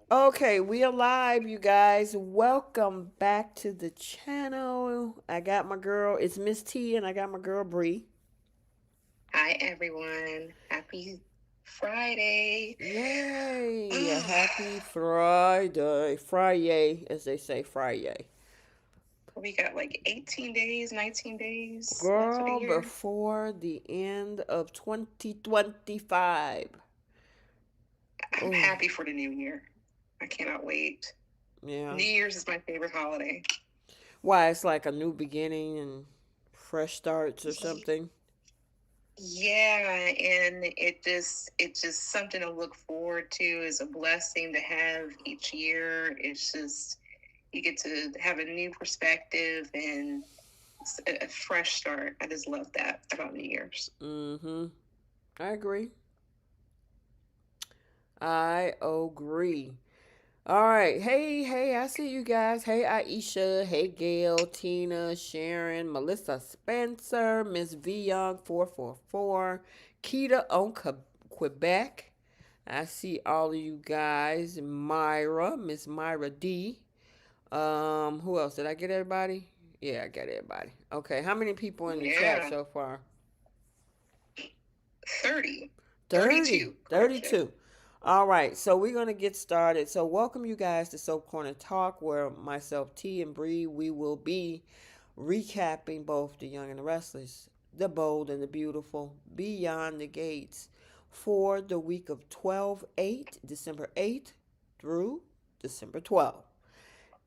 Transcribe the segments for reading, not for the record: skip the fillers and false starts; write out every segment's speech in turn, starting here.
Okay, we are live, you guys. Welcome back to the channel. I got my girl, it's Miss T, and I got my girl Bree. Hi, everyone. Happy Friday. Yay! Happy Friday. Friday, as they say, Friday. We got like 18 days, 19 days left of the Girl, year. before the end of 2025. I'm Oh, happy for the new year. I cannot wait. yeah. New Year's is my favorite holiday. Why, it's like a new beginning and fresh starts or something. Yeah, and it's just something to look forward to. Is a blessing to have each year. It's just you get to have a new perspective and a fresh start. I just love that about New Year's. Mm-hmm. I agree. I agree. All right. Hey, hey, I see you guys. Hey, Aisha. Hey, Gail, Tina, Sharon, Melissa Spencer, Miss V Young 444, Keita on Quebec. I see all of you guys. Myra, Miss Myra D. Who else? Did I get everybody? Yeah, I got everybody. Okay, how many people in the chat Yeah, so far? 30, 30, 32, correction. 32. All right, so we're going to get started. So, welcome you guys to Soap Corner Talk, where myself, T, and Bree, we will be recapping both The Young and the Restless, The Bold and the Beautiful, Beyond the Gates for the week of 12/8, December 8th through December 12th.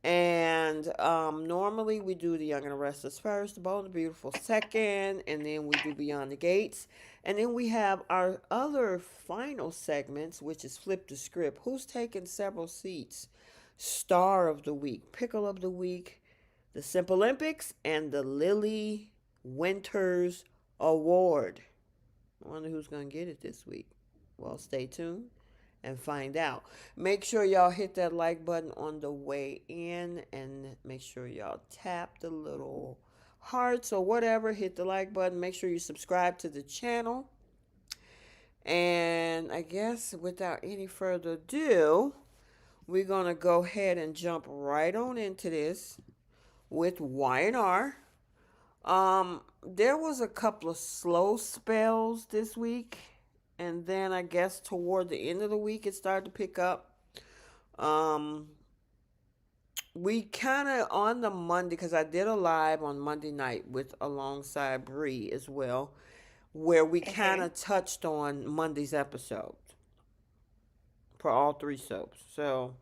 And normally we do The Young and the Restless first, The Bold and the Beautiful second, and then we do Beyond the Gates. And then we have our other final segments, which is Flip the Script. Who's taking several seats? Star of the Week, Pickle of the Week, the Simple Olympics, and the Lily Winters Award. I wonder who's going to get it this week. Well, stay tuned and find out. Make sure y'all hit that like button on the way in and make sure y'all tap the little hearts or whatever. Hit the like button. Make sure you subscribe to the channel. And I guess without any further ado, we're going to go ahead and jump right on into this with Y&R. There was a couple of slow spells this week, and then I guess toward the end of the week it started to pick up. Um, we kind of on the Monday because I did a live on Monday night with alongside Bree as well, where we kind Okay. of touched on Monday's episode for all three soaps. So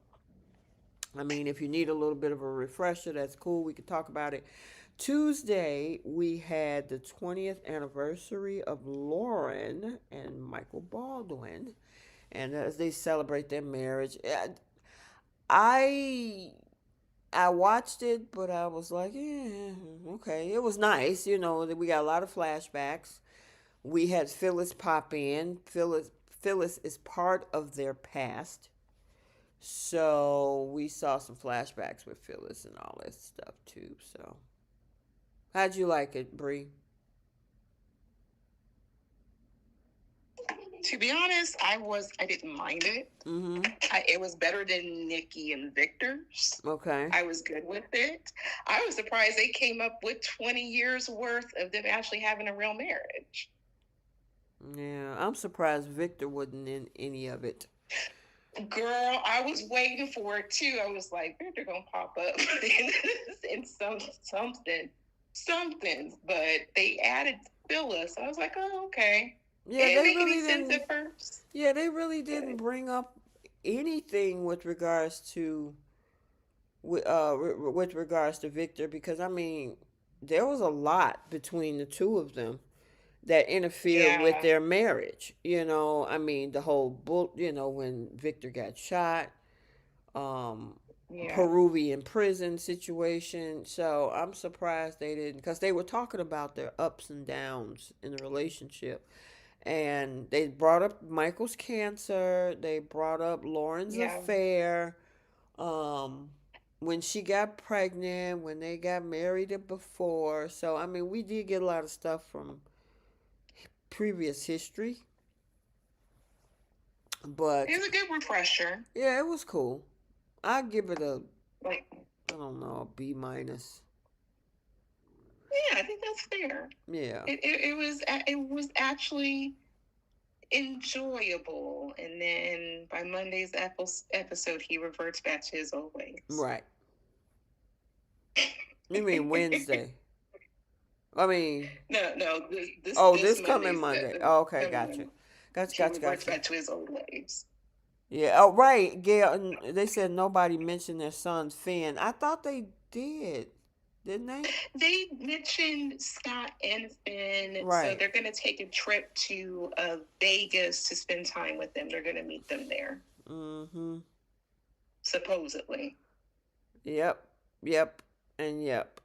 I mean, if you need a little bit of a refresher, that's cool. We could talk about it. Tuesday, we had the 20th anniversary of Lauren and Michael Baldwin, and as they celebrate their marriage, I I watched it, but I was like, yeah, okay. It was nice, We got a lot of flashbacks. We had Phyllis pop in. Phyllis is part of their past. So we saw some flashbacks with Phyllis and all that stuff too. So how'd you like it, Bree? To be honest, I didn't mind it. Mm-hmm. It was better than Nikki and Victor's. Okay. I was good with it. I was surprised they came up with 20 years worth of them actually having a real marriage. Yeah, I'm surprised Victor wasn't in any of it. Girl, I was waiting for it too. I was like, Victor gonna pop up in something, but they added Phyllis. I was like, oh, okay. It Yeah, didn't they make any really sense didn't. at first. Yeah, they really didn't But bring up anything with regards to with regards to Victor because I mean there was a lot between the two of them that interfered with yeah, their marriage. I mean the whole when Victor got shot, um, yeah. Peruvian prison situation. So I'm surprised they didn't, because they were talking about their ups and downs in the relationship. And they brought up Michael's cancer. They brought up Lauren's Yeah. affair. Um, when she got pregnant, when they got married before. So, I mean, we did get a lot of stuff from previous history. But It's a good refresher. yeah, it was cool. I give it a, Like, I don't know, a B minus. yeah, I think that's fair. Yeah. It was actually enjoyable, and then by Monday's episode, he reverts back to his old ways. Right. You mean Wednesday? I mean, No, no, this oh, this this coming Monday's Monday. Oh, okay, coming gotcha. Monday, Gotcha, he gotcha, reverts gotcha. back to his old ways. Yeah, oh, right, Gail. And they said nobody mentioned their son, Finn. I thought they did, didn't they? They mentioned Scott and Finn, so Right. they're going to take a trip to Vegas to spend time with them. They're going to meet them there, Mm hmm. supposedly. Yep. Yep. And yep.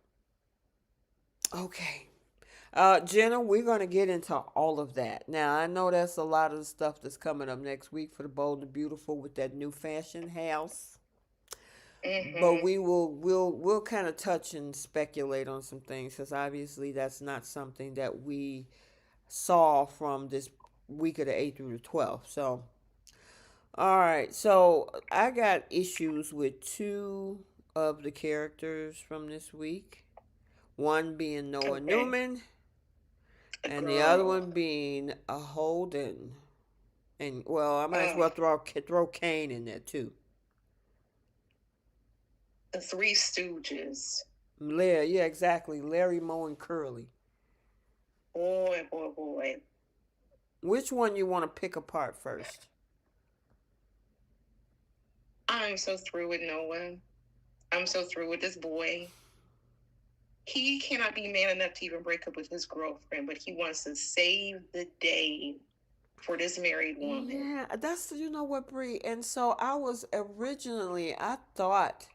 Okay. Jenna, we're going to get into all of that. Now, I know that's a lot of the stuff that's coming up next week for the Bold and Beautiful with that new fashion house. But Mm-hmm. we'll kind of touch and speculate on some things because obviously that's not something that we saw from this week of the 8th through the 12th. So, all right. So, I got issues with two of the characters from this week. One being Noah Okay. Newman A and the other girl. one being a Holden. And well, I might as Uh, well throw Kane in there too. the Three Stooges. Larry, yeah, exactly. Larry, Moe, and Curly. Boy, boy, boy. Which one you want to pick apart first? I'm so through with Noah. I'm so through with this boy. He cannot be man enough to even break up with his girlfriend, but he wants to save the day for this married woman. Yeah, that's you know what, Bree. And so I thought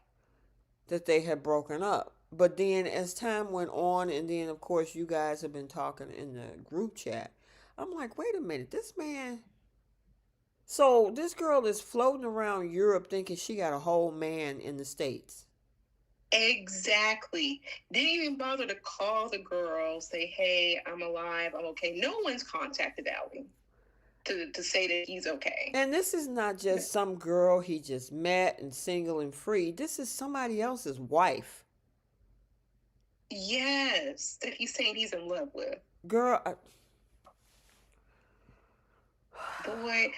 that they had broken up, but then as time went on, and then of course you guys have been talking in the group chat. I'm like, wait a minute, this man. So this girl is floating around Europe thinking she got a whole man in the States. Exactly. Didn't even bother to call the girl, say, hey, I'm alive, I'm okay. No one's contacted Allie to say that he's okay. And this is not just some girl he just met and single and free. This is somebody else's wife. Yes, that he's saying he's in love with. Girl, Boy,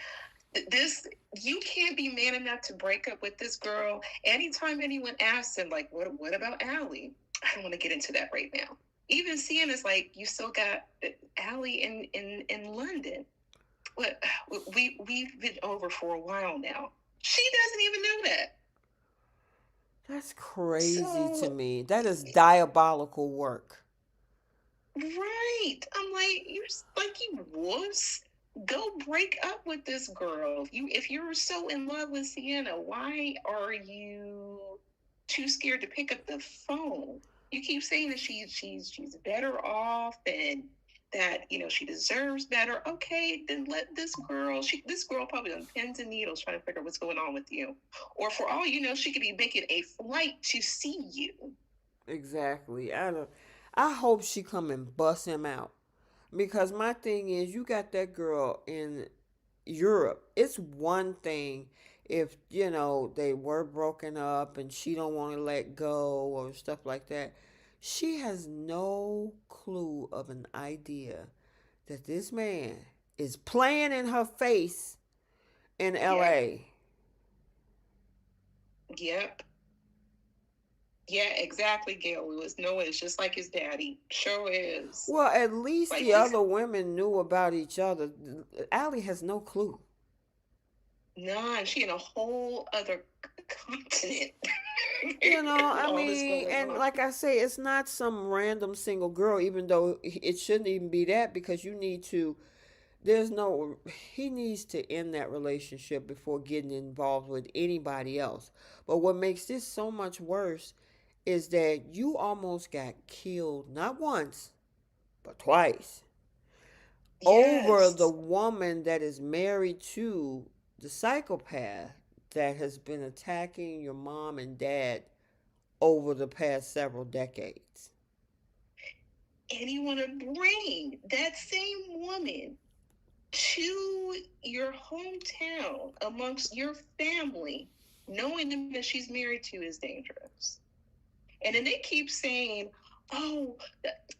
this you can't be man enough to break up with this girl. Anytime anyone asks him, like, what about Allie? I don't want to get into that right now. Even seeing is like, you still got Allie in London. What we've been over for a while now. She doesn't even know that. that's crazy to So me. That is diabolical work. right, I'm like, you're like you wuss. Go break up with this girl. If you're so in love with Sienna, why are you too scared to pick up the phone? You keep saying that she's better off and that she deserves better. Okay, then let this girl probably on pins and needles trying to figure out what's going on with you, or for all you know, she could be making a flight to see you. Exactly. I don't. I hope she come and bust him out because my thing is, you got that girl in Europe. It's one thing if they were broken up and she don't want to let go or stuff like that. She has no clue of an idea that this man is playing in her face in Yep, LA. yep, yeah, exactly. Gail Lewis. Noah is just like his daddy. Sure is. Well, at least Like the he's other women knew about each other. Allie has no clue. none. She in a whole other continent I with all this mean, going and on. like I say, it's not some random single girl, even though it shouldn't even be that because you need to, there's no, he needs to end that relationship before getting involved with anybody else. But what makes this so much worse is that you almost got killed, not once, but twice, over the Yes. woman that is married to the psychopath that has been attacking your mom and dad over the past several decades. And you want to bring that same woman to your hometown amongst your family, knowing the man that she's married to is dangerous. And then they keep saying, oh,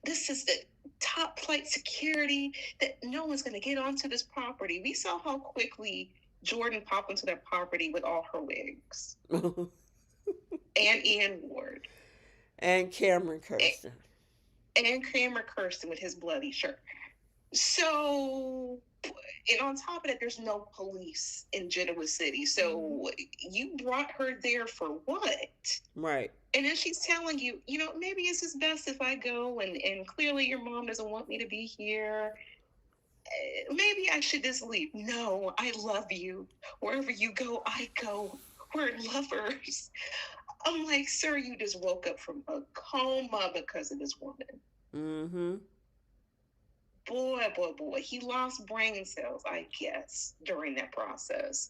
this is the top flight security, that no one's going to get onto this property. We saw how quickly Jordan popped into that property with all her wigs. And Ian Ward. And Cameron Kirsten. And Kramer Kirsten with his bloody shirt. So, and on top of that, there's no police in Genoa City. So you brought her there for what? Right. And then she's telling you, maybe it's just best if I go, and clearly your mom doesn't want me to be here. Maybe I should just leave. No, I love you. Wherever you go, I go. We're lovers. I'm like, sir, you just woke up from a coma because of this woman. Mm-hmm. Boy. He lost brain cells, I guess, during that process.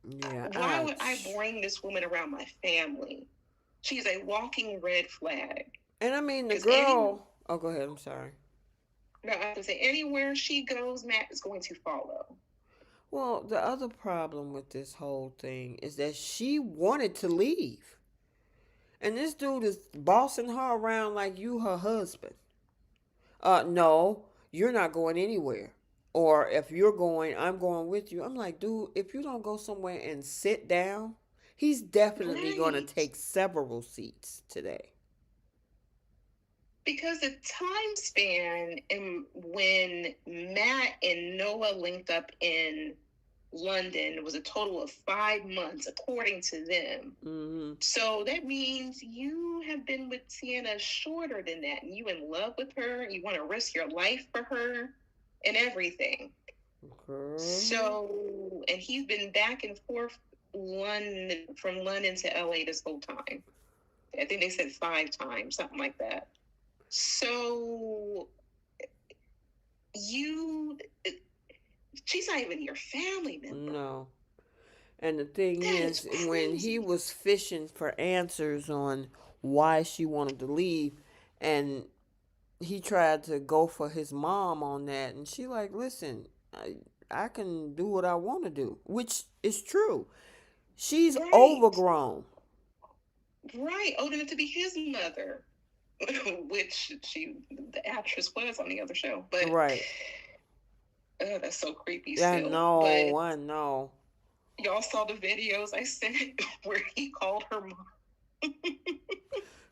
Yeah. Why would I bring this woman around my family? She's a walking red flag. And I mean, the girl. Oh, go ahead. I'm sorry. No, I have to say, anywhere she goes, Matt is going to follow. Well, the other problem with this whole thing is that she wanted to leave. And this dude is bossing her around like you her husband. No, you're not going anywhere. Or if you're going, I'm going with you. I'm like, dude, if you don't go somewhere and sit down, he's definitely going to take several seats today. Because the time span in when Matt and Noah linked up in London was a total of 5 months, according to them. Mm-hmm. So that means you have been with Sienna shorter than that, and you in love with her. You want to risk your life for her and everything. Girl. So, and he's been back and forth from London to LA this whole time. I think they said 5 times, something like that. So she's not even your family member. No. And the thing is when he was fishing for answers on why she wanted to leave, and he tried to go for his mom on that, and she like, listen, I can do what I want to do, which is true. She's overgrown. Right, old enough to be his mother. Which the actress was on the other show, but right. That's so creepy. I know. Y'all saw the videos I sent where he called her mom.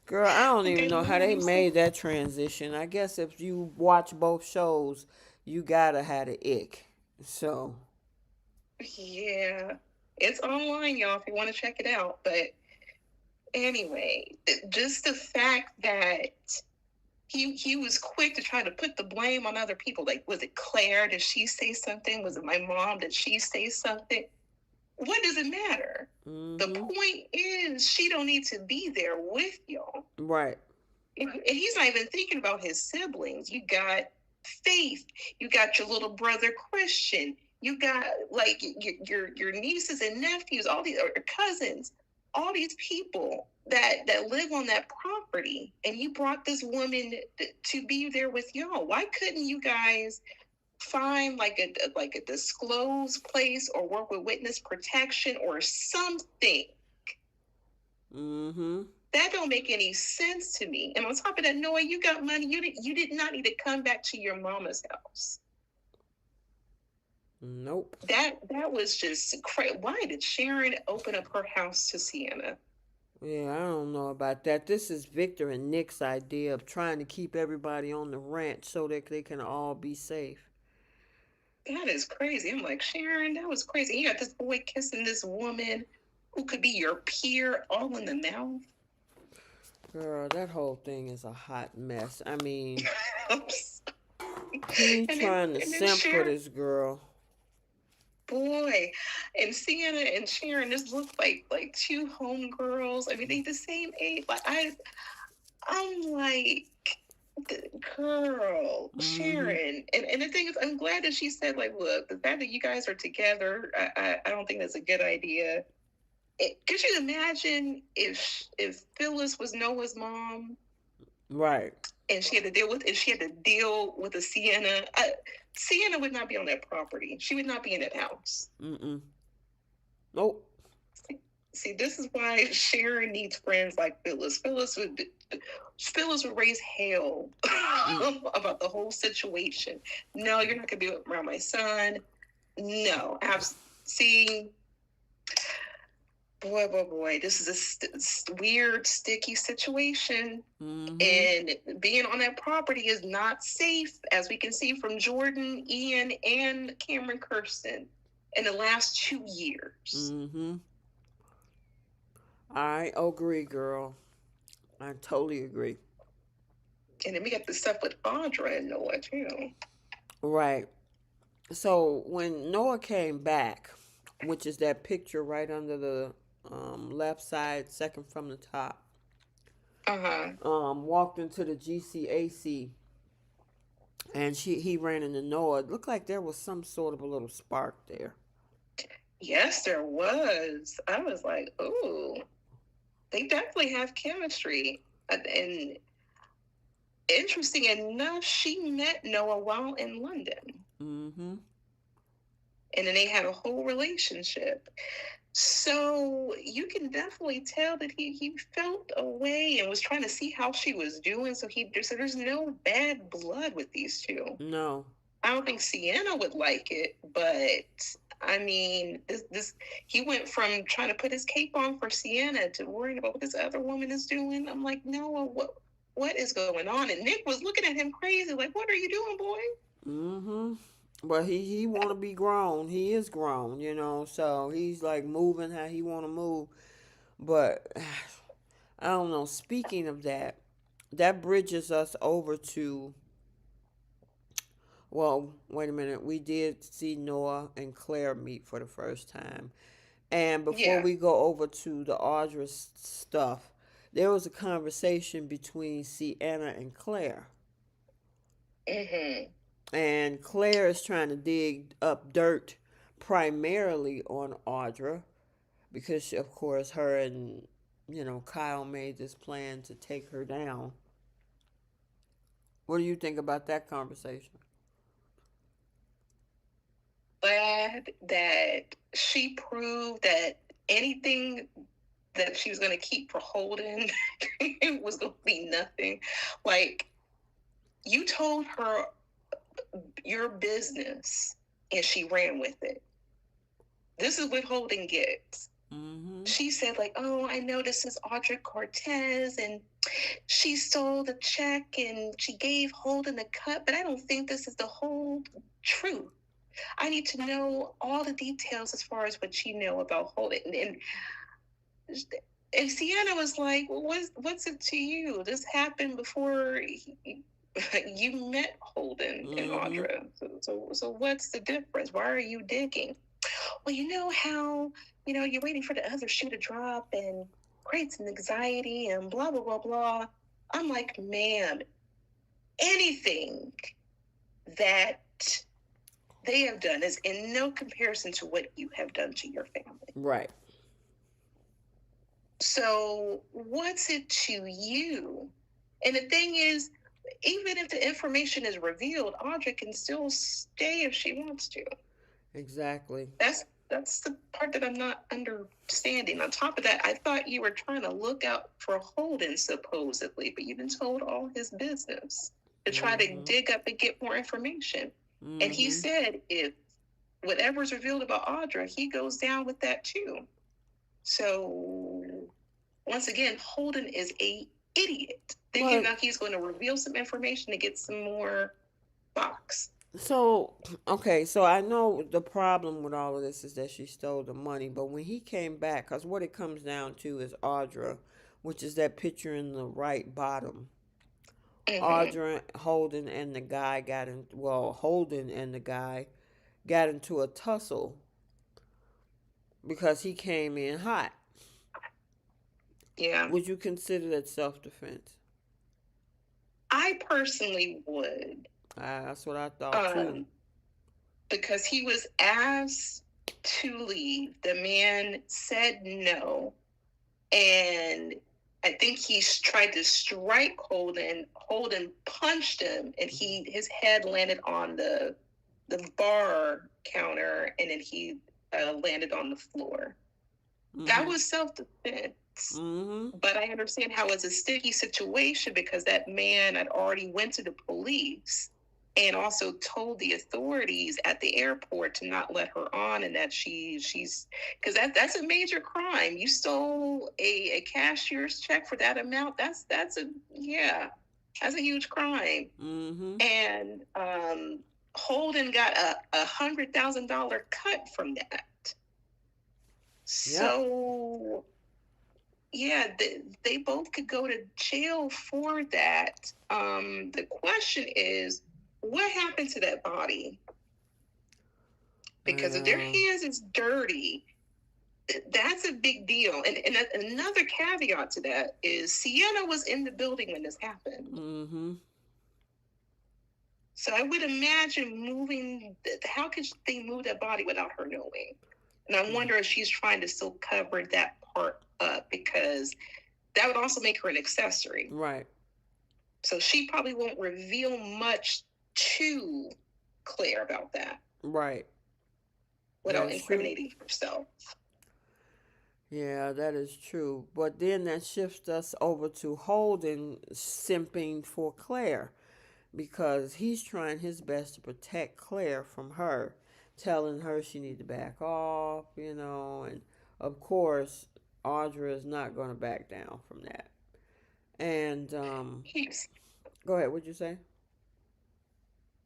Girl, I don't even know how they made that transition. I guess if you watch both shows, you gotta have the ick. So. Yeah, it's online, y'all, if you want to check it out. But anyway, just the fact that he was quick to try to put the blame on other people. Like, was it Claire? Did she say something? Was it my mom? Did she say something? What does it matter? Mm-hmm. The point is, she don't need to be there with y'all. Right. And he's not even thinking about his siblings. You got Faith. You got your little brother Christian. You got like your nieces and nephews, all these, or cousins, all these people that live on that property, and you brought this woman to be there with y'all. Why couldn't you guys find like a disclosed place or work with witness protection or something? Mm-hmm. That don't make any sense to me. And on top of that, Noah, you got money. You did not need to come back to your mama's house. Nope. That was just crazy. Why did Sharon open up her house to Sienna? Yeah, I don't know about that. This is Victor and Nick's idea of trying to keep everybody on the ranch so that they can all be safe. That is crazy. I'm like, Sharon, that was crazy. You got this boy kissing this woman who could be your peer all in the mouth. Girl, that whole thing is a hot mess. I mean, he trying to simp for this girl. Boy, and Sienna and Sharon just look like two homegirls. I mean, they the same age. Like I'm like, girl, Sharon. And the thing is, I'm glad that she said, like, look, the fact that you guys are together, I don't think that's a good idea. Could you imagine if Phyllis was Noah's mom? Right. and she had to deal with a Sienna. Sienna would not be on that property. She would not be in that house. Mm-mm. Nope. See, this is why Sharon needs friends like Phyllis. Phyllis would raise hell Mm. about the whole situation. No, you're not gonna be around my son. No, see, boy, this is a weird, sticky situation. Mm-hmm. And being on that property is not safe, as we can see from Jordan, Ian, and Cameron Kirsten in the last 2 years. Mm-hmm. I agree, girl. I totally agree. And then we got the stuff with Audra and Noah, too. Right. So when Noah came back, which is that picture right under the left side, second from the top, Uh huh. walked into the GCAC, and he ran into Noah. It looked like there was some sort of a little spark there. Yes, there was. I was like, ooh, they definitely have chemistry. And interesting enough, she met Noah while in London. Mm-hmm. And then they had a whole relationship. So you can definitely tell that he felt a way and was trying to see how she was doing. So there's no bad blood with these two. No. I don't think Sienna would like it, but I mean, this he went from trying to put his cape on for Sienna to worrying about what this other woman is doing. I'm like, Noah, what is going on? And Nick was looking at him crazy, like, what are you doing, boy? Mm-hmm. But he want to be grown. He is grown, so he's like moving how he want to move. But I don't know. Speaking of that, that bridges us over to. Well, wait a minute. We did see Noah and Claire meet for the first time. And before Yeah. we go over to the Audra stuff, there was a conversation between Sienna and Claire. Mm-hmm. And Claire is trying to dig up dirt primarily on Audra because, of course, her and, Kyle made this plan to take her down. What do you think about that conversation? Glad that she proved that anything that she was going to keep for Holden it was going to be nothing. Like, you told her your business and she ran with it. This is what Holden gets. Mm-hmm. She said, like, oh, I know this is Audrey Cortez and she stole the check and she gave Holden the cut, but I don't think this is the whole truth. I need to know all the details as far as what you know about Holden. And Sienna was like, well, what's it to you? This happened before you met Holden and Mm-hmm. Audra. So what's the difference? Why are you digging? Well, you know how, you're waiting for the other shoe to drop and creates an anxiety and blah, blah, blah, blah. I'm like, ma'am, anything that they have done is in no comparison to what you have done to your family. Right. So what's it to you? And the thing is, even if the information is revealed, Audra can still stay if she wants to. Exactly. That's the part that I'm not understanding. On top of that, I thought you were trying to look out for Holden supposedly, but you've been told all his business to try to Mm-hmm. dig up and get more information. And he Mm-hmm. said if whatever's revealed about Audra, he goes down with that too. So once again, Holden is a idiot. Thinking But about he's going to reveal some information to get some more box. so okay, so I know the problem with all of this is that she stole the money, but when he came back, because what it comes down to is Audra, which is that picture in the right bottom. Mm-hmm. Audra, Holden, and the guy got in. Well, Holden and the guy got into a tussle because he came in hot. Yeah. Would you consider that self defense? I personally would. That's what I thought too. Um, because he was asked to leave. The man said no. And I think he tried to strike Holden. Holden punched him, and his head landed on the bar counter, and then he landed on the floor. That was self-defense. But I understand how it's a sticky situation because that man had already went to the police and also told the authorities at the airport to not let her on, and that she's because that's a major crime. You stole a cashier's check for that amount. That's a yeah, that's a huge crime. And Holden got $100,000 cut from that. So yeah, they both could go to jail for that. The question is, what happened to that body? Because if their hands is dirty, that's a big deal. And another caveat to that is Sienna was in the building when this happened. So I would imagine moving. How could they move that body without her knowing? And I wonder if she's trying to still cover that part up, because that would also make her an accessory. Right. So she probably won't reveal much to Claire about that. Right. Without incriminating herself. Yeah, that is true. But then that shifts us over to Holden simping for Claire, because he's trying his best to protect Claire from her, telling her she need to back off, and of course Audra is not going to back down from that. And go ahead, what'd you say?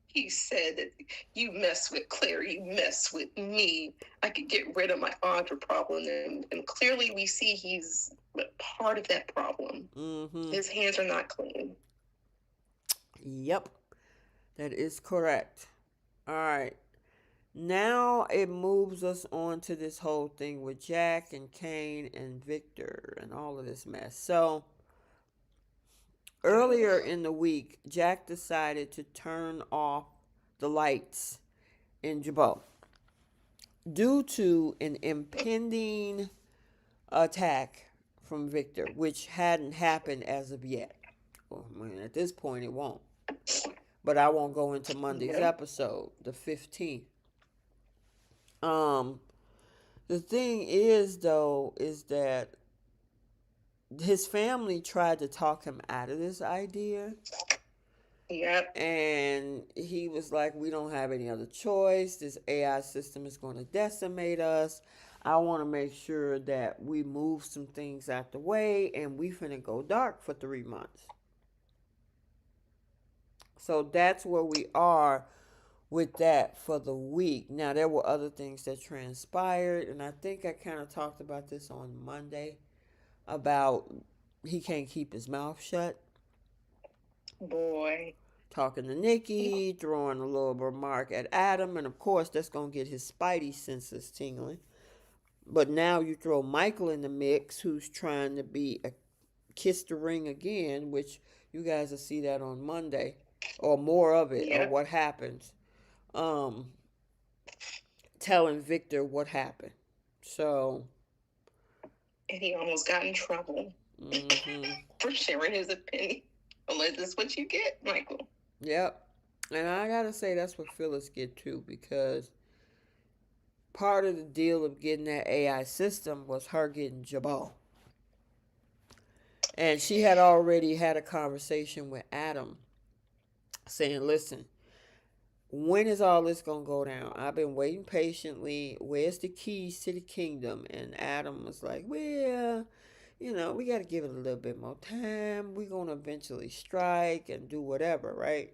He said that you mess with Claire, you mess with me, I could get rid of my Audra problem. And clearly we see he's part of that problem. His hands are not clean. Yep, that is correct. All right. Now it moves us on to this whole thing with Jack and Kane and Victor and all of this mess. So earlier in the week, Jack decided to turn off the lights in Jabot due to an impending attack from Victor, which hadn't happened as of yet. Well, at this point, it won't. But I won't go into Monday's episode, the 15th. The thing is, though, is that his family tried to talk him out of this idea. Yep. And he was like, we don't have any other choice. This AI system is going to decimate us. I want to make sure that we move some things out the way, and we finna go dark for 3 months. So that's where we are with that for the week. Now, there were other things that transpired, and I think I kind of talked about this on Monday, about he can't keep his mouth shut. Boy. Talking to Nikki, throwing a little remark at Adam, and of course that's going to get his spidey senses tingling. But now you throw Michael in the mix, who's trying to be a kiss the ring again, which you guys will see that on Monday, or more of it, or what happens. Telling Victor what happened. So. And he almost got in trouble for sharing his opinion. Unless that's what you get, Michael. Yep. And I gotta say, that's what Phyllis get too, because part of the deal of getting that AI system was her getting Jabal. And she had already had a conversation with Adam saying, listen, when is all this going to go down? I've been waiting patiently. Where's the keys to the kingdom? And Adam was like, well, we got to give it a little bit more time. We're going to eventually strike and do whatever, right?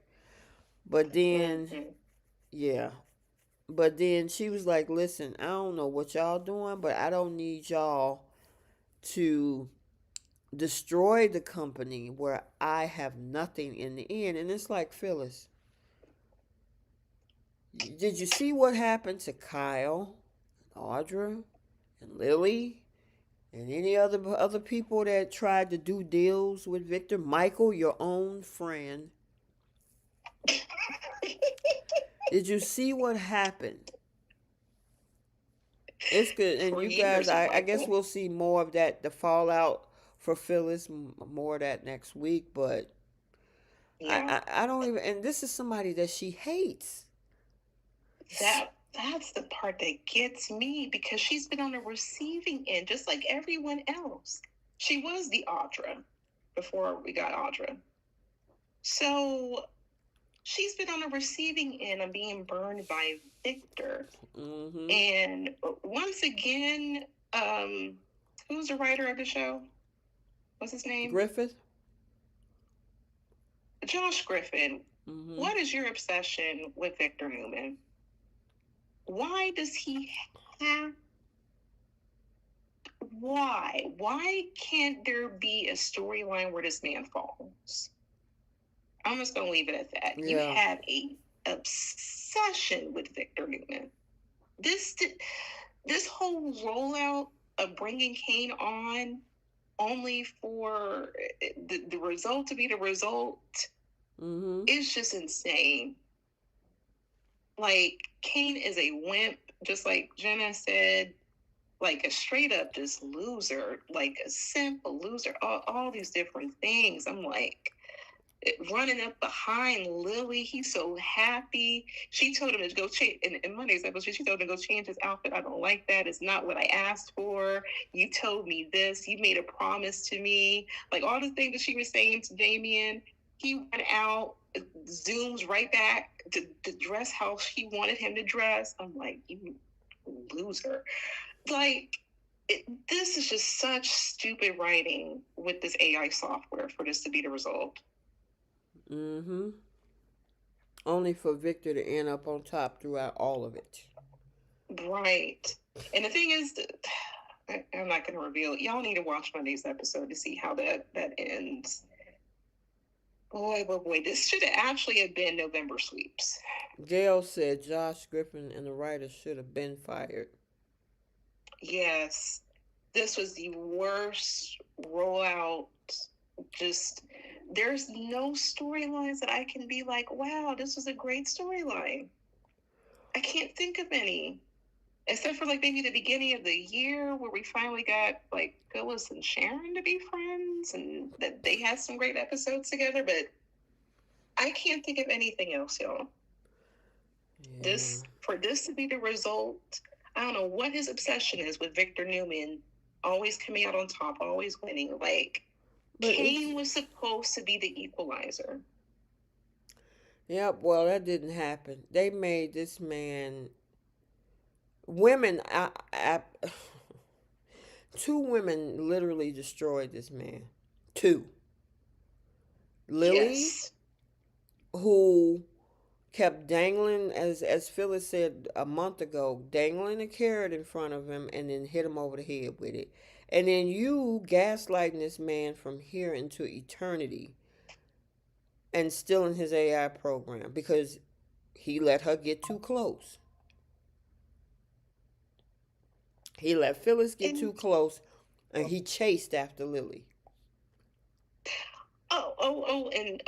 But then, yeah. But then she was like, listen, I don't know what y'all doing, but I don't need y'all to destroy the company where I have nothing in the end. And it's like, Phyllis, did you see what happened to Kyle, Audra, and Lily, and any other people that tried to do deals with Victor? Michael, your own friend. Did you see what happened? It's good. And you guys, I guess we'll see more of that, the fallout for Phyllis. More of that next week, but Yeah. I don't even. And this is somebody that she hates. That's the part that gets me because she's been on the receiving end just like everyone else. She was the Audra before we got Audra. So she's been on the receiving end of being burned by Victor. Mm-hmm. And once again, who's the writer of the show? What's his name? Griffith. Josh Griffin. Mm-hmm. What is your obsession with Victor Newman? Why does he have why can't there be a storyline where this man falls? I'm just gonna leave it at that. You Yeah. have a obsession with Victor Newman. This this whole rollout of bringing Kane on only for the result to be the result Mm-hmm. is just insane. Like Kane is a wimp, just like Jenna said, like a straight up just loser, like a simple loser, all these different things. I'm like, running up behind Lily. He's so happy. She told him to go change in Monday's episode. She told him to go change his outfit. I don't like that. It's not what I asked for. You told me this. You made a promise to me. Like all the things that she was saying to Damien. He went out, zooms right back to dress how she wanted him to dress. I'm like, you loser. Like, this is just such stupid writing with this AI software for this to be the result. Mm-hmm. Only for Victor to end up on top throughout all of it. Right. And the thing is, I'm not going to reveal. Y'all need to watch Monday's episode to see how that ends. Boy, boy, boy. This should have actually have been November sweeps. Gail said Josh Griffin and the writer should have been fired. Yes. This was the worst rollout. Just, there's no storylines that I can be like, wow, this was a great storyline. I can't think of any. Except for like maybe the beginning of the year where we finally got like Phyllis and Sharon to be friends and that they had some great episodes together, but I can't think of anything else, y'all. Yeah. For this to be the result, I don't know what his obsession is with Victor Newman always coming out on top, always winning. Like But Kane was supposed to be the equalizer. yep, well that didn't happen. They made this man women two women literally destroyed this man. Two. Lily, Yes. who kept dangling, as Phyllis said a month ago, dangling a carrot in front of him and then hit him over the head with it. And then you gaslighting this man from here into eternity and still in his AI program because he let her get too close. He let Phyllis get And too close and he chased after Lily. and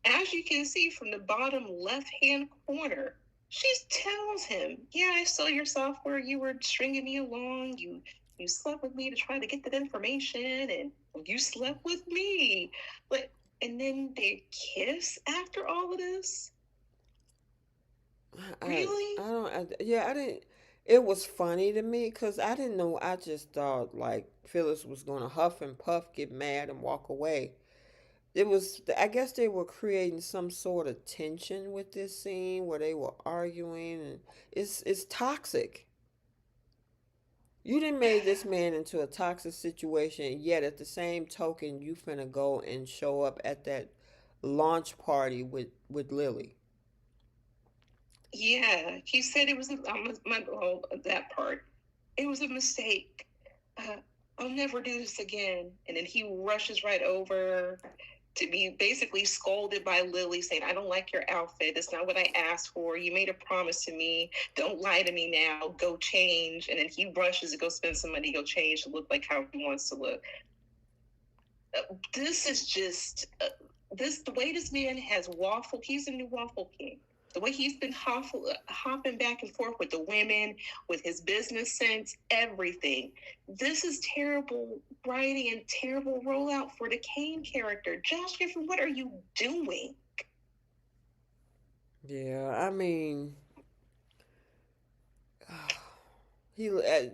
as you can see from the bottom left-hand corner, she tells him, "Yeah, I saw your software. You were stringing me along. You slept with me to try to get that information, and you slept with me." But and then they kiss after all of this. I Really? don't, yeah, I didn't, it was funny to me because I didn't know, I just thought like Phyllis was going to huff and puff, get mad and walk away. It was, I guess they were creating some sort of tension with this scene where they were arguing and it's toxic. You done made this man into a toxic situation, yet at the same token, you finna go and show up at that launch party with Lily. Yeah, he said it was that part. It was a mistake. Uh, I'll never do this again. And then he rushes right over to be basically scolded by Lily, saying, "I don't like your outfit. It's not what I asked for. You made a promise to me. Don't lie to me now. Go change." And then he rushes to go spend some money, go change to look like how he wants to look. This is just this the way this man has waffle. He's a new waffle king. The way he's been hopping back and forth with the women, with his business sense, everything. This is terrible writing and terrible rollout for the Kane character. Josh Griffin, what are you doing? Yeah, I mean, he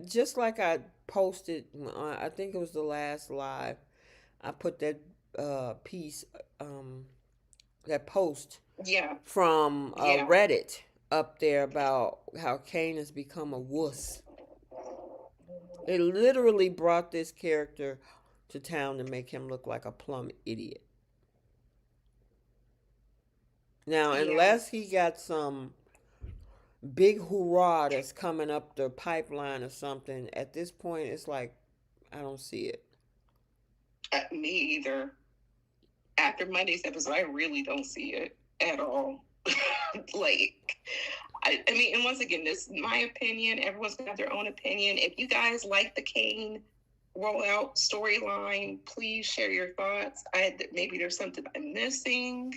just like I posted. I think it was the last live. I put that piece, um, that post Yeah, from yeah, Reddit up there about how Kane has become a wuss. They literally brought this character to town to make him look like a plumb idiot. Now, yeah. unless he got some big hoorah that's coming up the pipeline or something, at this point, it's like, I don't see it. Me either. After Monday's episode, I really don't see it at all. Like, I mean, and once again, this is my opinion. Everyone's gonna have their own opinion. If you guys like the Kane rollout storyline, please share your thoughts. Maybe there's something I'm missing,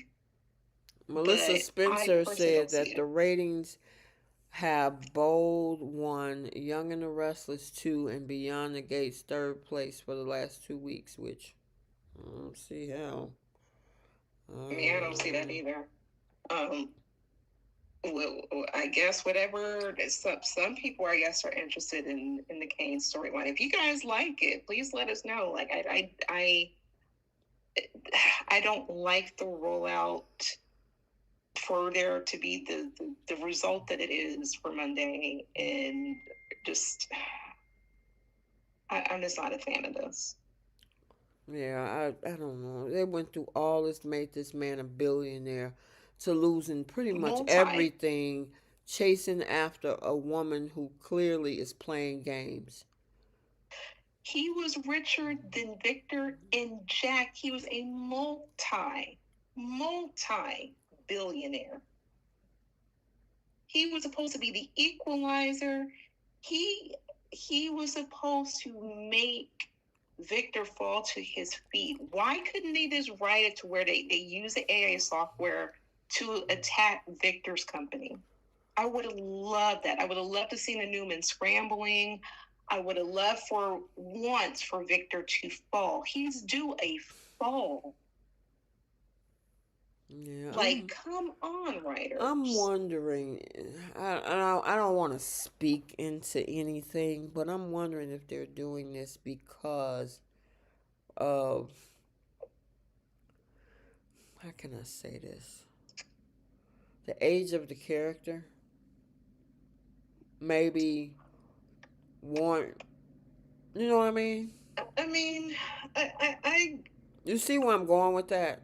Melissa but I Spencer personally said don't see that the it. ratings have Bold 1, Young and the Restless 2, and Beyond the Gates third place for the last 2 weeks, which I don't see how. I mean, I don't see that either. Um, well, I guess whatever. Some people, I guess, are interested in the Kane storyline. If you guys like it, please let us know. Like, I don't like the rollout for there to be the result that it is for Monday, and just I'm just not a fan of this. Yeah, I don't know. They went through all this, made this man a billionaire, to losing pretty much Multi. everything, chasing after a woman who clearly is playing games. He was richer than Victor and Jack. He was a multi billionaire. He was supposed to be the equalizer. He he was supposed to make Victor fall to his feet. Why couldn't they just write it to where they use the AI software to attack Victor's company? I would have loved that. I would have loved to see the Newman scrambling. I would have loved for once for Victor to fall. He's due a fall. Yeah, Like, come on, I'm writers. wondering. I don't want to speak into anything, but I'm wondering if they're doing this because of, how can I say this? The age of the character. Maybe warrant. You know what I mean? I mean, I You see where I'm going with that?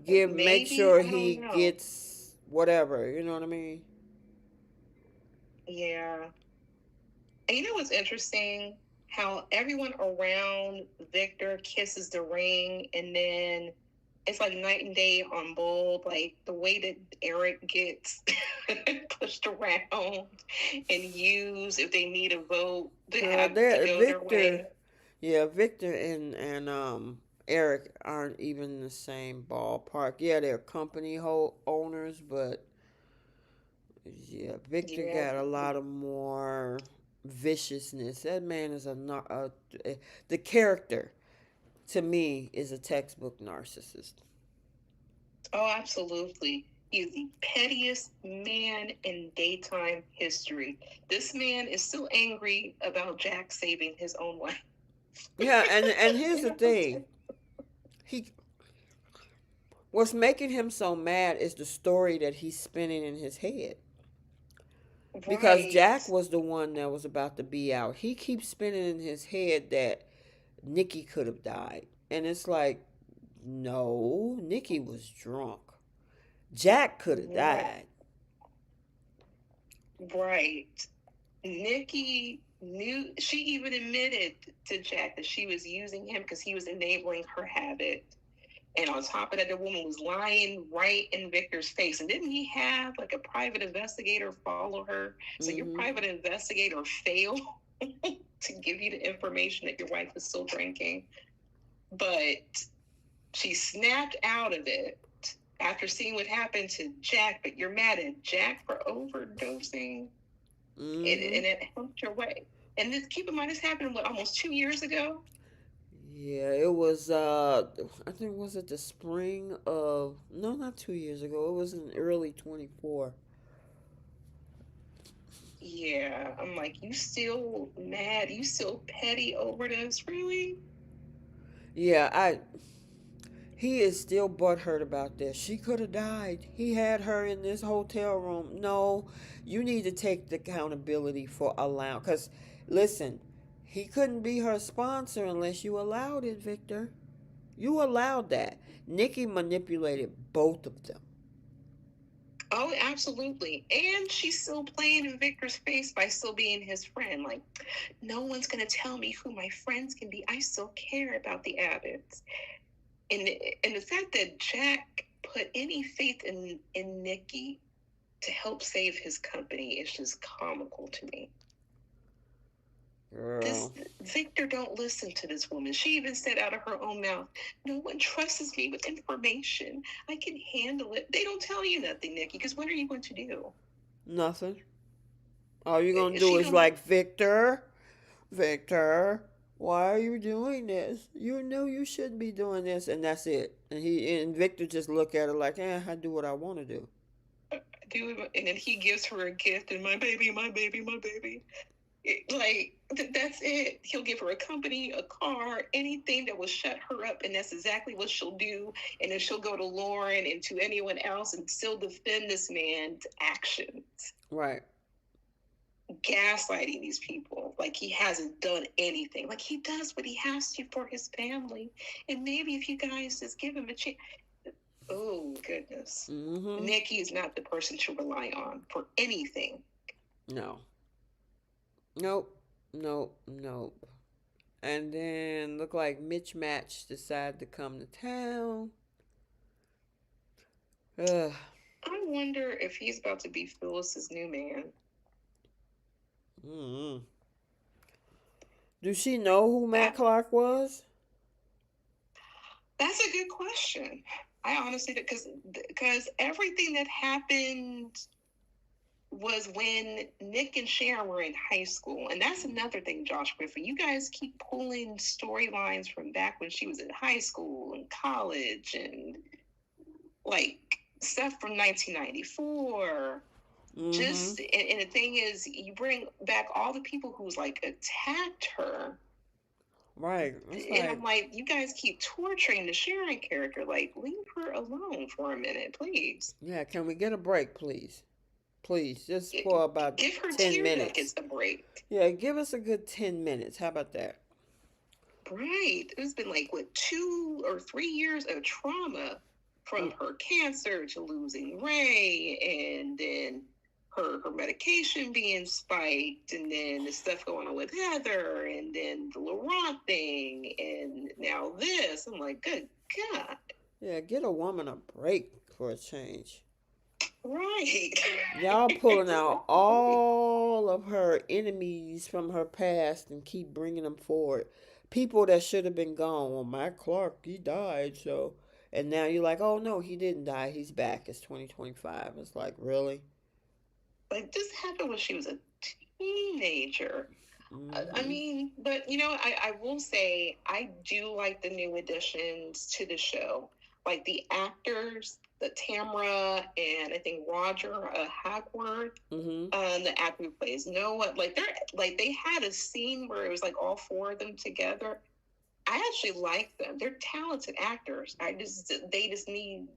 yeah, Make maybe, sure I don't he know. gets whatever. You know what I mean? Yeah. And you know what's interesting? How everyone around Victor kisses the ring, and then it's like night and day on Bold. Like the way that Eric gets pushed around and used if they need a vote to Girl, have to there, go their Victor. way. Yeah, Victor and Eric aren't even in the same ballpark. Yeah, they're company owners, but yeah, Victor Yeah, got a lot of more viciousness. That man is the character to me is a textbook narcissist. oh, absolutely. He's the pettiest man in daytime history. This man is still angry about Jack saving his own wife. Yeah, and here's the thing. He What's making him so mad is the story that he's spinning in his head. Because Right. Jack was the one that was about to be out. He keeps spinning in his head that Nikki could have died. And it's like, no, Nikki was drunk. Jack could have Right. died. Right. Nikki knew, she even admitted to Jack that she was using him because he was enabling her habit. And on top of that, the woman was lying right in Victor's face. And didn't he have like a private investigator follow her? So your Mm-hmm. private investigator failed to give you the information that your wife was still drinking. But she snapped out of it. after seeing what happened to Jack, but you're mad at Jack for overdosing, Mm-hmm. and it helped your way. And this, keep in mind, this happened what, almost 2 years ago. Yeah, it was I think was it the spring of no, not 2 years ago. It was in early 24. Yeah, I'm like, you still mad? You still petty over this? Really? Yeah, I he is still butthurt about this. She could have died. He had her in this hotel room. No, you need to take the accountability for allowing. Because, listen, he couldn't be her sponsor unless you allowed it, Victor. You allowed that. Nikki manipulated both of them. Oh, absolutely. And she's still playing in Victor's face by still being his friend. Like, no one's going to tell me who my friends can be. I still care about the Abbotts. And, and the fact that Jack put any faith in Nikki to help save his company is just comical to me. This Girl. Victor don't listen to this woman. She even said out of her own mouth, "No one trusts me with information. I can handle it." They don't tell you nothing, Nikki, because what are you going to do? Nothing. All you're going to do She is don't. like, Victor, Victor, why are you doing this? You know you shouldn't be doing this. And that's it. And Victor just look at her like, I do what I want to do. Do, and then he gives her a gift, and my baby, my baby, my baby. That's it. He'll give her a company, a car, anything that will shut her up, and that's exactly what she'll do. And then she'll go to Lauren and to anyone else and still defend this man's actions, Right. gaslighting these people like he hasn't done anything. Like he does what he has to for his family, and maybe if you guys just give him a chance. Oh goodness, Mm-hmm. Nikki is not the person to rely on for anything. No. Nope. Nope. Nope. And then look like Mitch Match decided to come to town. Ugh. I wonder if he's about to be Phyllis's new man. Mm-hmm. Do she know who Matt That Clark was? that's a good question. I honestly, because everything that happened was when Nick and Sharon were in high school, and that's another thing, Josh Griffin. You guys keep pulling storylines from back when she was in high school and college, and like stuff from 1994. Mm-hmm. Just and the thing is, you bring back all the people who's like attacked her. Right. It's And I'm like, like, you guys keep torturing the Sharon character. Like, leave her alone for a minute, please. yeah, can we get a break, please? Please, just for about Give her 10 tear minutes. ducats a break. Yeah, give us a good 10 minutes. How about that? Right. It's been like, what, 2 or 3 years of trauma from Mm, her cancer to losing Ray and then her medication being spiked and then the stuff going on with Heather and then the Laurent thing and now this. I'm like, good God. yeah, get a woman a break for a change. Right. Y'all pulling out all of her enemies from her past and keep bringing them forward. People that should have been gone. Well, Matt Clark, he died, so. And now you're like, oh no, he didn't die. He's back. It's 2025. It's like, really? Like, this happened when she was a teenager. I Mm-hmm. mean, but I will say I do like the new additions to the show. Like the actors, the Tamra and I think Roger Hagworth, Mm-hmm. the actor who plays Noah. They had a scene where it was like all four of them together. I actually like them. They're talented actors. They just need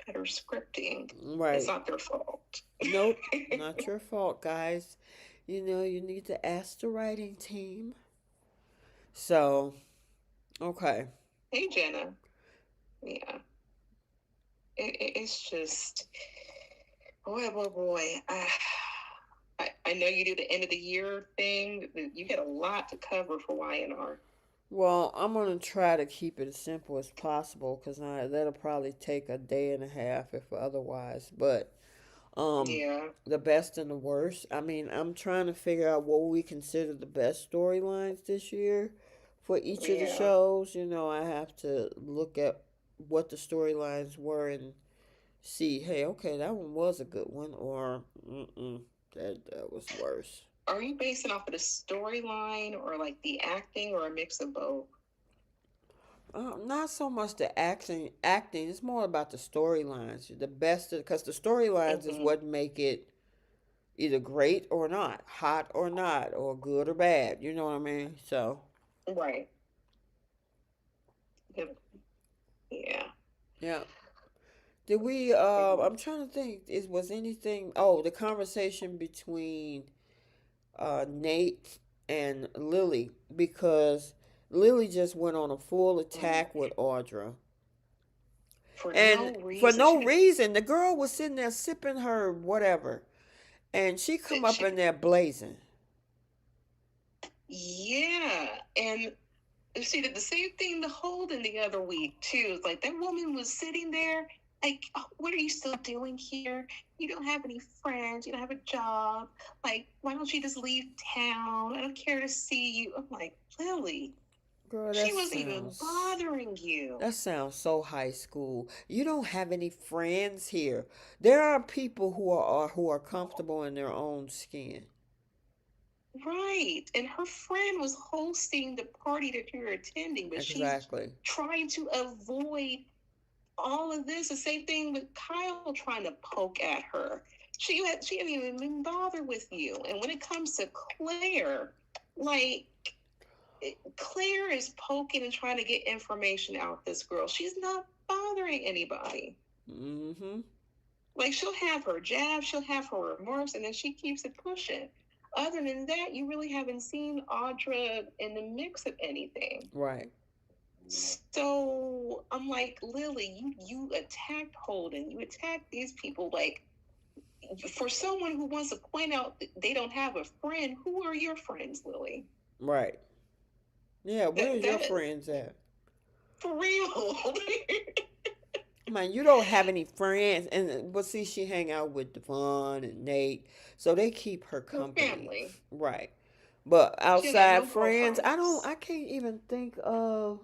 better scripting. It's Right. not their fault. Nope. Not your fault, guys. You know, you need to ask the writing team. So, okay. Hey, Jenna. Yeah, it's just boy, boy, boy. I know you do the end of the year thing. You had a lot to cover for YNR. Well, I'm gonna try to keep it as simple as possible because that'll probably take a day and a half if otherwise. But um, Yeah, the best and the worst. I mean, I'm trying to figure out what we consider the best storylines this year for each of the yeah. shows. You know, I have to look at what the storylines were in see, hey, okay, that one was a good one, or that was worse. Are you basing off of the storyline or like the acting or a mix of both? Not so much the acting. Acting. It's more about the storylines. The best, because the storylines is Mm-hmm. what make it either great or not, hot or not, or good or bad. You know what I mean? So Right. Yep. Yeah. yeah. Did we? I'm trying to think. Is was anything? Oh, the conversation between Nate and Lily, because Lily just went on a full Mm. attack with Audra. For And no for reason. no reason, the girl was sitting there sipping her whatever, and she come up in She, there blazing. yeah. And she did the same thing to Holden the other week too. It's like that woman was sitting there, like, oh, what are you still doing here? You don't have any friends. You don't have a job. Like, why don't you just leave town? I don't care to see you. I'm like, Lily, Girl, she wasn't even bothering you. that sounds so high school. You don't have any friends here. There are people who are comfortable in their own skin. Right. And her friend was hosting the party that you're attending, but she's Exactly. trying to avoid all of this. The same thing with Kyle trying to poke at her. She hadn't even been bothered with you. And when it comes to Claire, like Claire is poking and trying to get information out this girl. She's not bothering anybody. Mm-hmm. Like she'll have her jab, she'll have her remarks, and then she keeps it pushing. Other than that, you really haven't seen Audra in the mix of anything. Right. So I'm like, Lily, you attacked Holden, you attacked these people. Like for someone who wants to point out that they don't have a friend, who are your friends, Lily? Right. Yeah, where's your That friends at? for real. Man, you don't have any friends, and but see, she hang out with Devon and Nate, so they keep her Her company, family. right? But She don't got outside no friends, girlfriends. I can't even think of,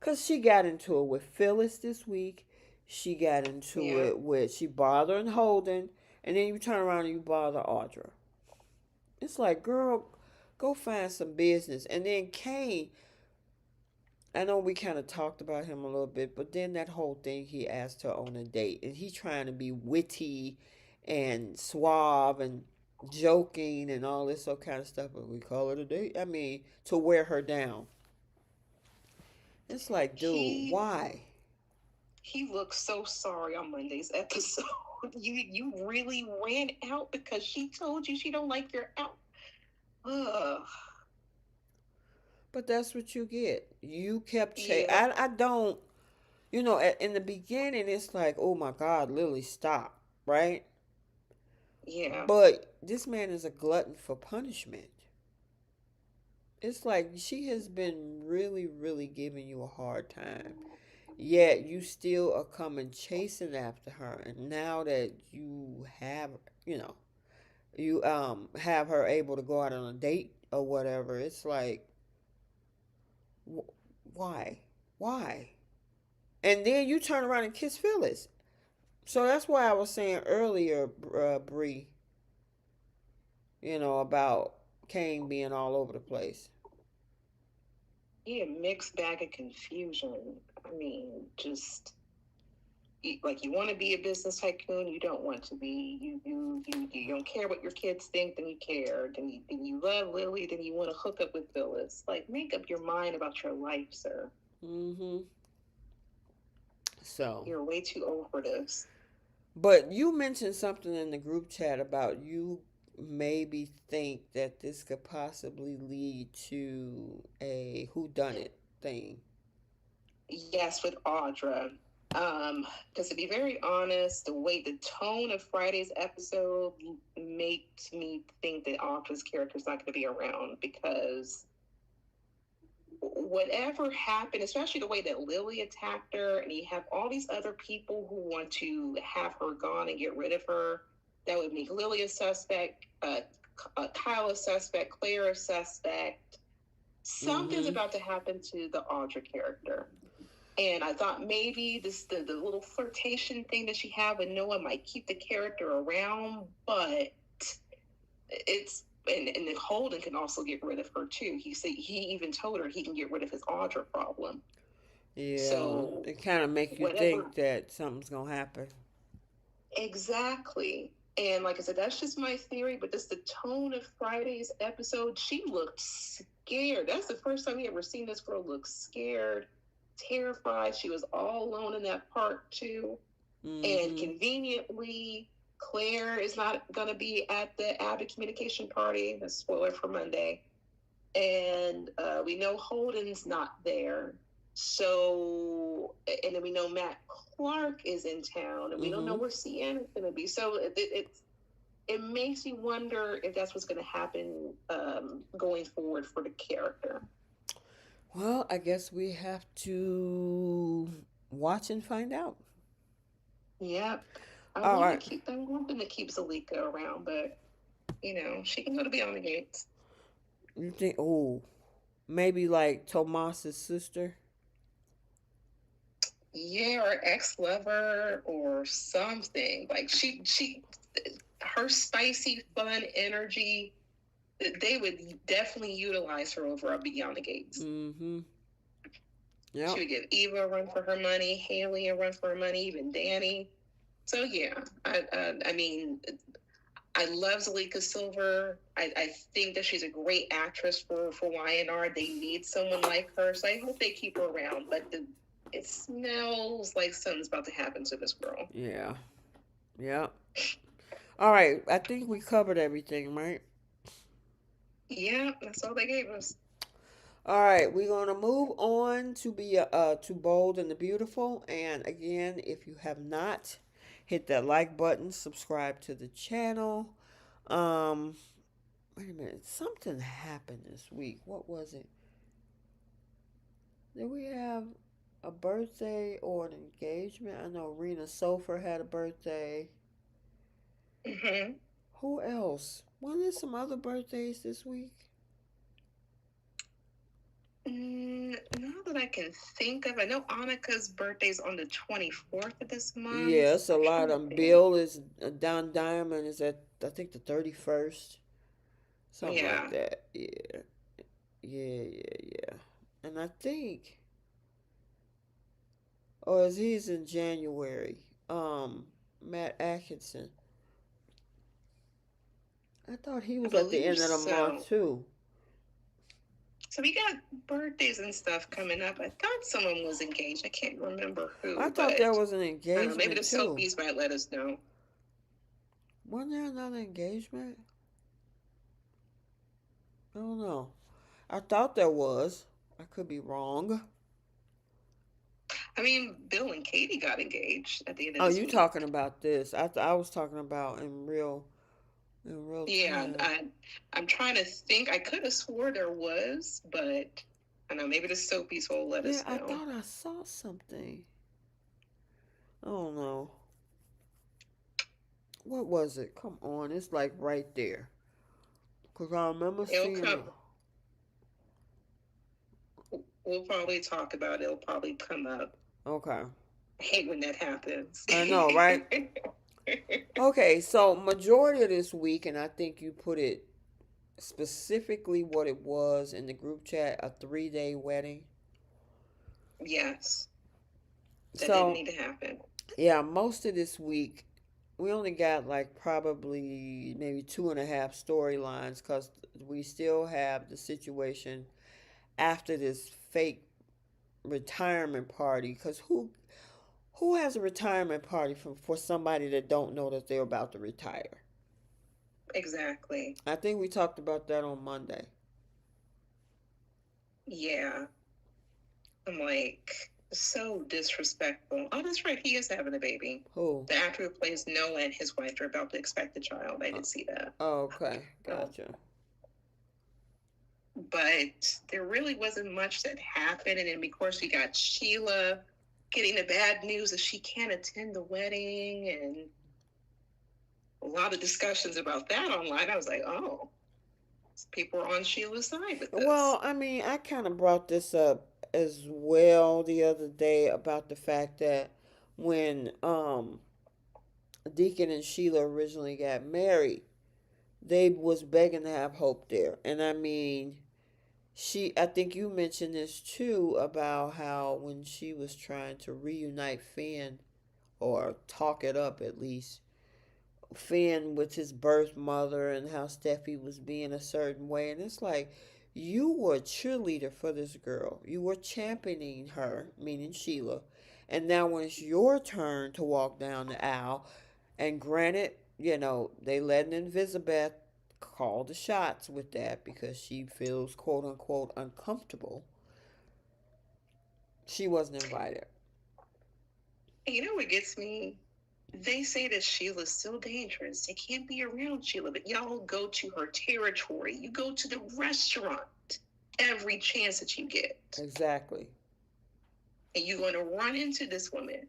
cause she got into it with Phyllis this week. She got into Yeah. it with she bothering Holden, and then you turn around and you bother Audra. It's like, girl, go find some business. And then Kane, I know we kind of talked about him a little bit, but then that whole thing he asked her on a date, and he trying to be witty and suave and joking and all this sort of kind of stuff, but we call it a date. I mean, to wear her down. It's like, dude, He why? he looked so sorry on Monday's episode. You really ran out because she told you she don't like your out. Ugh. But that's what you get. You kept Yep. I don't. In the beginning, it's like, oh my God, Lily, stop, right? Yeah. But this man is a glutton for punishment. It's like she has been really, really giving you a hard time. Yet you still are coming chasing after her. And now that you have, you know, you have her able to go out on a date or whatever, it's like, why? Why? And then you turn around and kiss Phyllis. So that's why I was saying earlier, Bree, about Kane being all over the place. Yeah, mixed bag of confusion. I mean, just like you want to be a business tycoon, you don't want to be. You don't care what your kids think, then you care. Then you love Lily, then you want to hook up with Phyllis. Like, make up your mind about your life, sir. Mm-hmm. So, You're way too old for this. but you mentioned something in the group chat about you maybe think that this could possibly lead to a whodunit thing. Yes, with Audra. Because to be very honest, the way the tone of Friday's episode makes me think that Audra's character is not going to be around because whatever happened, especially the way that Lily attacked her, and you have all these other people who want to have her gone and get rid of her, that would make Lily a suspect, Kyle a suspect, Claire a suspect. Something's Mm-hmm. about to happen to the Audra character. And I thought maybe the little flirtation thing that she had with Noah might keep the character around, but it's and Holden can also get rid of her too. He said he even told her he can get rid of his Audra problem. Yeah, So it kind of makes you whatever, think that something's gonna happen. exactly. And like I said, that's just my theory, but just the tone of Friday's episode, she looked scared. That's the first time we ever seen this girl look scared, terrified. She was all alone in that park too. And Mm-hmm. conveniently, Claire is not going to be at the Abbott communication party. That's a spoiler for Monday. And we know Holden's not there. So, and then we know Matt Clark is in town, and we don't know Mm-hmm. where Sienna's going to be. So it makes you wonder if that's what's going to happen going forward for the character. Well, I guess we have to watch and find out. Yep. I All want to right. keep. I'm wanting to keep Zalika around, but she can go to Beyond the Gates. You think? Oh, maybe like Tomas's sister. Yeah, or ex lover or something. Like her spicy, fun energy. They would definitely utilize her over at Beyond the Gates. Mm-hmm. She Yep. would give Eva a run for her money, Haley a run for her money, even Danny. So yeah, I mean, I love Zalika Silver. I think that she's a great actress for YNR. They need someone like her, so I hope they keep her around. But it smells like something's about to happen to this girl. Yeah. Yep. All right. I think we covered everything, right? Yeah, that's all they gave us. All right, we're gonna move on to Bold and the Beautiful. And again, if you have not, hit that like button, subscribe to the channel. Um, Wait a minute, something happened this week. What was it? Did we have a birthday or an engagement? I know Rena Sofer had a birthday. Mm-hmm. Who else? Wasn't there some other birthdays this week? Not that I can think of. I know Annika's birthday's on the 24th of this Yeah, month. it's a I'm lot trying to of them. think. Bill is Don Diamond is at I think the 31st. Something like Yeah. that. Yeah. Yeah. And I think oh is he's in January. Matt Atkinson. I thought he I was at the believe end of the so. month too. So we got birthdays and stuff coming up. I thought someone was engaged. I can't remember I who, thought there but was an I don't know. Maybe engagement the too. Soapies might let us know. Wasn't there another engagement? I don't know. I thought there was. I could be wrong. I mean, Bill and Katie got engaged at the end of Oh, this you week. talking about this? I was talking about in real Yeah, time. I'm trying to think. I could have swore there was, but I don't know. Maybe the Soapies will let Yeah, us I know. thought I saw something. I don't know. What was it? Come on, it's like right there. Cause I remember It'll seeing come. it. We'll probably talk about it. It'll probably come up. Okay, I hate when that happens. I know, right? Okay, so majority of this week, and I think you put it specifically what it was in the group chat, a 3 day wedding. Yes, that didn't So need to happen. yeah, most of this week we only got like probably maybe two and a half storylines because we still have the situation after this fake retirement party. Because who has a retirement party for somebody that don't know that they're about to retire? Exactly. I think we talked about that on Monday. Yeah. I'm like, so disrespectful. Oh, that's right. He is having a baby. Who? The actor who plays Noah and his wife are about to expect a child. I Uh, did see that. oh, okay, Um, gotcha. but there really wasn't much that happened. And then, of course, we got Sheila getting the bad news that she can't attend the wedding, and a lot of discussions about that online. I was like, oh, people are on Sheila's side with this. Well, I mean, I kind of brought this up as well the other day about the fact that when Deacon and Sheila originally got married, they was begging to have Hope there. And I mean, I think you mentioned this too about how when she was trying to reunite Finn or talk it up at least, Finn with his birth mother and how Steffi was being a certain way. And it's like, you were a cheerleader for this girl. You were championing her, meaning Sheila. And now when it's your turn to walk down the aisle, and granted, they letting Elizabeth call the shots with that because she feels quote unquote uncomfortable. She wasn't invited. You know what gets me? They say that Sheila's still dangerous. They can't be around Sheila, but y'all go to her territory. You go to the restaurant every chance that you get. Exactly. And you're going to run into this woman.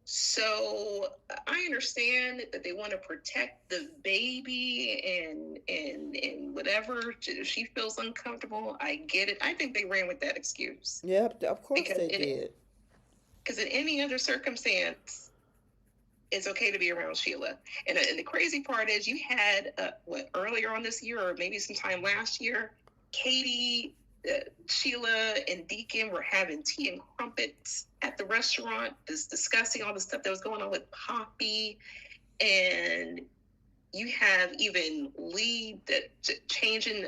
So I understand that they want to protect the baby and whatever. She feels uncomfortable. I get it. I think they ran with that excuse. Yep, of course they did. Because in any other circumstance, it's okay to be around Sheila. And the crazy part is you had, earlier on this year or maybe sometime last year, Katie, Sheila, and Deacon were having tea and crumpets at the restaurant, just discussing all the stuff that was going on with Poppy. And you have even Lee that changing,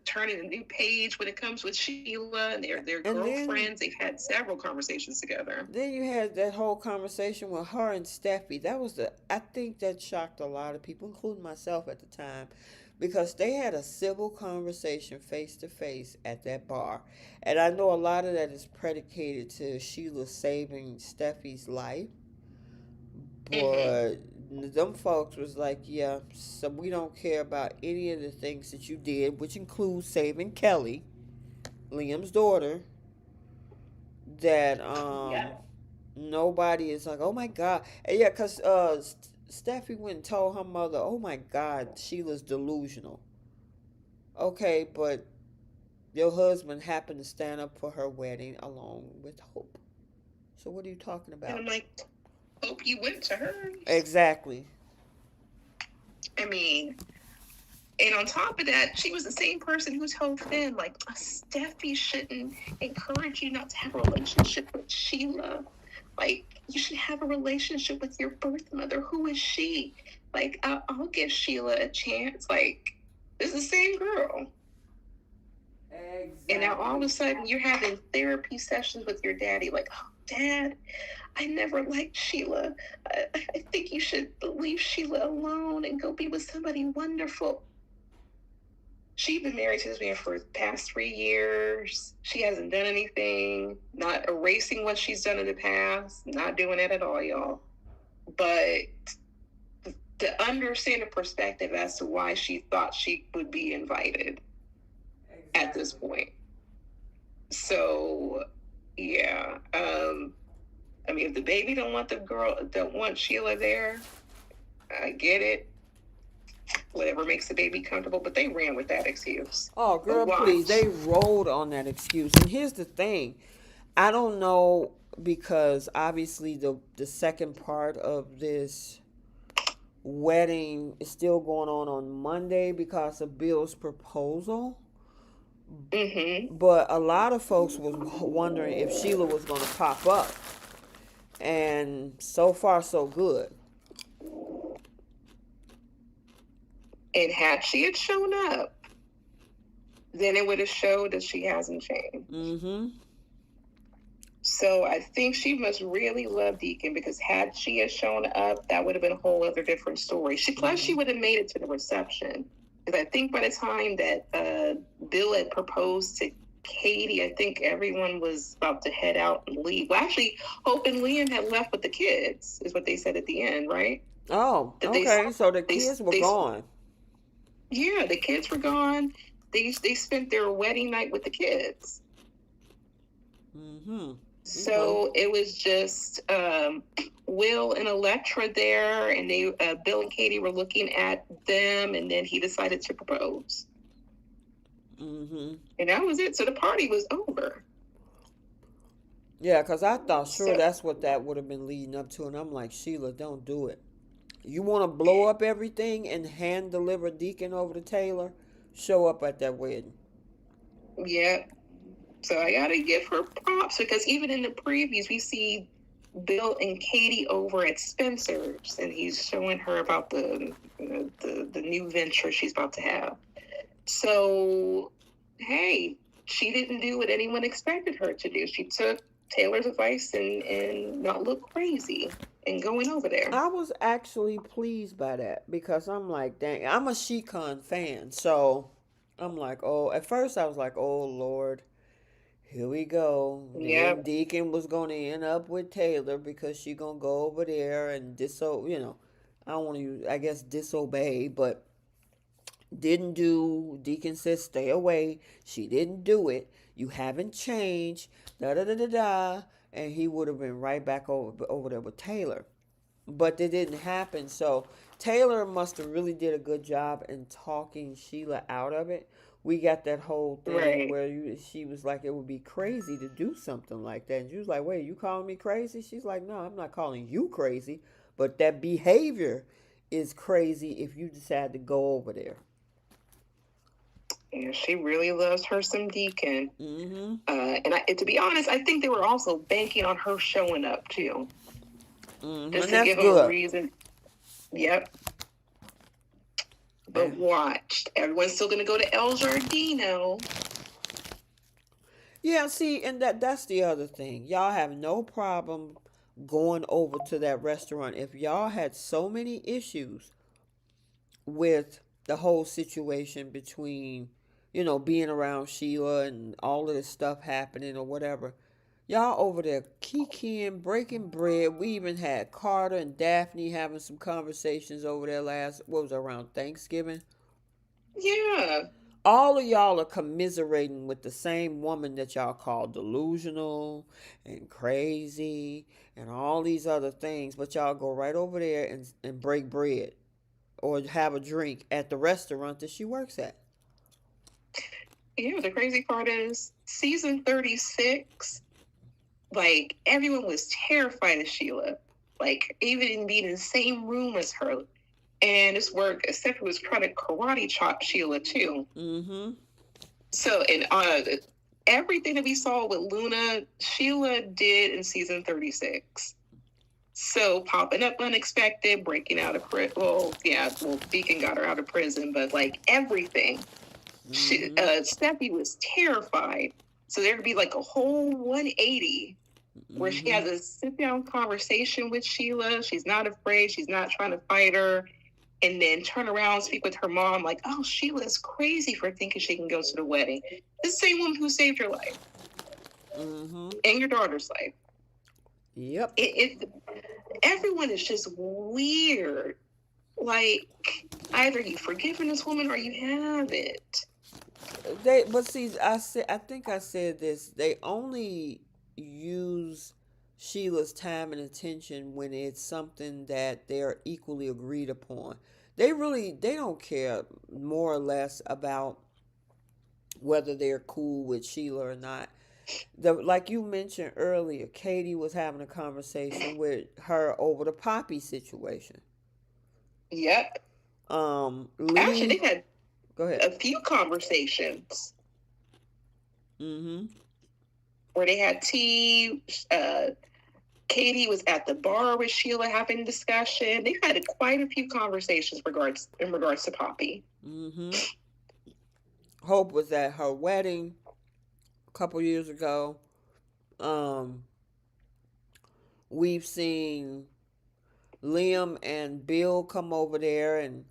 turning a new page when it comes with Sheila and their girlfriends. They've had several conversations together. Then you had that whole conversation with her and Steffi. I think that shocked a lot of people, including myself at the time, because they had a civil conversation face to face at that bar. And I know a lot of that is predicated to Sheila saving Steffi's life. But them folks was like, yeah, so we don't care about any of the things that you did, which includes saving Kelly, Liam's daughter. That nobody is like, oh my god, and yeah, cause Steffi went and told her mother, oh my god, Sheila's delusional. Okay, but your husband happened to stand up for her wedding along with Hope. So what are you talking about? And I'm like, Hope, you went to hers. Exactly. I mean, and on top of that, she was the same person who told Finn, like, Steffi shouldn't encourage you not to have a relationship with Sheila. Like, you should have a relationship with your birth mother. Who is she? Like, I'll give Sheila a chance. Like, it's the same girl. Exactly. And now all of a sudden you're having therapy sessions with your daddy. Like, oh, Dad, I never liked Sheila. I think you should leave Sheila alone and go be with somebody wonderful. She's been married to this man for the past 3 years. She hasn't done anything, not erasing what she's done in the past, not doing that at all, y'all. But to understand the perspective as to why she thought she would be invited at this point. So, yeah. I mean, if the baby don't want Sheila there, I get it. Whatever makes the baby comfortable, but they ran with that excuse. Oh, girl, please. They rolled on that excuse. And here's the thing. I don't know, because obviously the second part of this wedding is still going on Monday because of Bill's proposal. But a lot of folks was wondering if Sheila was going to pop up. And so far, so good. And had she had shown up, then it would have showed that she hasn't changed. So I think she must really love Deacon, because had she had shown up, that would have been a whole other different story. Plus she would have made it to the reception. Because I think by the time that Bill had proposed to Katie, I think everyone was about to head out and leave. Well, actually, Hope and Liam had left with the kids, is what they said at the end, right? Oh, okay. So the kids were gone. Yeah, the kids were gone. They spent their wedding night with the kids. So it was just Will and Electra there, and Bill and Katie were looking at them, and then he decided to propose. And that was it. So the party was over. Yeah, because I thought sure So that's what that would have been leading up to. And I'm like, Sheila, don't do it. You want to blow up everything and hand deliver Deacon over to Taylor? Show up at that wedding. yeah, so I gotta give her props because even in the previews we see Bill and Katie over at Spencer's, and he's showing her about the new venture she's about to have. So, hey, she didn't do what anyone expected her to do. She took Taylor's advice and not look crazy and going over there. I was actually pleased by that because I'm like, dang, I'm a Shecon fan. So I'm like, oh, at first I was like, oh, Lord, here we go. Yeah, Then Deacon was going to end up with Taylor because she going to go over there and I don't want to use, I guess, disobey, but didn't do. Deacon says, stay away. She didn't do it. You haven't changed. Da da da da da. And he would have been right back over there with Taylor, but it didn't happen. So Taylor must have really did a good job in talking Sheila out of it. We got that whole thing right. where she was like, it would be crazy to do something like that. And she was like, wait, you calling me crazy? She's like, no, I'm not calling you crazy, but that behavior is crazy if you decide to go over there. Yeah, she really loves her some Deacon. Mm-hmm. To be honest, I think they were also banking on her showing up too, Mm-hmm. just And to that's give them a good. reason. Yep. But And watch, everyone's still gonna go to El Giardino. yeah, see, and that's the other thing. Y'all have no problem going over to that restaurant. If y'all had so many issues with the whole situation between, being around Sheila and all of this stuff happening or whatever, y'all over there kikiing, breaking bread. We even had Carter and Daphne having some conversations over there what was it, around Thanksgiving? Yeah. All of y'all are commiserating with the same woman that y'all call delusional and crazy and all these other things, but y'all go right over there and break bread or have a drink at the restaurant that she works at. Yeah, the crazy part is season 36, like everyone was terrified of Sheila. Like even in being in the same room as her. And this work, Stephanie was trying to karate chop Sheila too. Mm-hmm. So and everything that we saw with Luna, Sheila did in season 36. So popping up unexpected, breaking out of prison. Well, yeah, well, Deacon got her out of prison, but like everything, Mm-hmm. Steffi was terrified. So there'd be like a whole 180 where she Mm-hmm. has a sit down conversation with Sheila. She's not afraid. She's not trying to fight her. And then turn around and speak with her mom, like, oh, Sheila's crazy for thinking she can go to the wedding. The same woman who saved your life Mm-hmm. and your daughter's life. Yep. It everyone is just weird. Like, either you've forgiven this woman or you haven't. But see, I think I said this. They only use Sheila's time and attention when it's something that they're equally agreed upon. They don't care more or less about whether they're cool with Sheila or not. Like you mentioned earlier, Katie was having a conversation with her over the Poppy situation. Yep. Actually, Lee, they had go ahead. a few conversations Mm-hmm. where they had tea. Katie was at the bar with Sheila having a discussion. They had quite a few conversations in regards to Poppy. Mm-hmm. Hope was at her wedding a couple years ago. Um, we've seen Liam and Bill come over there, and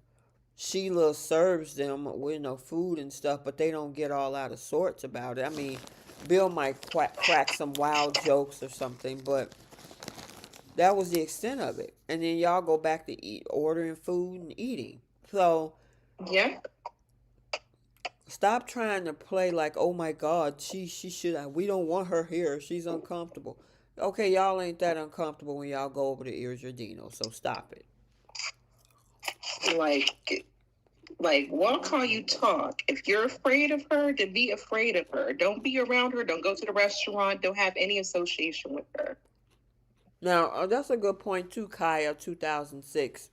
Sheila serves them with food and stuff, but they don't get all out of sorts about it. I mean, Bill might crack some wild jokes or something, but that was the extent of it. And then y'all go back to ordering food and eating. So Yeah. stop trying to play like, oh my God, she should. We don't want her here. She's uncomfortable. Okay, y'all ain't that uncomfortable when y'all go over to Ear Giardino, so stop it. Like, Like, walk how you talk. If you're afraid of her, then be afraid of her. Don't be around her. Don't go to the restaurant. Don't have any association with her. Now, that's a good point too, Kaya, 2006.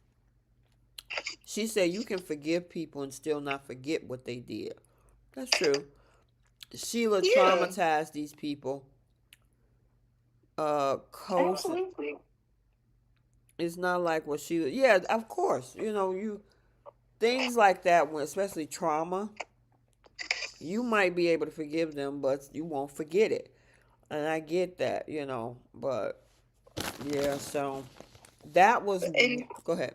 She said you can forgive people and still not forget what they did. That's true. Sheila Yeah, traumatized these people. Coast, absolutely. it's not like what she, yeah, of course. You things like that, when especially trauma, you might be able to forgive them, but you won't forget it. And I get that, but yeah, so that was, And go ahead.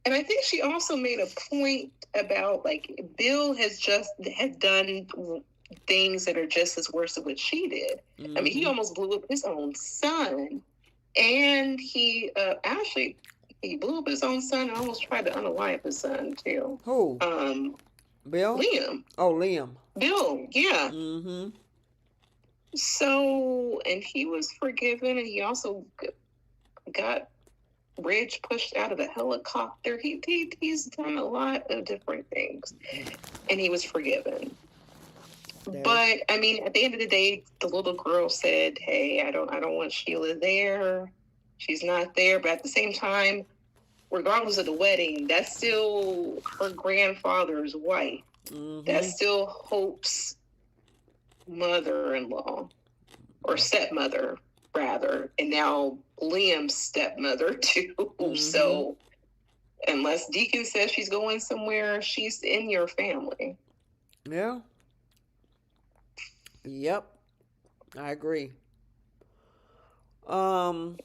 and I think she also made a point about like Bill has done things that are just as worse than what she did. I mean, he Mm-hmm. almost blew up his own son, and he blew up his own son and almost tried to unalive his son too. Who? Um, Bill? Liam, Oh, Liam. Bill, yeah. Mm-hmm. So, and he was forgiven, and he also got Ridge pushed out of the helicopter. He's done a lot of different things, and he was forgiven. There's, But I mean, at the end of the day, the little girl said, "Hey, I don't want Sheila there. She's not there." But at the same time, regardless of the wedding, that's still her grandfather's wife. mm-hmm. That's still Hope's mother-in-law or stepmother, rather, and now Liam's stepmother too. Mm-hmm. So unless Deacon says she's going somewhere, she's in your family. Yeah. Yep. I agree. Um,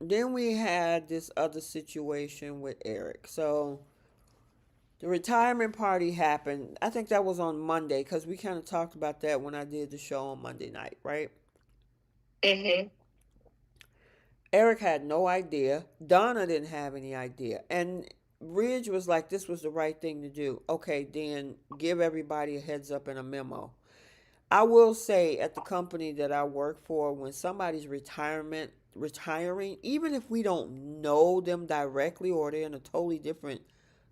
then we had this other situation with Eric. So the retirement party happened. I think that was on Monday because we kind of talked about that when I did the show on Monday night, right? Mm-hmm. Eric had no idea. Donna didn't have any idea. And Ridge was like, this was the right thing to do. Okay, then give everybody a heads up in a memo. I will say at the company that I work for, when somebody's retiring, even if we don't know them directly or they're in a totally different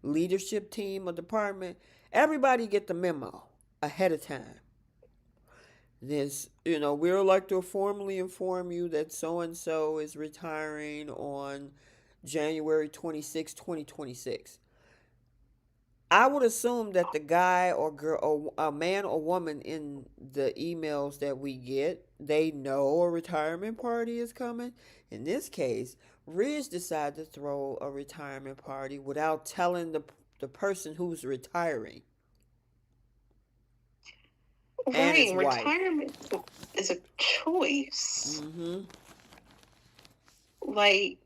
leadership team or department, everybody get the memo ahead of time. This, we would like to formally inform you that so and so is retiring on January 26, 2026. I would assume that the guy or girl or a man or woman in the emails that we get, they know a retirement party is coming. In this case, Ridge decided to throw a retirement party without telling the person who's retiring and his Right. wife. Retirement is a choice. Mm-hmm. Like,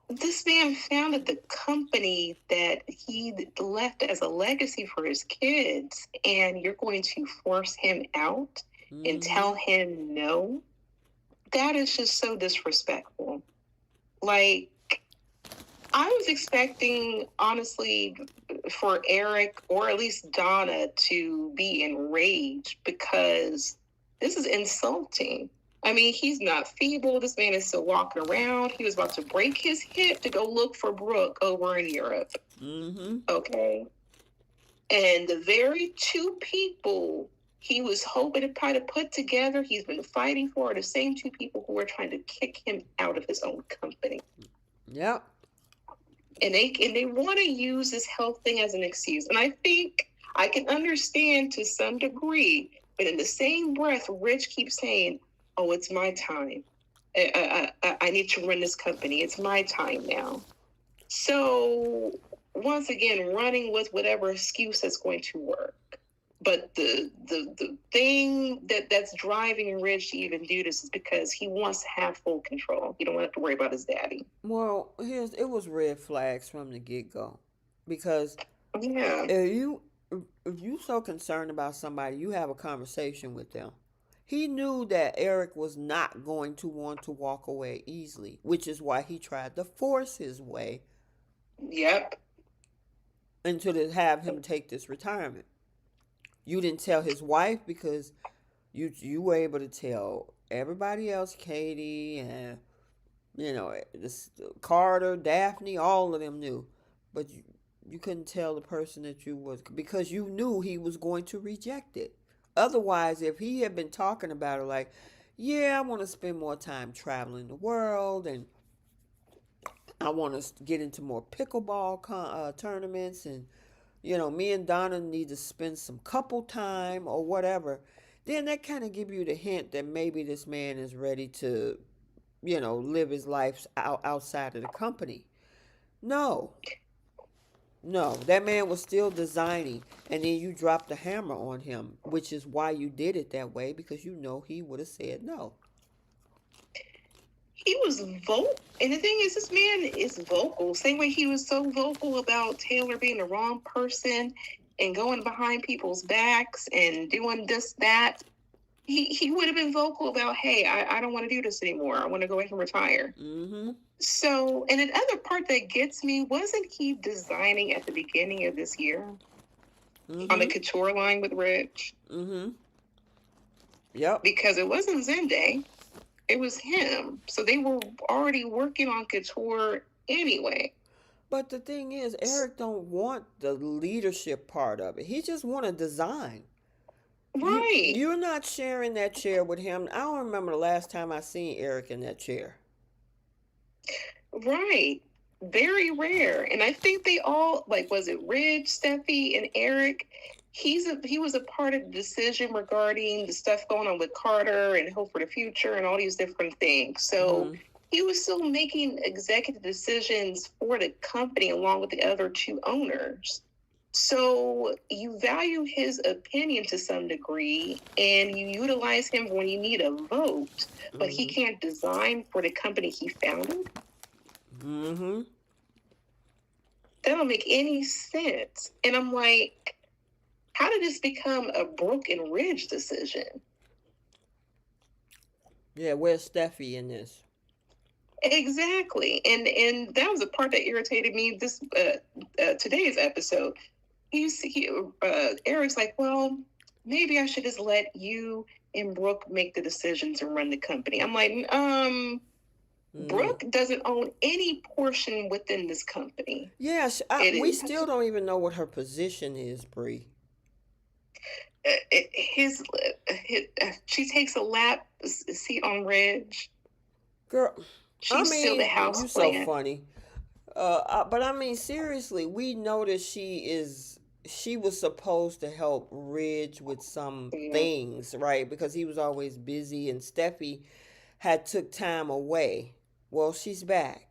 this man founded the company that he left as a legacy for his kids, and you're going to force him out and Mm-hmm. tell him no? That is just so disrespectful. Like, I was expecting, honestly, for Eric or at least Donna to be enraged because this is insulting. I mean, he's not feeble. This man is still walking around. He was about to break his hip to go look for Brooke over in Europe. Mm-hmm. Okay. And the very two people he was hoping to try to put together, he's been fighting for, are the same two people who are trying to kick him out of his own company. Yep. And they want to use this health thing as an excuse. And I think I can understand to some degree, but in the same breath, Rich keeps saying, "Oh, it's my time. I need to run this company. It's my time now." So once again, running with whatever excuse that's going to work. But the thing that's driving Rich to even do this is because he wants to have full control. He don't have to worry about his daddy. Well, it was red flags from the get go, because Yeah. if you if you so concerned about somebody, you have a conversation with them. He knew that Eric was not going to want to walk away easily, which is why he tried to force his way Yep. into to have him take this retirement. You didn't tell his wife because you were able to tell everybody else, Katie and this Carter, Daphne, all of them knew. but you couldn't tell the person that you was, because you knew he was going to reject it. Otherwise, if he had been talking about it like, yeah, I want to spend more time traveling the world, and I want to get into more pickleball tournaments, and me and Donna need to spend some couple time or whatever, then that kind of give you the hint that maybe this man is ready to, live his life outside of the company. No, no, that man was still designing, and then you dropped the hammer on him, which is why you did it that way, because he would have said no. He was vocal. And the thing is, this man is vocal. Same way he was so vocal about Taylor being the wrong person and going behind people's backs and doing this, that. He would have been vocal about, hey, I don't want to do this anymore. I want to go ahead and retire. Mm-hmm. So, and another part that gets me, wasn't he designing at the beginning of this year on the Mm-hmm. couture line with Rich? Mm-hmm. Yep. Because it wasn't Zenday, it was him. So they were already working on couture anyway. But the thing is, Eric don't want the leadership part of it. He just want to design. Right. You're not sharing that chair with him. I don't remember the last time I seen Eric in that chair. Right. Very rare. And I think they all, like, was it Ridge, Steffi, and Eric? He was a part of the decision regarding the stuff going on with Carter and Hope for the Future and all these different things. So he was still making executive decisions for the company along with the other two owners. So you value his opinion to some degree, and you utilize him when you need a vote, but he can't design for the company he founded. Mm-hmm. That don't make any sense. And I'm like, how did this become a Brooke and Ridge decision? Yeah, where's Steffi in this? Exactly. And that was the part that irritated me this today's episode. Eric's like, well, maybe I should just let you and Brooke make the decisions and run the company. I'm like, Brooke doesn't own any portion within this company. Yes, we still don't even know what her position is, Bree. She takes a lap seat on Ridge. Girl, She's still the house you're plant. so funny. But I mean, seriously, we noticed she was supposed to help Ridge with some things, right? Because he was always busy, and Steffi had took time away. Well, she's back.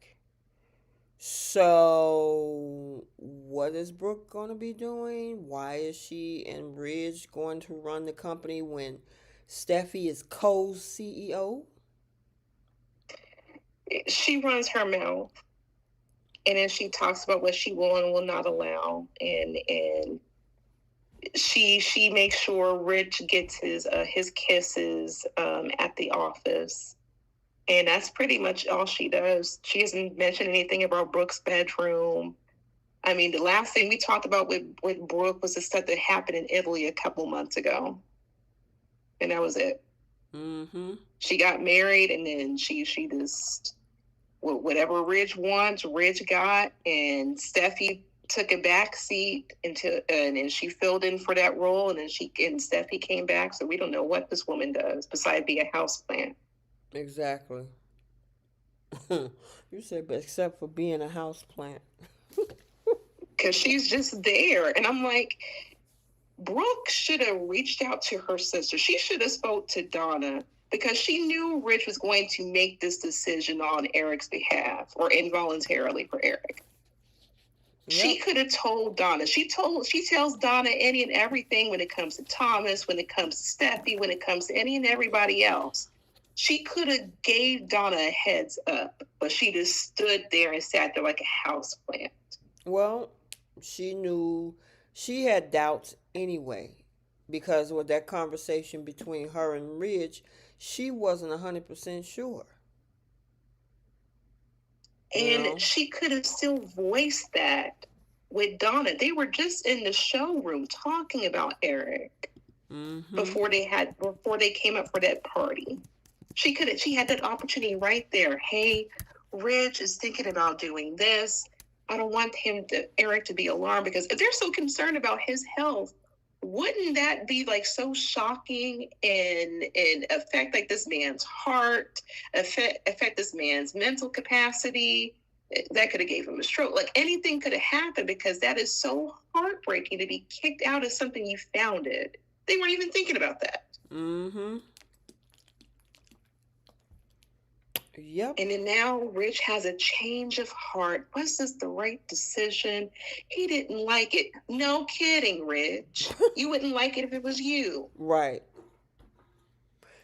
So, what is Brooke going to be doing? Why is she and Ridge going to run the company when Steffi is co-CEO? She runs her mouth, and then she talks about what she will and will not allow, and she makes sure Rich gets his kisses at the office. And that's pretty much all she does. She doesn't mention anything about Brooke's bedroom. I mean, the last thing we talked about with Brooke was the stuff that happened in Italy a couple months ago. And that was it. Mm-hmm. She got married, and then she just, whatever Ridge wants, Ridge got. And Steffi took a back seat and then she filled in for that role. And then Steffi came back. So we don't know what this woman does besides be a houseplant. Exactly. You said, but except for being a house plant. Because she's just there. And I'm like, Brooke should have reached out to her sister. She should have spoke to Donna, because she knew Rich was going to make this decision on Eric's behalf, or involuntarily for Eric. Yep. She could have told Donna. She tells Donna any and everything when it comes to Thomas, when it comes to Steffi, when it comes to any and everybody else. She could have gave Donna a heads up, but she just stood there and sat there like a houseplant. Well, she knew she had doubts anyway, because with that conversation between her and Ridge, she wasn't 100% sure. And she could have still voiced that with Donna. They were just in the showroom talking about Eric before they came up for that party. She had that opportunity right there. Hey, Rich is thinking about doing this. I don't want Eric to be alarmed, because if they're so concerned about his health, wouldn't that be like so shocking and affect like this man's heart, affect this man's mental capacity? That could have gave him a stroke. Like anything could have happened, because that is so heartbreaking to be kicked out of something you founded. They weren't even thinking about that. Mm-hmm. Yep. And then now Rich has a change of heart. Was this the right decision? He didn't like it. No kidding, Rich. You wouldn't like it if it was you. Right.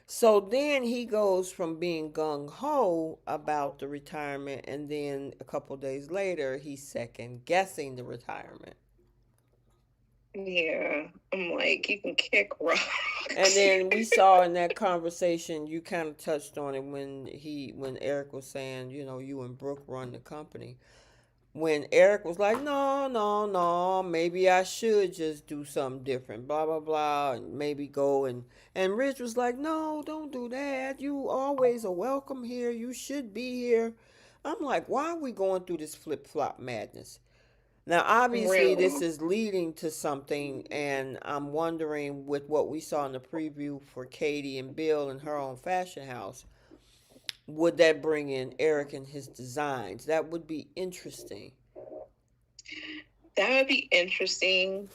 So then he goes from being gung ho about the retirement, and then a couple days later, he's second guessing the retirement. Yeah. I'm like, you can kick And rocks. then we saw in that conversation, you kind of touched on it when Eric was saying, you and Brooke run the company. When Eric was like, no, no, no, maybe I should just do something different, blah blah blah, and maybe go and Rich was like, no, don't do that. You always are welcome here. You should be here. I'm like, why are we going through this flip flop madness? Now, obviously, this Really? is leading to something, and I'm wondering with what we saw in the preview for Katie and Bill in her own fashion house, would that bring in Eric and his designs? That would be interesting. That would be interesting.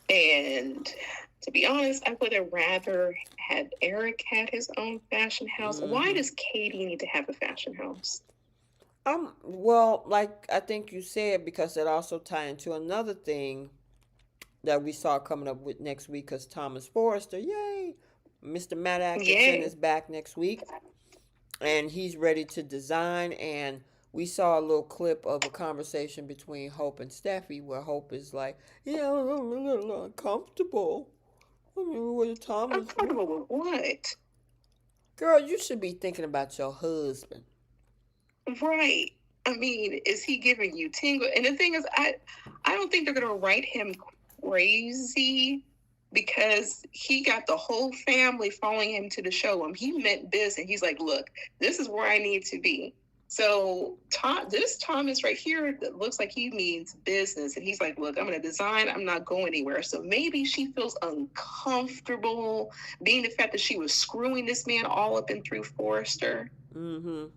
And to be honest, I would have rather had Eric had his own fashion house. Why Mm-hmm. does Katie need to have a fashion house? Well, like I think you said, because it also tie into another thing that we saw coming up with next week. Because Thomas Forrester, yay, Mr. Matt Atkinson Yay. is back next week, and he's ready to design. And we saw a little clip of a conversation between Hope and Steffi, where Hope is like, "Yeah, I'm a little uncomfortable. I mean, with Thomas, Uncomfortable with what? girl, you should be thinking about your husband." Right. I mean, is he giving you tingle? And the thing is, I don't think they're gonna write him crazy, because he got the whole family following him to the show. He meant business. He's like, look, this is where I need to be. So this Thomas right here, that looks like he means business, and he's like, look, I'm gonna design. I'm not going anywhere. So maybe she feels uncomfortable, being the fact that she was screwing this man all up and through Forrester. Mm-hmm.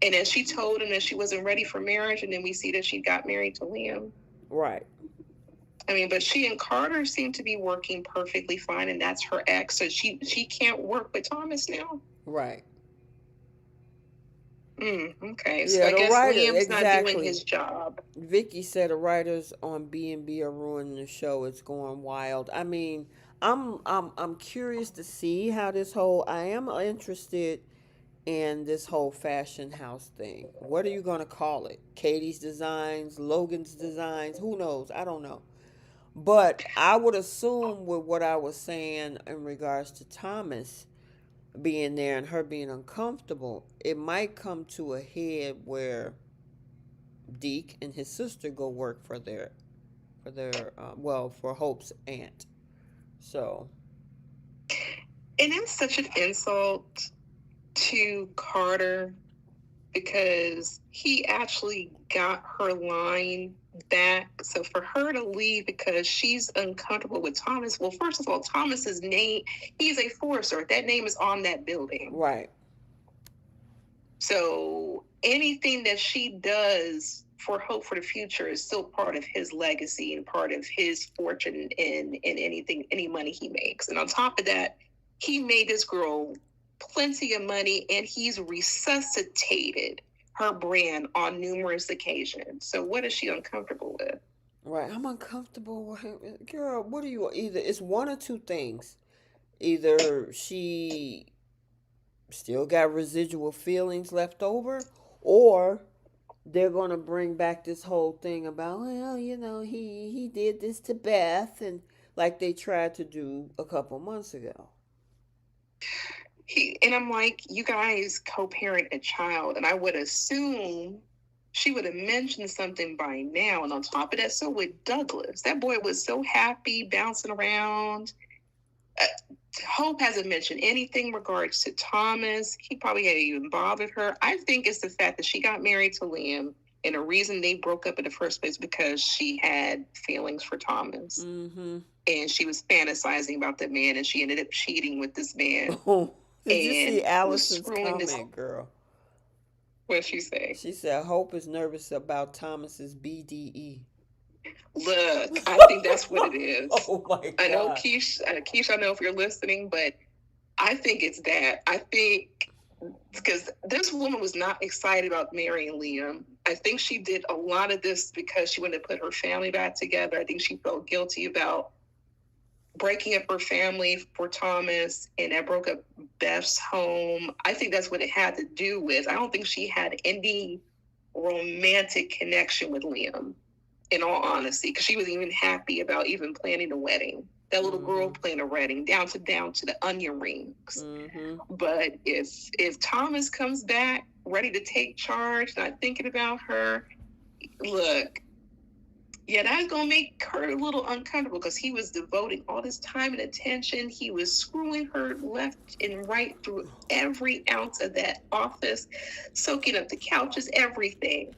And then she told him that she wasn't ready for marriage, and then we see that she got married to Liam. Right. I mean, but she and Carter seem to be working perfectly fine, and that's her ex, so she can't work with Thomas now. Right. Okay, so Yeah, I the guess writer Liam's not doing exactly. his job. Vicky said the writers on B&B are ruining the show. It's going wild. I mean, I'm curious to see how this whole. I am interested in this whole fashion house thing. What are you gonna call it? Katie's designs, Logan's designs. Who knows? I don't know. But I would assume with what I was saying in regards to Thomas being there and her being uncomfortable, it might come to a head where Deke and his sister go work for Hope's aunt. So And that's such an insult to Carter, because he actually got her line back. So for her to leave because she's uncomfortable with Thomas, well, first of all, Thomas's name, he's a Forrester. That name is on that building. right, So anything that she does for Hope for the Future is still part of his legacy and part of his fortune in anything, any money he makes. And on top of that, he made this girl plenty of money, and he's resuscitated her brand on numerous occasions. So what is she uncomfortable with? right. I'm uncomfortable with him. Girl, what are you? Either it's one or two things. Either she still got residual feelings left over, or they're gonna bring back this whole thing about, well, he did this to Beth, and like they tried to do a couple months ago. And I'm like, you guys co-parent a child, and I would assume she would have mentioned something by now. And on top of that, so with Douglas, that boy was so happy bouncing around. Uh, Hope hasn't mentioned anything in regards to Thomas. He probably hadn't even bothered her. I think it's the fact that she got married to Liam. And the reason they broke up in the first place because she had feelings for Thomas. Mm-hmm. And she was fantasizing about the man, and she ended up cheating with this man Oh, did you see and was Allison's screwing this. comment, girl? What she say? She said Hope is nervous about Thomas's BDE. Look, I think that's what it is. Oh my I know, God. Keish, I know if you're listening, but I think it's that. I think because this woman was not excited about marrying Liam. I think she did a lot of this because she wanted to put her family back together. I think she felt guilty about breaking up her family for Thomas, and that broke up Beth's home. I think that's what it had to do with. I don't think she had any romantic connection with Liam, in all honesty, because she was even happy about even planning a wedding. That little girl planned a wedding down to the onion rings. But if Thomas comes back ready to take charge, not thinking about her, look, yeah, that's gonna make her a little uncomfortable because he was devoting all this time and attention. He was screwing her left and right through every ounce of that office, soaking up the couches, everything.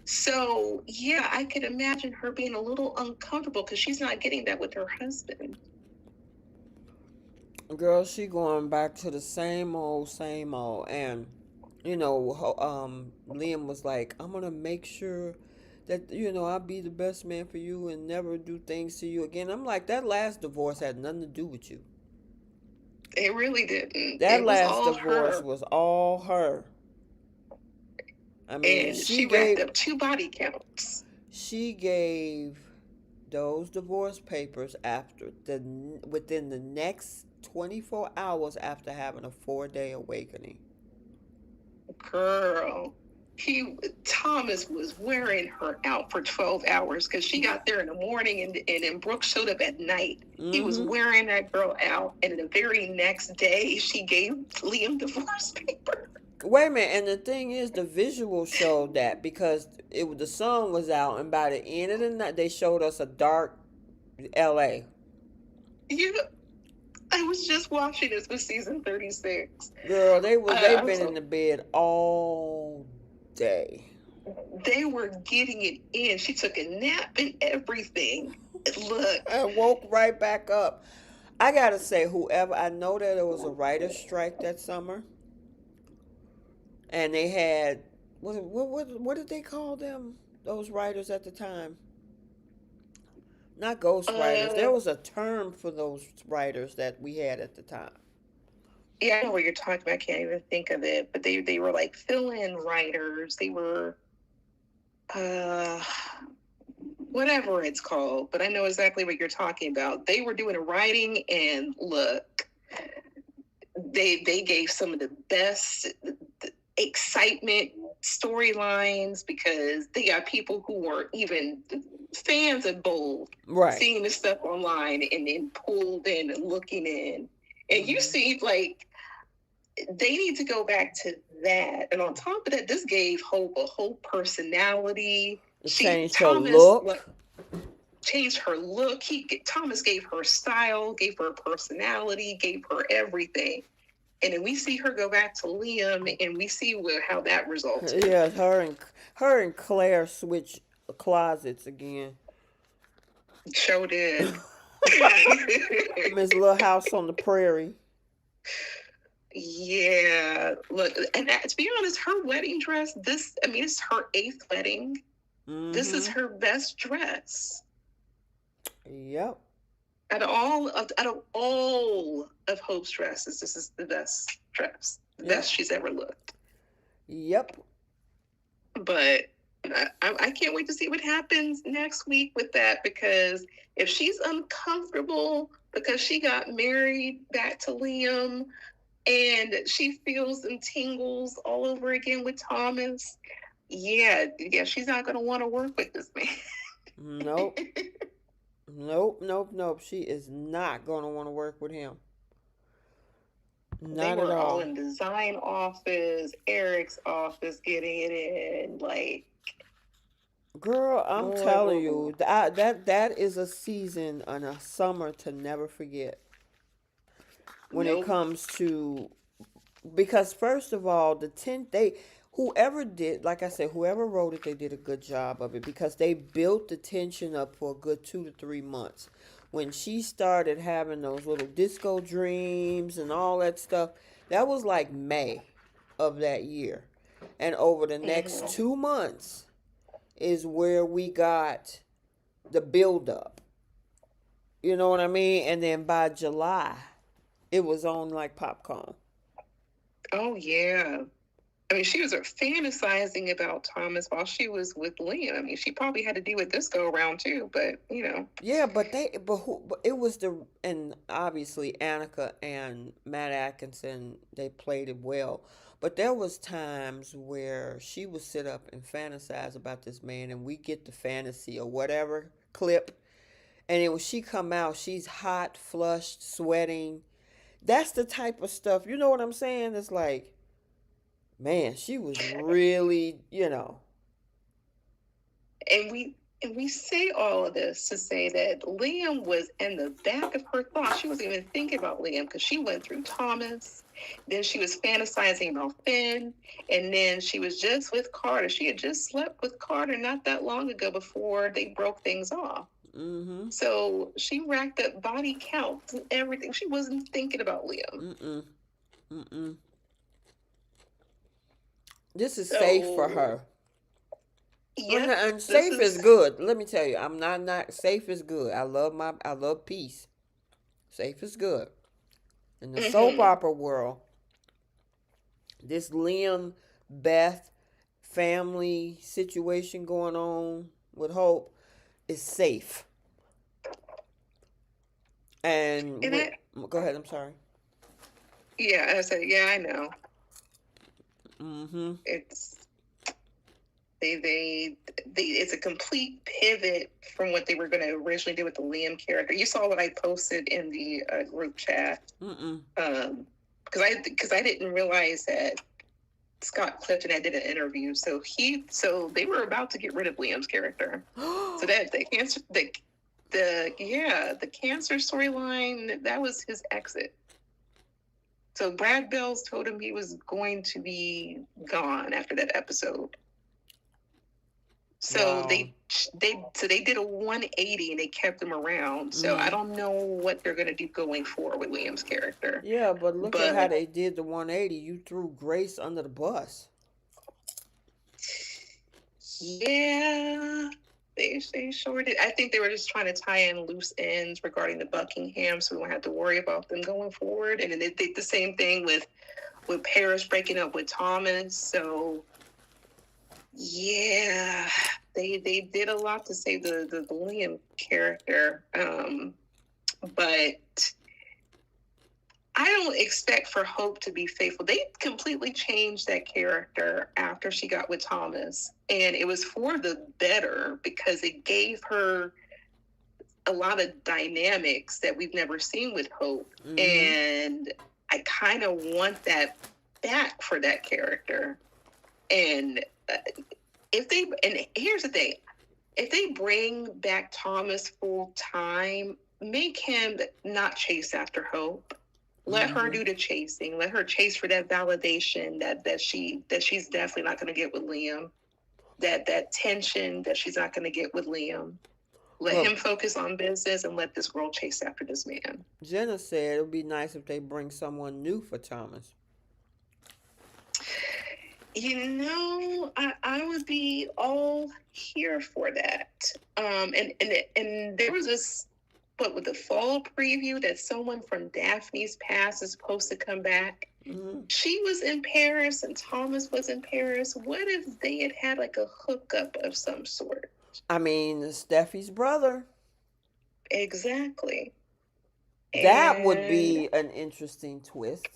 So yeah, I could imagine her being a little uncomfortable because she's not getting that with her husband. Girl, she going back to the same old. And, Liam was like, I'm going to make sure that, I'll be the best man for you and never do things to you again. I'm like, that last divorce had nothing to do with you. It really didn't. That It was last all divorce her. was all her. I mean, And she racked up 2 body counts. She gave those divorce papers within the next 24 hours after having a 4-day awakening. Girl, Thomas was wearing her out for 12 hours because she got there in the morning and then Brooke showed up at night. He was wearing that girl out, and the very next day she gave Liam divorce paper. Wait a minute, and the thing is, the visual showed that because the sun was out, and by the end of the night, they showed us a dark L.A. I was just watching this for season 36. Girl, they've been in the bed all day. They were getting it in. She took a nap and everything. Look, I woke right back up. I gotta say, I know that it was a writer's strike that summer, and they had what did they call them? Those writers at the time? Not ghost writers. There was a term for those writers that we had at the time. Yeah, I know what you're talking about. I can't even think of it. But they were like fill-in writers. They were whatever it's called. But I know exactly what you're talking about. They were doing a writing, and look, they gave some of the best excitement storylines because they got people who weren't even fans of Bold, right, seeing this stuff online and then pulled in and looking in. And you see, like, they need to go back to that. And on top of that, this gave Hope a whole personality. Changed her look. Changed her look. Thomas gave her style, gave her personality, gave her everything. And then we see her go back to Liam, and we see how that results. Yeah, her and Claire switch closets again. Sure did. Miss Little House on the Prairie. Yeah, look, and to be honest, her wedding dress. It's her 8th wedding. This is her best dress. Yep. Out of all of Hope's dresses, this is the best dress, the best she's ever looked. Yep. But I can't wait to see what happens next week with that, because if she's uncomfortable because she got married back to Liam and she feels them tingles all over again with Thomas, yeah, she's not going to want to work with this man. Nope. Nope. She is not going to want to work with him. Not they were at all. all in design office, Eric's office, getting it in. Like, girl, I'm telling you, that is a season and a summer to never forget. When it comes to, because first of all, whoever did, like I said, whoever wrote it, they did a good job of it because they built the tension up for a good 2 to 3 months. When she started having those little disco dreams and all that stuff, that was like May of that year. And over the next Mm-hmm. 2 months is where we got the build up. You know what I mean? And then by July, it was on like popcorn. Oh yeah. I mean, she was fantasizing about Thomas while she was with Liam. I mean, she probably had to deal with this go around too, but you know. Yeah, but it was and obviously Annika and Matt Atkinson, they played it well. But there was times where she would sit up and fantasize about this man, and we get the fantasy or whatever clip, and it was she come out, she's hot, flushed, sweating. That's the type of stuff, you know what I'm saying? It's like, man, she was really, And we say all of this to say that Liam was in the back of her thoughts. She wasn't even thinking about Liam because she went through Thomas. Then she was fantasizing about Finn. And then she was just with Carter. She had just slept with Carter not that long ago before they broke things off. mm-hmm. So she racked up body counts and everything. She wasn't thinking about Liam. Mm-mm. Mm-mm. This is safe for So, her. yep, And this safe is is. good. Let me tell you, I'm not safe is good. I love peace. Safe is good. In the soap Mm-hmm. opera world, this Liam Beth family situation going on with Hope is safe. And And with go ahead, I'm sorry. yeah, I said, yeah, I know. Mm-hmm. It's it's a complete pivot from what they were going to originally do with the Liam character. You saw what I posted in the group chat. Mm-mm. Because I didn't realize that Scott Clifton had did an interview. So they were about to get rid of Liam's character. So that the cancer storyline, that was his exit. So Brad Bells told him he was going to be gone after that episode. So Wow. they did a 180 and they kept him around. So I Mm-hmm. don't know what they're gonna do going forward with Liam's character. Yeah, but look at how But they did the 180. You threw Grace under the bus. yeah, they sure did. I think they were just trying to tie in loose ends regarding the Buckingham, so we won't have to worry about them going forward. And then they did the same thing with Paris breaking up with Thomas. So yeah, they did a lot to save the Liam character. But I don't expect for Hope to be faithful. They completely changed that character after she got with Thomas, and it was for the better because it gave her a lot of dynamics that we've never seen with Hope. Mm-hmm. And I kind of want that back for that character. And and here's the thing, if they bring back Thomas full time, make him not chase after Hope. Let her Mm-hmm. do the chasing. Let her chase for that validation that she's definitely not going to get with Liam. That tension that she's not going to get with Liam. Let Well, him focus on business and let this girl chase after this man. Jenna said it would be nice if they bring someone new for Thomas. I would be all here for that. And there was this, but with the fall preview that someone from Daphne's past is supposed to come back. Mm-hmm. She was in Paris and Thomas was in Paris. What if they had like a hookup of some sort? I mean, Steffi's brother. Exactly. That would And be an interesting twist.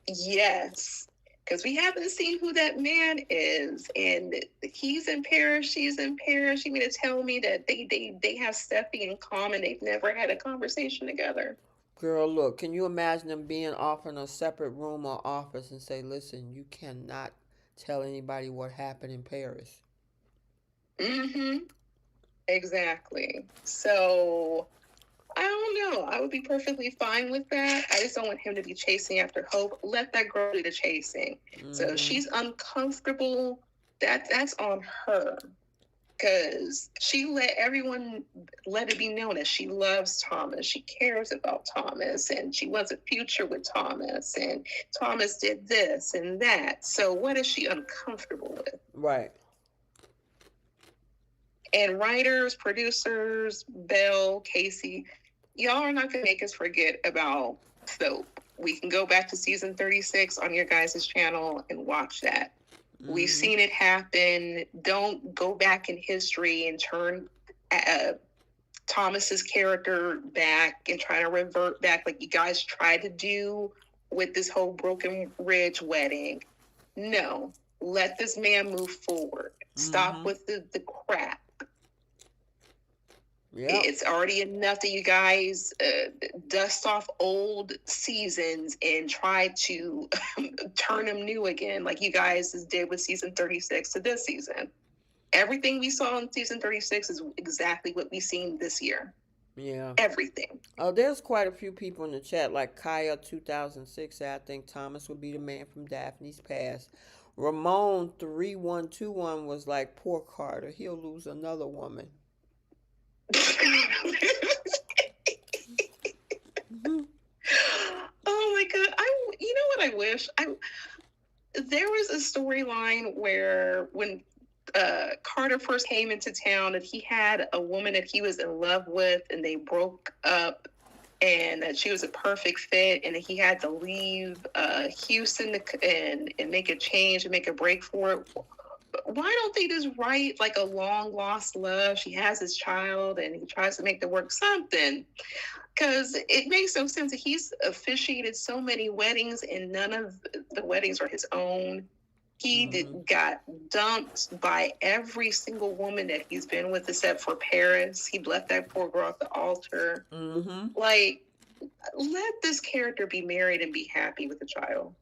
yes, because we haven't seen who that man is, and he's in Paris, she's in Paris. You mean to tell me that they have Steffi in common? They've never had a conversation together. Girl, look, can you imagine them being off in a separate room or office and say, listen, you cannot tell anybody what happened in Paris? Mm-hmm. Exactly. So I don't no, I would be perfectly fine with that. I just don't want him to be chasing after Hope. Let that girl do the chasing. So if Mm-hmm. she's uncomfortable, that's on her. Because she let it be known that she loves Thomas. She cares about Thomas and she wants a future with Thomas. And Thomas did this and that. So what is she uncomfortable with? Right. And writers, producers, Belle, Casey, y'all are not going to make us forget about Soap. We can go back to season 36 on your guys' channel and watch that. We've Mm-hmm. seen it happen. Don't go back in history and turn uh, Thomas's character back and try to revert back like you guys tried to do with this whole Broken Ridge wedding. No, let this man move forward. Stop Mm-hmm. with the crap. Yep. It's already enough that you guys dust off old seasons and try to turn them new again, like you guys did with season 36 to this season. Everything we saw in season 36 is exactly what we've seen this year. Yeah. Everything. Oh, there's quite a few people in the chat, like Kaya 2006 said, I think Thomas would be the man from Daphne's past. Ramon 3121 was like, poor Carter, he'll lose another woman. Mm-hmm. Oh my god! You know what I wish there was a storyline where when Carter first came into town and he had a woman that he was in love with and they broke up and that she was a perfect fit and he had to leave Houston and make a change and make a break for it. Why don't they just write like a long lost love? She has his child and he tries to make the work something. Because it makes no sense that he's officiated so many weddings and none of the weddings are his own. Mm-hmm. Got dumped by every single woman that he's been with except for Paris. He left that poor girl at the altar. Mm-hmm. Like, let this character be married and be happy with a child.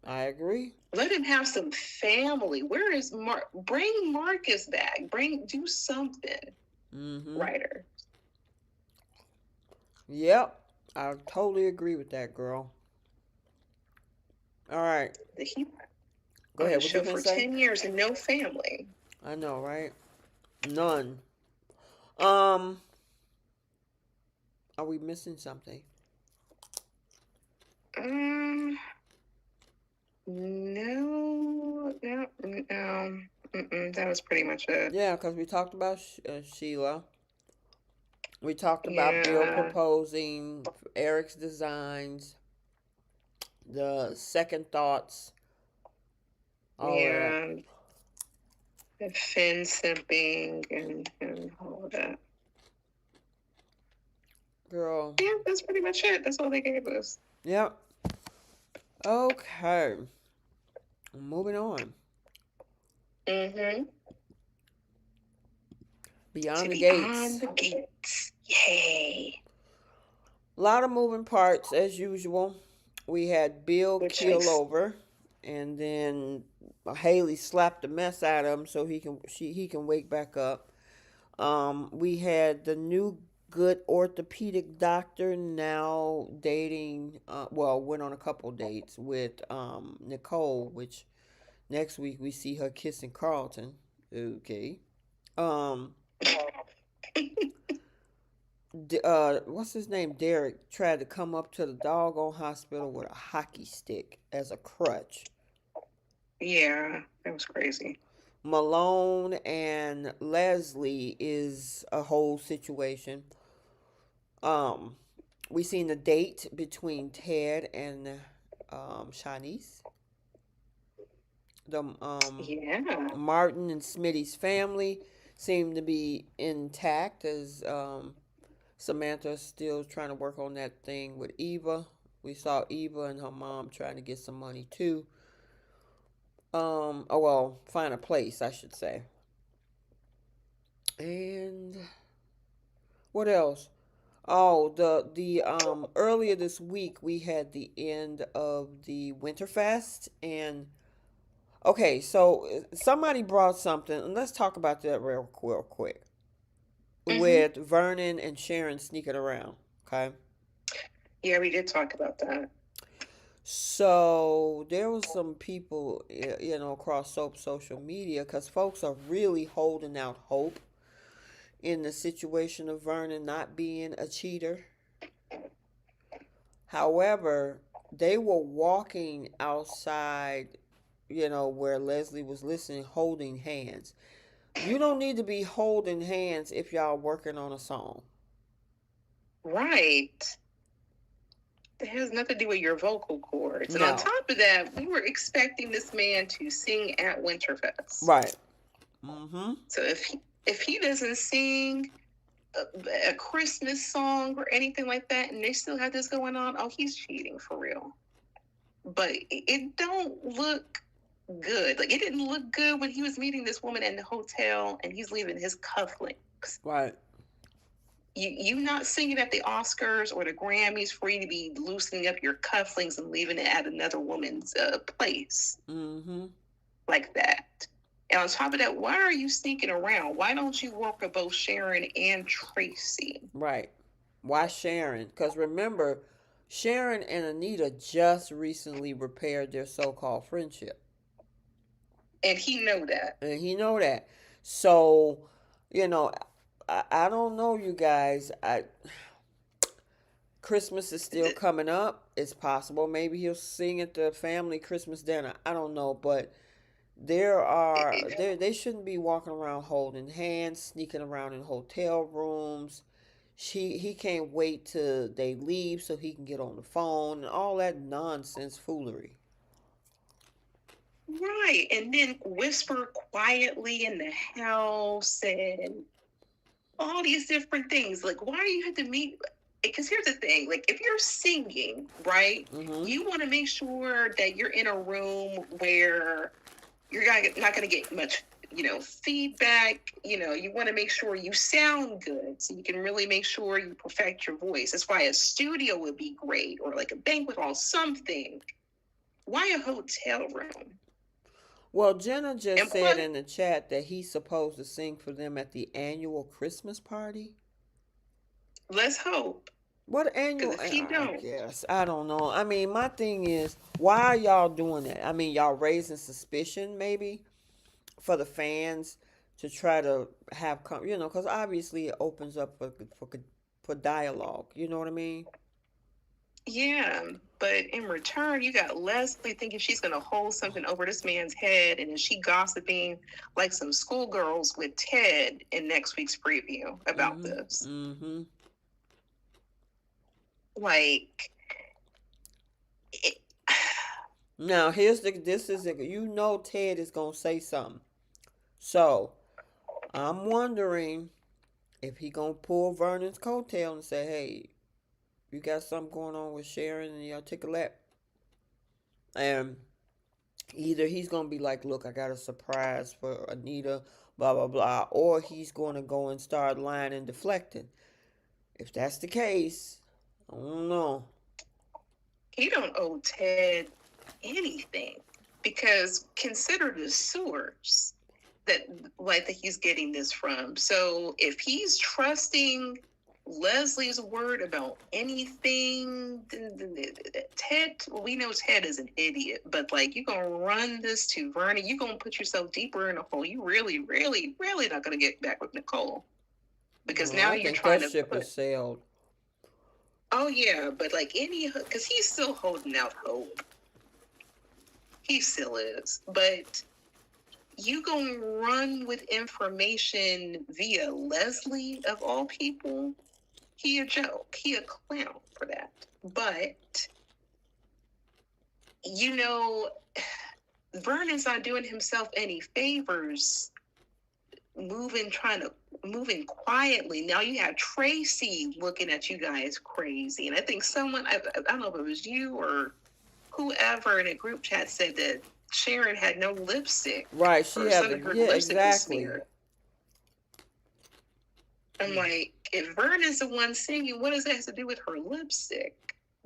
I agree. Let him have some family. Where is Mark? Bring Marcus back. Do something, Mm-hmm. writer. Yep. I totally agree with that, girl. All right. He Go on the ahead. What you show finna for say? 10 years and no family. I know, right? None. Um, are we missing something? Um, no, no, that was pretty much it. Yeah, because we talked about Sheila. We talked about Bill Yeah, proposing, Eric's designs, the second thoughts, all of that. yeah, the Finn simping and all of that. Girl. Yeah, that's pretty much it. That's all they gave us. Yep. Okay. Moving on. Mm-hmm. To Beyond the beyond gates. the gates. Yay. A lot of moving parts as usual. We had Bill Which keel makes, over, and then Haley slapped the mess out of him so he can wake back up. We had the new good orthopedic doctor now dating. Well, went on a couple dates with Nicole, which next week we see her kissing Carlton. Okay. Um, what's his name? Derek tried to come up to the doggone hospital with a hockey stick as a crutch. yeah, that was crazy. Malone and Leslie is a whole situation. Um, we seen the date between Ted and Shanice. The Yeah. Martin and Smitty's family seem to be intact as Samantha's still trying to work on that thing with Eva. We saw Eva and her mom trying to get some money too. Oh well, find a place, I should say. And what else? Oh, the earlier this week we had the end of the Winterfest and okay, so somebody brought something, and let's talk about that real quick. Mm-hmm. With Vernon and Sharon sneaking around. Okay. Yeah, we did talk about that. So there was some people, across soap social media, because folks are really holding out hope in the situation of Vernon not being a cheater. However, they were walking outside, where Leslie was listening, holding hands. You don't need to be holding hands if y'all working on a song. Right. It has nothing to do with your vocal cords. And on No. top of that, we were expecting this man to sing at Winterfest. Right. Mm-hmm. So if he doesn't sing a Christmas song or anything like that, and they still have this going on, oh, he's cheating for real. But it don't look good. Like, it didn't look good when he was meeting this woman in the hotel and he's leaving his cufflinks. Right. You not singing at the Oscars or the Grammys for you to be loosening up your cufflinks and leaving it at another woman's place Mm-hmm. like that. And on top of that, why are you sneaking around? Why don't you work with both Sharon and Tracy? Right. Why Sharon? Because remember, Sharon and Anita just recently repaired their so-called friendship. And he know that. And he know that. So, you know, I don't know, you guys. Christmas is still coming up. It's possible maybe he'll sing at the family Christmas dinner. I don't know, but they shouldn't be walking around holding hands, sneaking around in hotel rooms. He can't wait till they leave so he can get on the phone and all that nonsense foolery. Right. And then whisper quietly in the house and all these different things. Like, why do you have to meet? Because here's the thing, like, if you're singing, right, Mm-hmm. you want to make sure that you're in a room where you're not going to get much, feedback. You want to make sure you sound good so you can really make sure you perfect your voice. That's why a studio would be great, or like a banquet hall, something. Why a hotel room? Well, Jenna just And said plus, in the chat that he's supposed to sing for them at the annual Christmas party. let's hope. What Because annual? if he I don't, guess. I don't know. I mean, my thing is, why are y'all doing that? I mean, y'all raising suspicion maybe for the fans to try to have, because obviously it opens up for dialogue. You know what I mean? yeah, but in return, you got Leslie thinking she's going to hold something over this man's head, and then she gossiping like some schoolgirls with Ted in next week's preview about Mm-hmm. this. Mm-hmm. Like, it, Now here's this is Ted is gonna say something. So I'm wondering if he gonna pull Vernon's coattail and say, "Hey, you got something going on with Sharon and your ticklet," and either he's gonna be like, "Look, I got a surprise for Anita," blah blah blah, or he's gonna go and start lying and deflecting. If that's the case, I don't know. he don't owe Ted anything, because consider the source that he's getting this from. So if he's trusting Leslie's word about anything, Ted, well, we know Ted is an idiot, but like, you're gonna run this to Vernon, you're gonna put yourself deeper in a hole. You really, really, really not gonna get back with Nicole, because Well, now I you're think trying that to ship put. has sailed. Oh yeah, but like, because he's still holding out hope. He still is, but you gonna run with information via Leslie of all people? He a joke. He a clown for that. But you know, Vernon's not doing himself any favors moving quietly. Now you have Tracy looking at you guys crazy. And I think I don't know if it was you or whoever in a group chat said that Sharon had no lipstick, Right, she or had some the of her yeah, lipstick was exactly. smeared. I'm like, if Vernon's the one singing, what does that have to do with her lipstick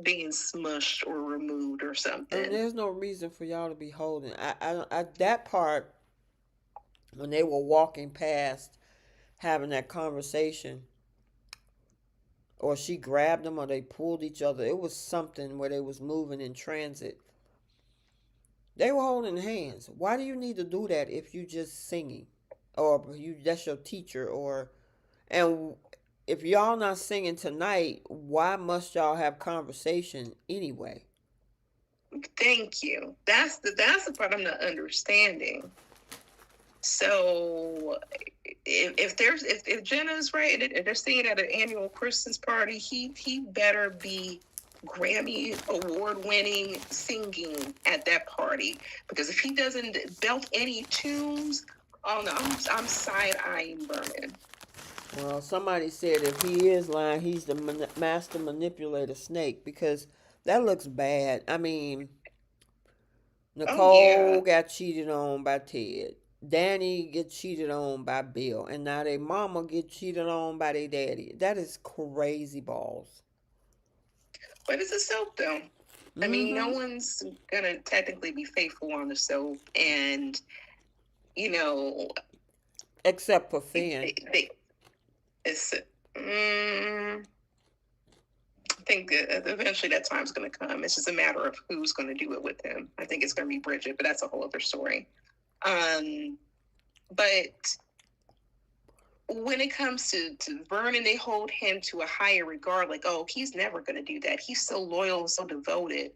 being smushed or removed or And something? there's no reason for y'all to be holding. That part when they were walking past having that conversation, or she grabbed them, or they pulled each other. It was something where they was moving in transit. They were holding hands. Why do you need to do that if you just singing, or you that's your teacher, or and if y'all not singing tonight, why must y'all have conversation anyway? Thank you. That's the part I'm not understanding. So if Jenna's right and they're singing at an annual Christmas party, he better be Grammy award winning singing at that party, because if he doesn't belt any tunes, oh no, I'm side eyeing Vernon. Well, somebody said if he is lying, he's the master manipulator snake because that looks bad. I mean, Oh yeah. Nicole got cheated on by Ted. Danny get cheated on by Bill, and now their mama get cheated on by their daddy. That is crazy balls. But it's a soap though. I mean, no Mm-hmm. one's gonna technically be faithful on the soap, and you know, Except for Finn. they it's I think eventually that time's going to come. It's just a matter of who's going to do it with him. I think it's going to be Bridget, but that's a whole other story. Um, but when it comes to Vernon, they hold him to a higher regard. Like, oh, he's never going to do that. He's so loyal and so devoted.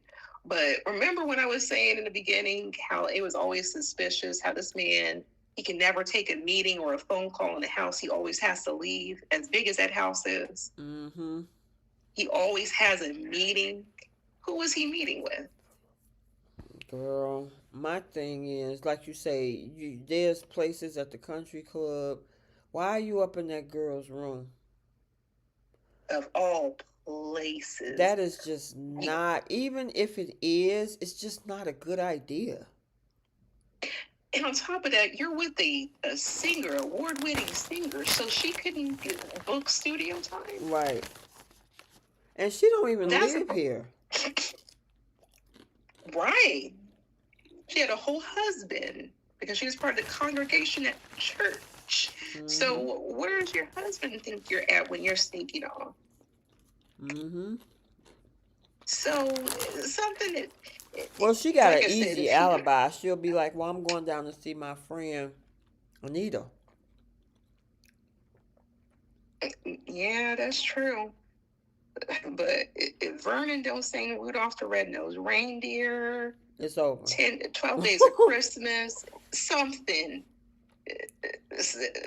But remember when I was saying in the beginning how it was always suspicious how this man, he can never take a meeting or a phone call in the house. He always has to leave. As big as that house is, Mm-hmm. he always has a meeting. Who was he meeting with? Girl, my thing is, like you say, there's places at the country club. Why are you up in that girl's room? Of all places. That is just not, even if it is, it's just not a good idea. And on top of that, you're with a singer, award winning singer, so she couldn't book studio time. Right. And she don't even That's a live here. right. She had a whole husband because she was part of the congregation at church. Mm-hmm. So where's your husband think you're at when you're sneaking off? Mm-hmm. So something that, Well, she got like an I said, easy if he, alibi. She'll be like, well, I'm going down to see my friend Anita. yeah, that's true. But if Vernon don't sing Rudolph the Red-Nosed Reindeer, It's over. 12 Days of Christmas, something,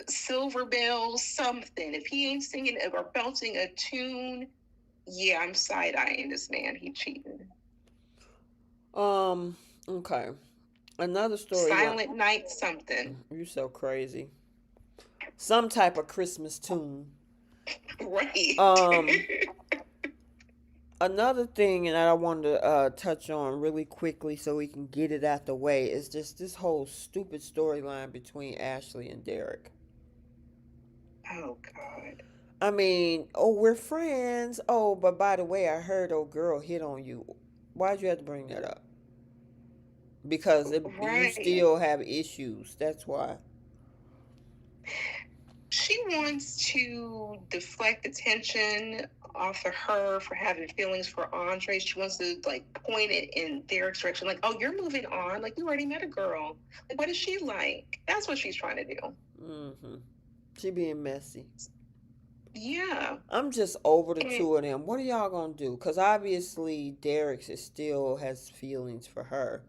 Silver Bells, something. If he ain't singing or belting a tune, yeah, I'm side-eyeing this man. He cheating. um, okay. Another storyline. Silent Night, something. You so crazy. Some type of Christmas tune. Right. Um, Another thing, and I wanted to touch on really quickly so we can get it out the way, is just this whole stupid storyline between Ashley and Derek. Oh, God. I mean, oh, we're friends. Oh, but by the way, I heard old girl hit on you. Why'd you have to bring that up? Because you Right. still have issues. That's why. She wants to deflect attention off of her for having feelings for Andre. She wants to like point it in Derek's direction, like, "Oh, you're moving on. Like you already met a girl. Like, what is she like?" That's what she's trying to do. Mm-hmm. She being messy. Yeah, I'm just over the and, two of them. What are y'all gonna do? Because obviously Derek is still has feelings for her.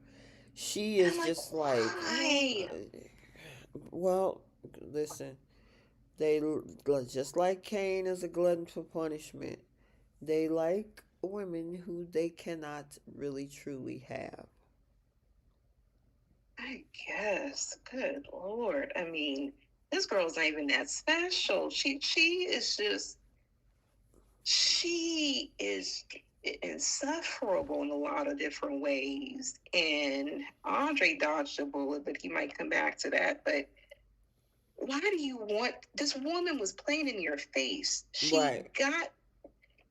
She and I'm is like, just like, why? well, listen. They just like Cain is a glutton for punishment. They like women who they cannot really truly have. I guess. Good Lord. I mean, this girl's not even that special. She is just she is insufferable in a lot of different ways. And Andre dodged a bullet, but he might come back to that. But why do you want this woman was playing in your face? Right.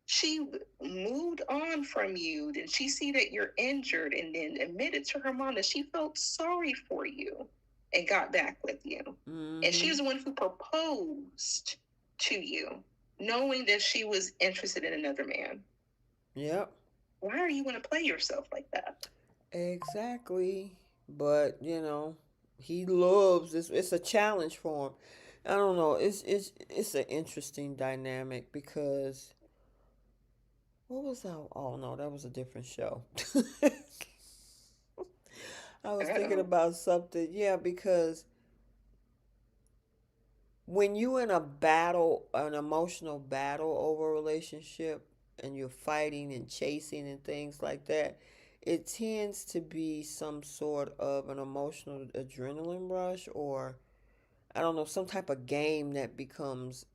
She moved on from you. Did she see that you're injured and then admitted to her mom that she felt sorry for you and got back with you? And she Mm-hmm. was the one who proposed to you. knowing that she was interested in another man. Yep. Why are you going to play yourself like that? Exactly. But, he loves this. It's a challenge for him. I don't know. It's an interesting dynamic because what was that? Oh no, that was a different show. I was thinking Oh, about something. Yeah, because when you in a battle, an emotional battle over a relationship, and you're fighting and chasing and things like that, it tends to be some sort of an emotional adrenaline rush, or I don't know, some type of game that becomes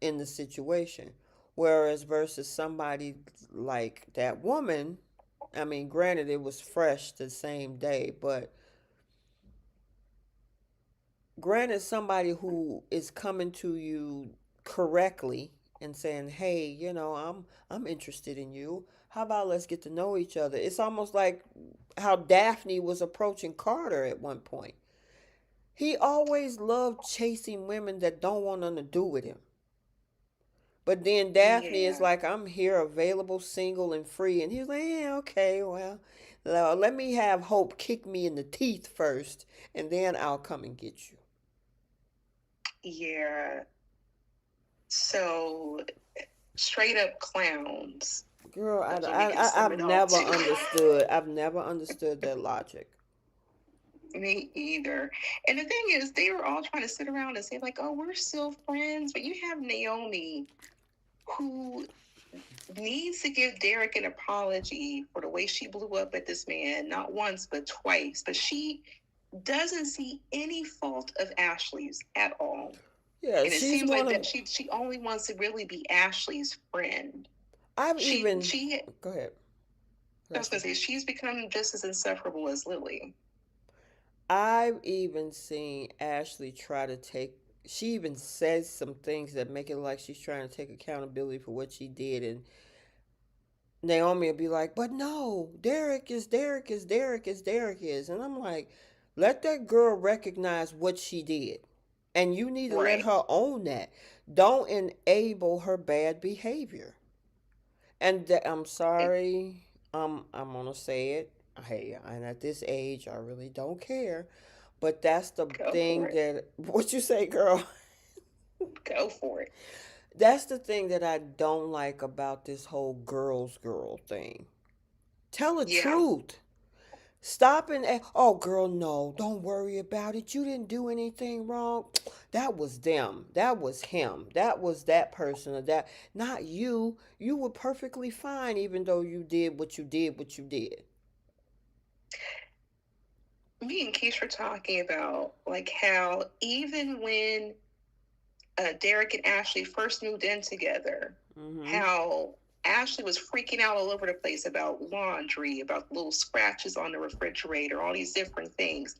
in the situation. Whereas versus somebody like that woman, I mean, granted, it was fresh the same day, but granted, somebody who is coming to you correctly and saying, "Hey, I'm interested in you. How about let's get to know each other?" It's almost like how Daphne was approaching Carter at one point. He always loved chasing women that don't want nothing to do with him. But then Daphne is yeah, like, "I'm here, available, single, and free." And he's like, "Yeah, okay, well, let me have Hope kick me in the teeth first, and then I'll come and get you." yeah. So straight up clowns. Girl, That's what we can sum I've it all never to. understood. I've never understood that logic. Me either. And the thing is, they were all trying to sit around and say, like, oh, we're still friends. But you have Naomi, who needs to give Derek an apology for the way she blew up at this man, not once, but twice. But she doesn't see any fault of Ashley's at all. Yeah, And it she's seems one like of. that she only wants to really be Ashley's friend. I've She even. she Go ahead. I was gonna say she's become just as insufferable as Lily. I've even seen Ashley try to take. She even says some things that make it like she's trying to take accountability for what she did, and Naomi will be like, "But no, Derek is Derek is Derek is Derek is," and I'm like, "Let that girl recognize what she did, and you need to let Right. her own that. Don't enable her bad behavior." And I'm sorry, I'm gonna say it. Hey, and at this age, I really don't care. But that's the Go for thing it. that what you say, girl. Go for it. That's the thing that I don't like about this whole girl thing. Tell the Yeah. truth. Stop and oh, girl, no, don't worry about it. You didn't do anything wrong. That was them. That was him. That was that person or that. Not you. You were perfectly fine, even though you did what you did. What you did. Me and Keisha were talking about like how even when Derek and Ashley first moved in together, Mm-hmm. how Ashley was freaking out all over the place about laundry, about little scratches on the refrigerator, all these different things.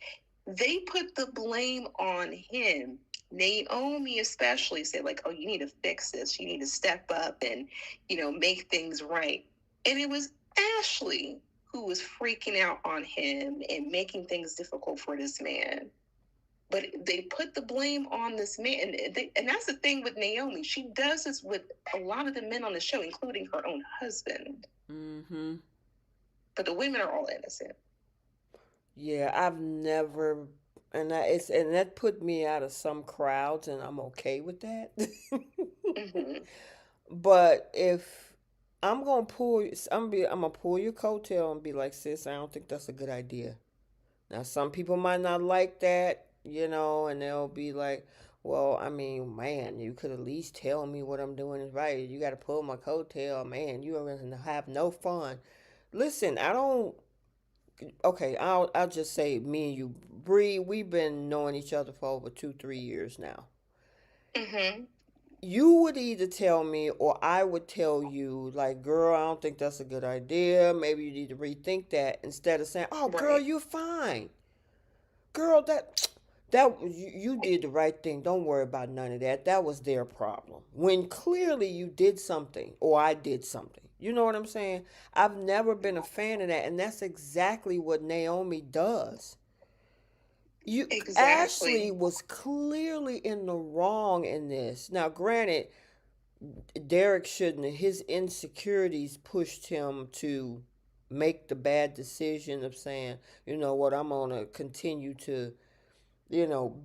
They put the blame on him. Naomi especially said, like, oh, you need to fix this. You need to step up and, make things right. And it was Ashley who was freaking out on him and making things difficult for this man. But they put the blame on this man. And that's the thing with Naomi. She does this with a lot of the men on the show, including her own husband. Mm-hmm. But the women are all innocent. Yeah, I've never, and that put me out of some crowds, and I'm okay with that. Mm-hmm. But if I'm gonna I'm gonna pull your coattail and be like, "Sis, I don't think that's a good idea." Now, some people might not like that, and they'll be like, "Well, I mean, man, you could at least tell me what I'm doing is right. You got to pull my coattail, man. You are gonna have no fun." Listen, I don't. Okay, I'll just say me and you, Bree. We've been knowing each other for over 2 3 years now. Mm-hmm. You would either tell me or I would tell you, like, girl, I don't think that's a good idea. Maybe you need to rethink that instead of saying, oh, girl, Right. you're fine. Girl, that you did the right thing. Don't worry about none of that. That was their problem. When clearly you did something or I did something. You know what I'm saying? I've never been a fan of that, and that's exactly what Naomi does. You Ashley Exactly. was clearly in the wrong in this. Now, granted, Derek shouldn't, his insecurities pushed him to make the bad decision of saying, you know what, I'm going to continue to,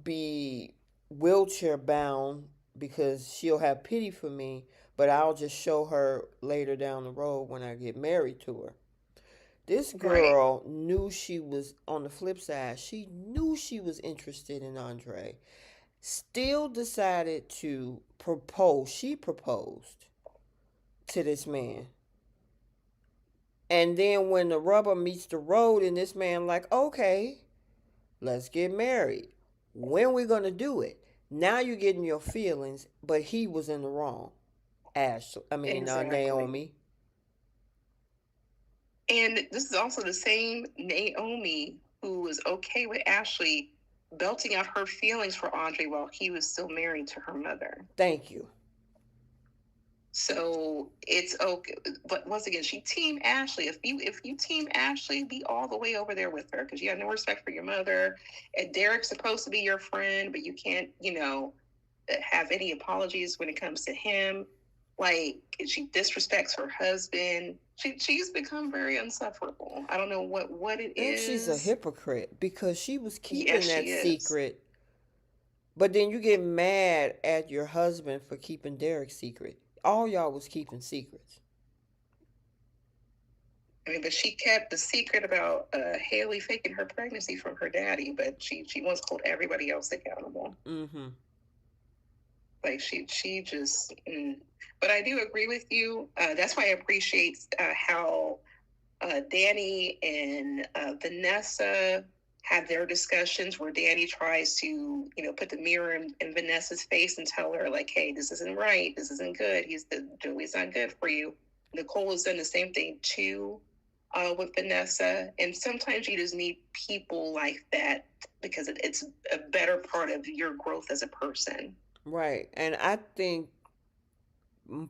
be wheelchair bound because she'll have pity for me, but I'll just show her later down the road when I get married to her. This Right. girl knew she was, on the flip side, she knew she was interested in Andre. Still decided to propose. She proposed to this man. And then when the rubber meets the road and this man like, okay, let's get married. When we gonna do it? Now you're getting your feelings, but he was in the wrong. Exactly. Naomi. And this is also the same Naomi who was okay with Ashley belting out her feelings for Andre while he was still married to her mother. Thank you. So it's okay, but once again, she team Ashley. If you team Ashley, be all the way over there with her because you have no respect for your mother. And Derek's supposed to be your friend, but you can't, have any apologies when it comes to him. Like she disrespects her husband. She's become very insufferable. I don't know what it And she's a is. hypocrite because she was Yes, keeping that she is. secret, but then you get mad at your husband for keeping Derek's secret. All y'all was keeping secrets. I mean, but she kept the secret about Haley faking her pregnancy from her daddy, but she wants to hold everybody else accountable. Mm-hmm. Like she just. But I do agree with you. That's why I appreciate how Danny and Vanessa have their discussions where Danny tries to, put the mirror in Vanessa's face and tell her like, "Hey, this isn't right. This isn't good. Joey's not good for you." Nicole has done the same thing too with Vanessa, and sometimes you just need people like that because it's a better part of your growth as a person. Right. And I think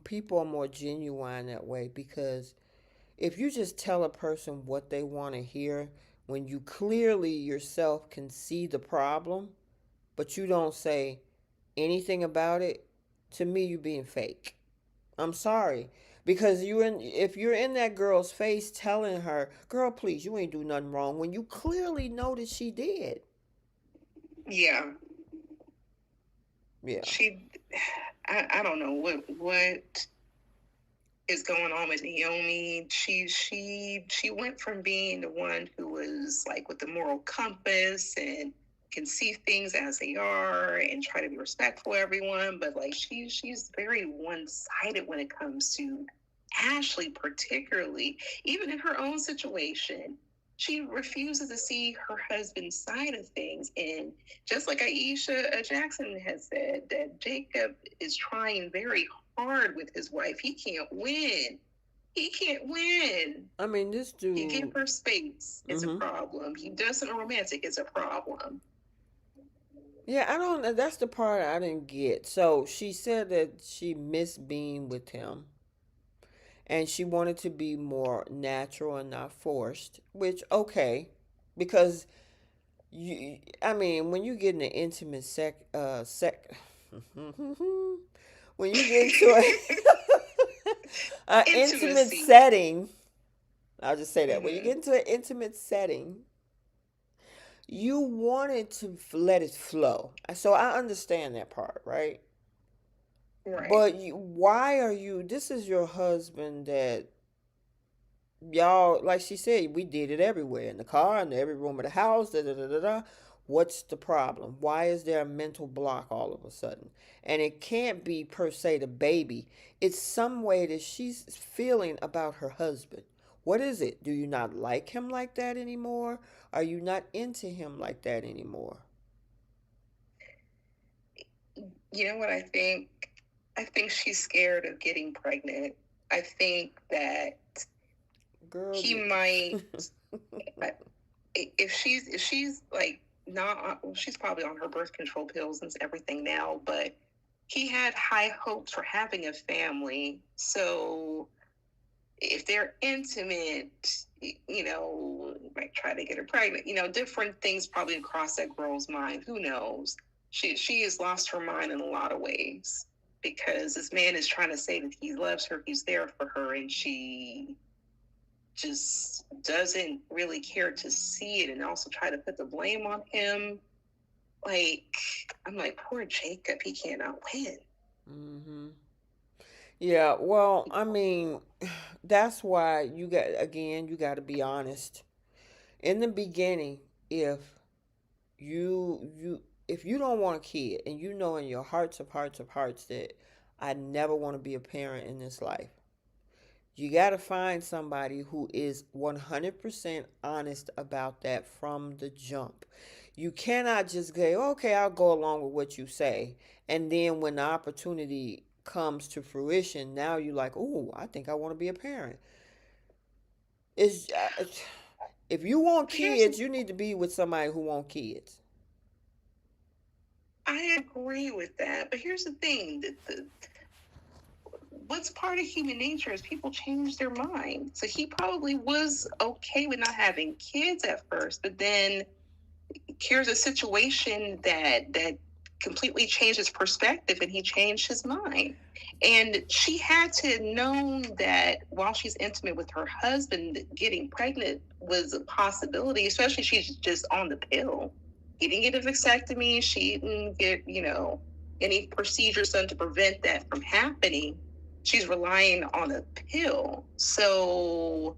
people are more genuine that way because if you just tell a person what they want to hear when you clearly yourself can see the problem, but you don't say anything about it, to me you're being fake. I'm sorry. Because if you're in that girl's face telling her, girl, please, you ain't do nothing wrong when you clearly know that she did. Yeah, Yeah. she. I don't know what is going on with Naomi. She went from being the one who was like with the moral compass and can see things as they are and try to be respectful of everyone, but like she's very one sided when it comes to Ashley, particularly, even in her own situation. She refuses to see her husband's side of things. And just like Aisha Jackson has said, that Jacob is trying very hard with his wife. He can't win. He can't win. I mean, this He gives dude. her space. It's a Mm-hmm. problem. He does something romantic. It's a problem. Yeah, I don't. That's the part I didn't get. So she said that she missed being with him, and she wanted to be more natural and not forced. Which okay, because I mean, when you get in an intimate when you get into an intimate Intimacy. setting, I'll just say that when you Mm-hmm. get into an intimate setting, you wanted to let it flow. So I understand that part, right? Right. But why are you? This is your husband that y'all, like she said, we did it everywhere in the car, in every room of the house. Da da da da da. What's the problem? Why is there a mental block all of a sudden? And it can't be per se the baby. It's some way that she's feeling about her husband. What is it? Do you not like him like that anymore? Are you not into him like that anymore? You know what I think? I think she's scared of getting pregnant. I think that Girl, he might, if she's like not, well, she's probably on her birth control pills and everything now, but he had high hopes for having a family. So if they're intimate, might try to get her pregnant. Different things probably across that girl's mind. Who knows? She has lost her mind in a lot of ways. because this man is trying to say that he loves her, he's there for her, and she just doesn't really care to see it, and also try to put the blame on him. Like, I'm like, poor Jacob, he cannot win. Mm-hmm. Yeah, well, I mean, that's why you got, again, you got to be honest. In the beginning, if if you don't want a kid and you know in your hearts of hearts of hearts that I never want to be a parent in this life, you got to find somebody who is 100% honest about that from the jump. You cannot just go, okay, I'll go along with what you say. And then when the opportunity comes to fruition, now you're like, oh, I think I want to be a parent. It's, if you want Here's kids, you need to be with somebody who want kids. I agree with that, but here's the thing: what's part of human nature is people change their mind. So he probably was okay with not having kids at first, but then here's a situation that completely changed his perspective, and he changed his mind. And she had to have known that while she's intimate with her husband, getting pregnant was a possibility, especially she's just on the pill. He didn't get a vasectomy. She didn't get, any procedures done to prevent that from happening. She's relying on a pill. So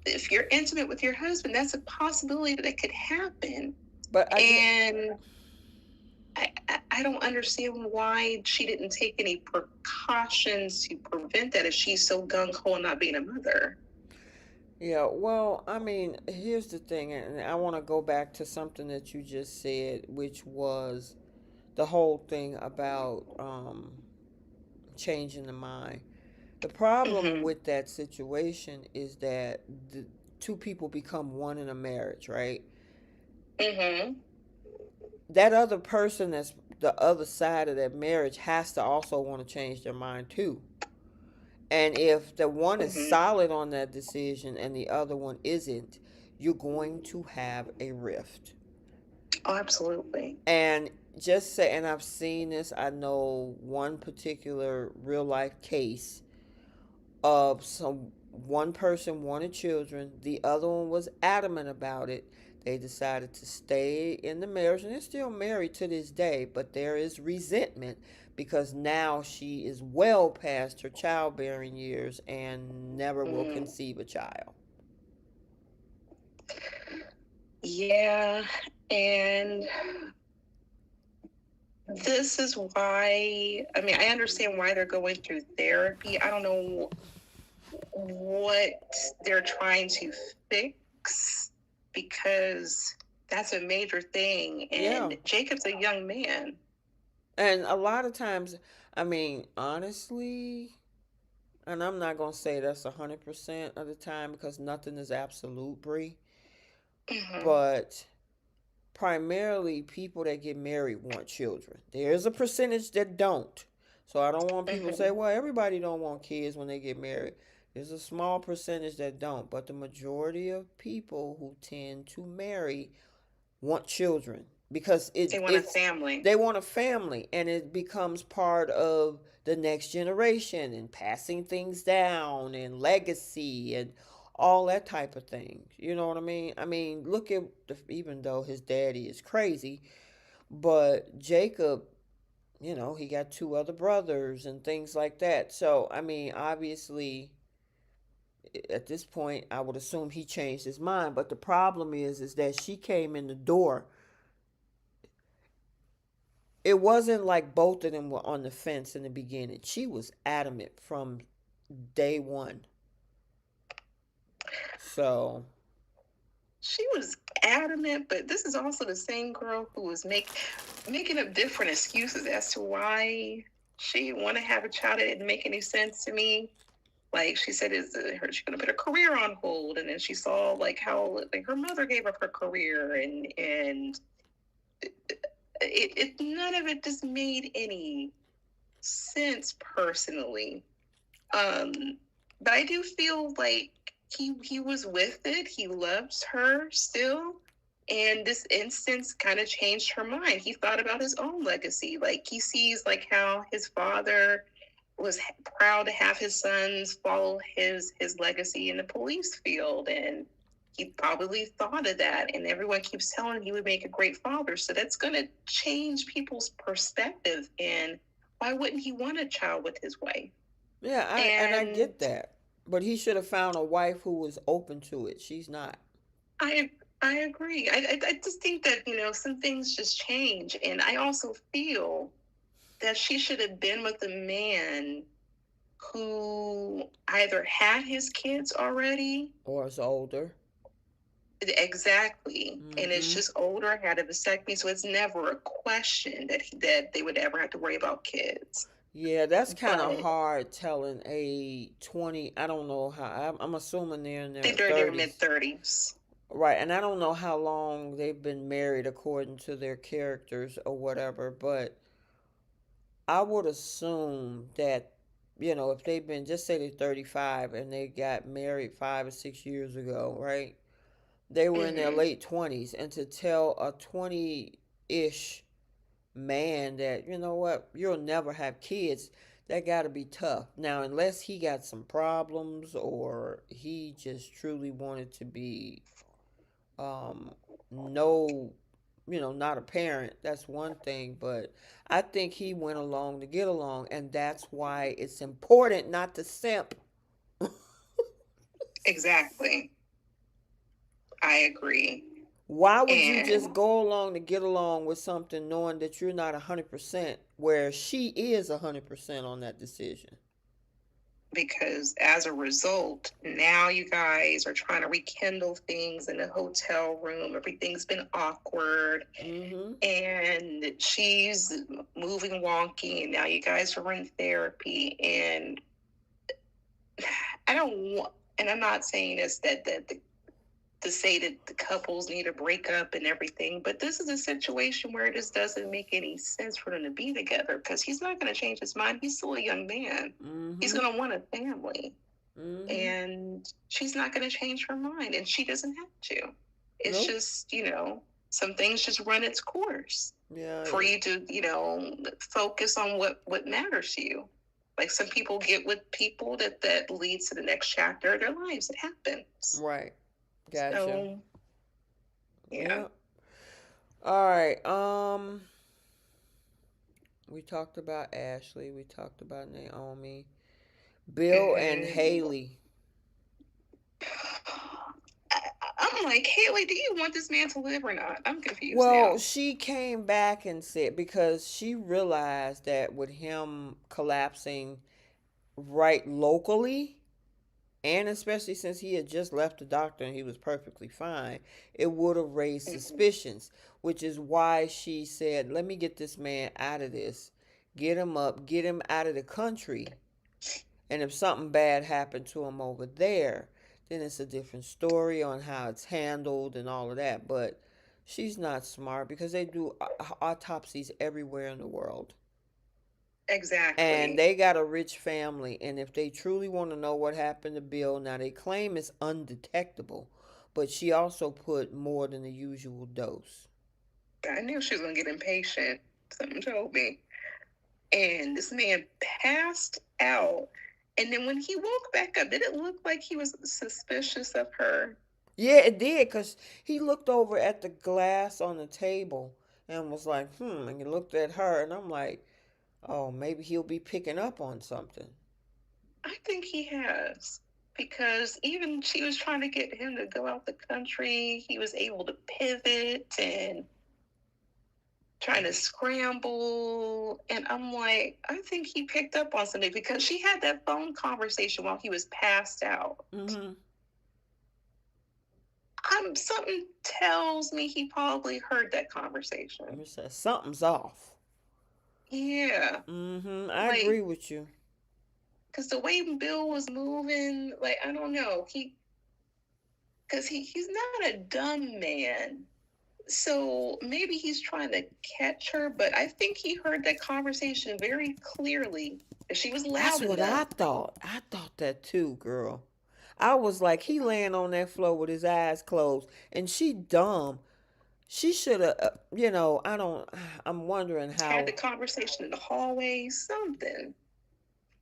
if you're intimate with your husband, that's a possibility that could happen. But I get, And I don't understand why she didn't take any precautions to prevent that if she's so gung ho on not being a mother. yeah, well, I mean, here's the thing, and I want to go back to something that you just said, which was the whole thing about changing the mind. The problem Mm-hmm. with that situation is that the two people become one in a marriage, right? Mm-hmm. That other person that's the other side of that marriage has to also want to change their mind too. And if the one is Mm-hmm. solid on that decision and the other one isn't, you're going to have a rift. Oh, absolutely. And just say, and I've seen this, I know one particular real life case of some one person wanted children, the other one was adamant about it. They decided to stay in the marriage and they're still married to this day, but there is resentment because now she is well past her childbearing years and never will Mm. conceive a child. Yeah. And this is why, I mean, I understand why they're going through therapy. I don't know what they're trying to fix, because that's a major thing. Yeah. And Jacob's a young man. And a lot of times, I mean, honestly, and I'm not going to say that's 100% of the time because nothing is absolute, Brie, Mm-hmm. but primarily people that get married want children. There's a percentage that don't. So I don't want people to say, Mm-hmm. well, everybody don't want kids when they get married. There's a small percentage that don't, but the majority of people who tend to marry want children because They want a it's family. they want a family and it becomes part of the next generation and passing things down and legacy and all that type of thing. You know what I mean? I mean, look at even though his daddy is crazy, but Jacob, he got two other brothers and things like that. So, I mean, obviously at this point I would assume he changed his mind, but the problem is that she came in the door. It wasn't like both of them were on the fence in the beginning. She was adamant from day one. So, She was adamant, but this is also the same girl who was making up different excuses as to why she want to have a child. It didn't make any sense to me. Like, she said, she's going to put her career on hold, and then she saw like how like her mother gave up her career, and it none of it just made any sense personally. Um, but I do feel like he was with it. He loves her still, And this instance kind of changed her mind. He thought about his own legacy. Like he sees like how his father was proud to have his sons follow his legacy in the police field, and he probably thought of that. And everyone keeps telling him he would make a great father. So that's going to change people's perspective. And why wouldn't he want a child with his wife? Yeah, I And get that. But he should have found a wife who was open to it. She's not. I agree. I just think that some things just change, and I also feel that she should have been with a man who either had his kids already. Or is older. Exactly. And it's Mm-hmm. just older, had a vasectomy, so it's never a question that they would ever have to worry about kids. Yeah, that's kind of But hard telling a 20. I don't know how. I'm assuming they're in their they're in their mid 30s. 30s. Right, and I don't know how long they've been married according to their characters or whatever, but I would assume that, if they've been, just say they're 35 and they got married 5 or 6 years ago, right? They were in their Mm-hmm. late 20s, and to tell a 20 ish man that, you know what, you'll never have kids, that got to be tough. Now, unless he got some problems or he just truly wanted to be, um, no, not a parent, that's one thing. But I think he went along to get along, and that's why it's important not to simp. Exactly. I agree. Why would you And just go along to get along with something knowing that you're not 100%, where she is 100% on that decision? because as a result, now you guys are trying to rekindle things in the hotel room. Everything's been awkward, Mm-hmm. and she's moving wonky, and now you guys are in therapy. And I don't want, and I'm not saying this that to say that the couples need to break up and everything, but this is a situation where it just doesn't make any sense for them to be together because he's not going to change his mind. He's still a young man. He's Mm-hmm. going to want a family, Mm-hmm. and she's not going to change her mind, and she doesn't have to. It's Nope. just, some things just run its course Yeah. for you to, focus on what matters to you. Like some people get with people that leads to the next chapter of their lives. It happens. Right. Gotcha. So yeah. Yeah. All right. We talked about Ashley. We talked about Naomi. Bill and Mm-hmm. Haley. I'm like, Haley, do you want this man to live or not? I'm confused Well, now. she came back and said, because she realized that with him collapsing right locally, and especially since he had just left the doctor and he was perfectly fine, it would have raised Mm-hmm. suspicions, which is why she said, let me get this man out of this, get him up, get him out of the country. And if something bad happened to him over there, then it's a different story on how it's handled and all of that. But she's not smart because they do autopsies everywhere in the world. And Exactly. they got a rich family. And if they truly want to know what happened to Bill, now they claim it's undetectable. But she also put more than the usual dose. I knew she was gonna get impatient. Something told me. And this man passed out. And then when he woke back up, did it look like he was suspicious of her? Yeah, it did, because he looked over at the glass on the table and was like, and he looked at her, and I'm like, oh, maybe he'll be picking up on something. I think he has. Because even she was trying to get him to go out the country, he was able to pivot and trying to scramble. And I'm like, I think he picked up on something because she had that phone conversation while he was passed out. Mm-hmm. Something tells me he probably heard that conversation. He said something's off. Yeah. Mm-hmm. I Like, agree with you. because the way Bill was moving, like, I don't know. Because he's not a dumb man. So maybe he's trying to catch her, but I think he heard that conversation very clearly. If she was That's loud what enough. I thought. I thought that too, girl. I was like, he laying on that floor with his eyes closed, and she dumb. She should have, I don't, I'm wondering Had the how, conversation in the hallway, something.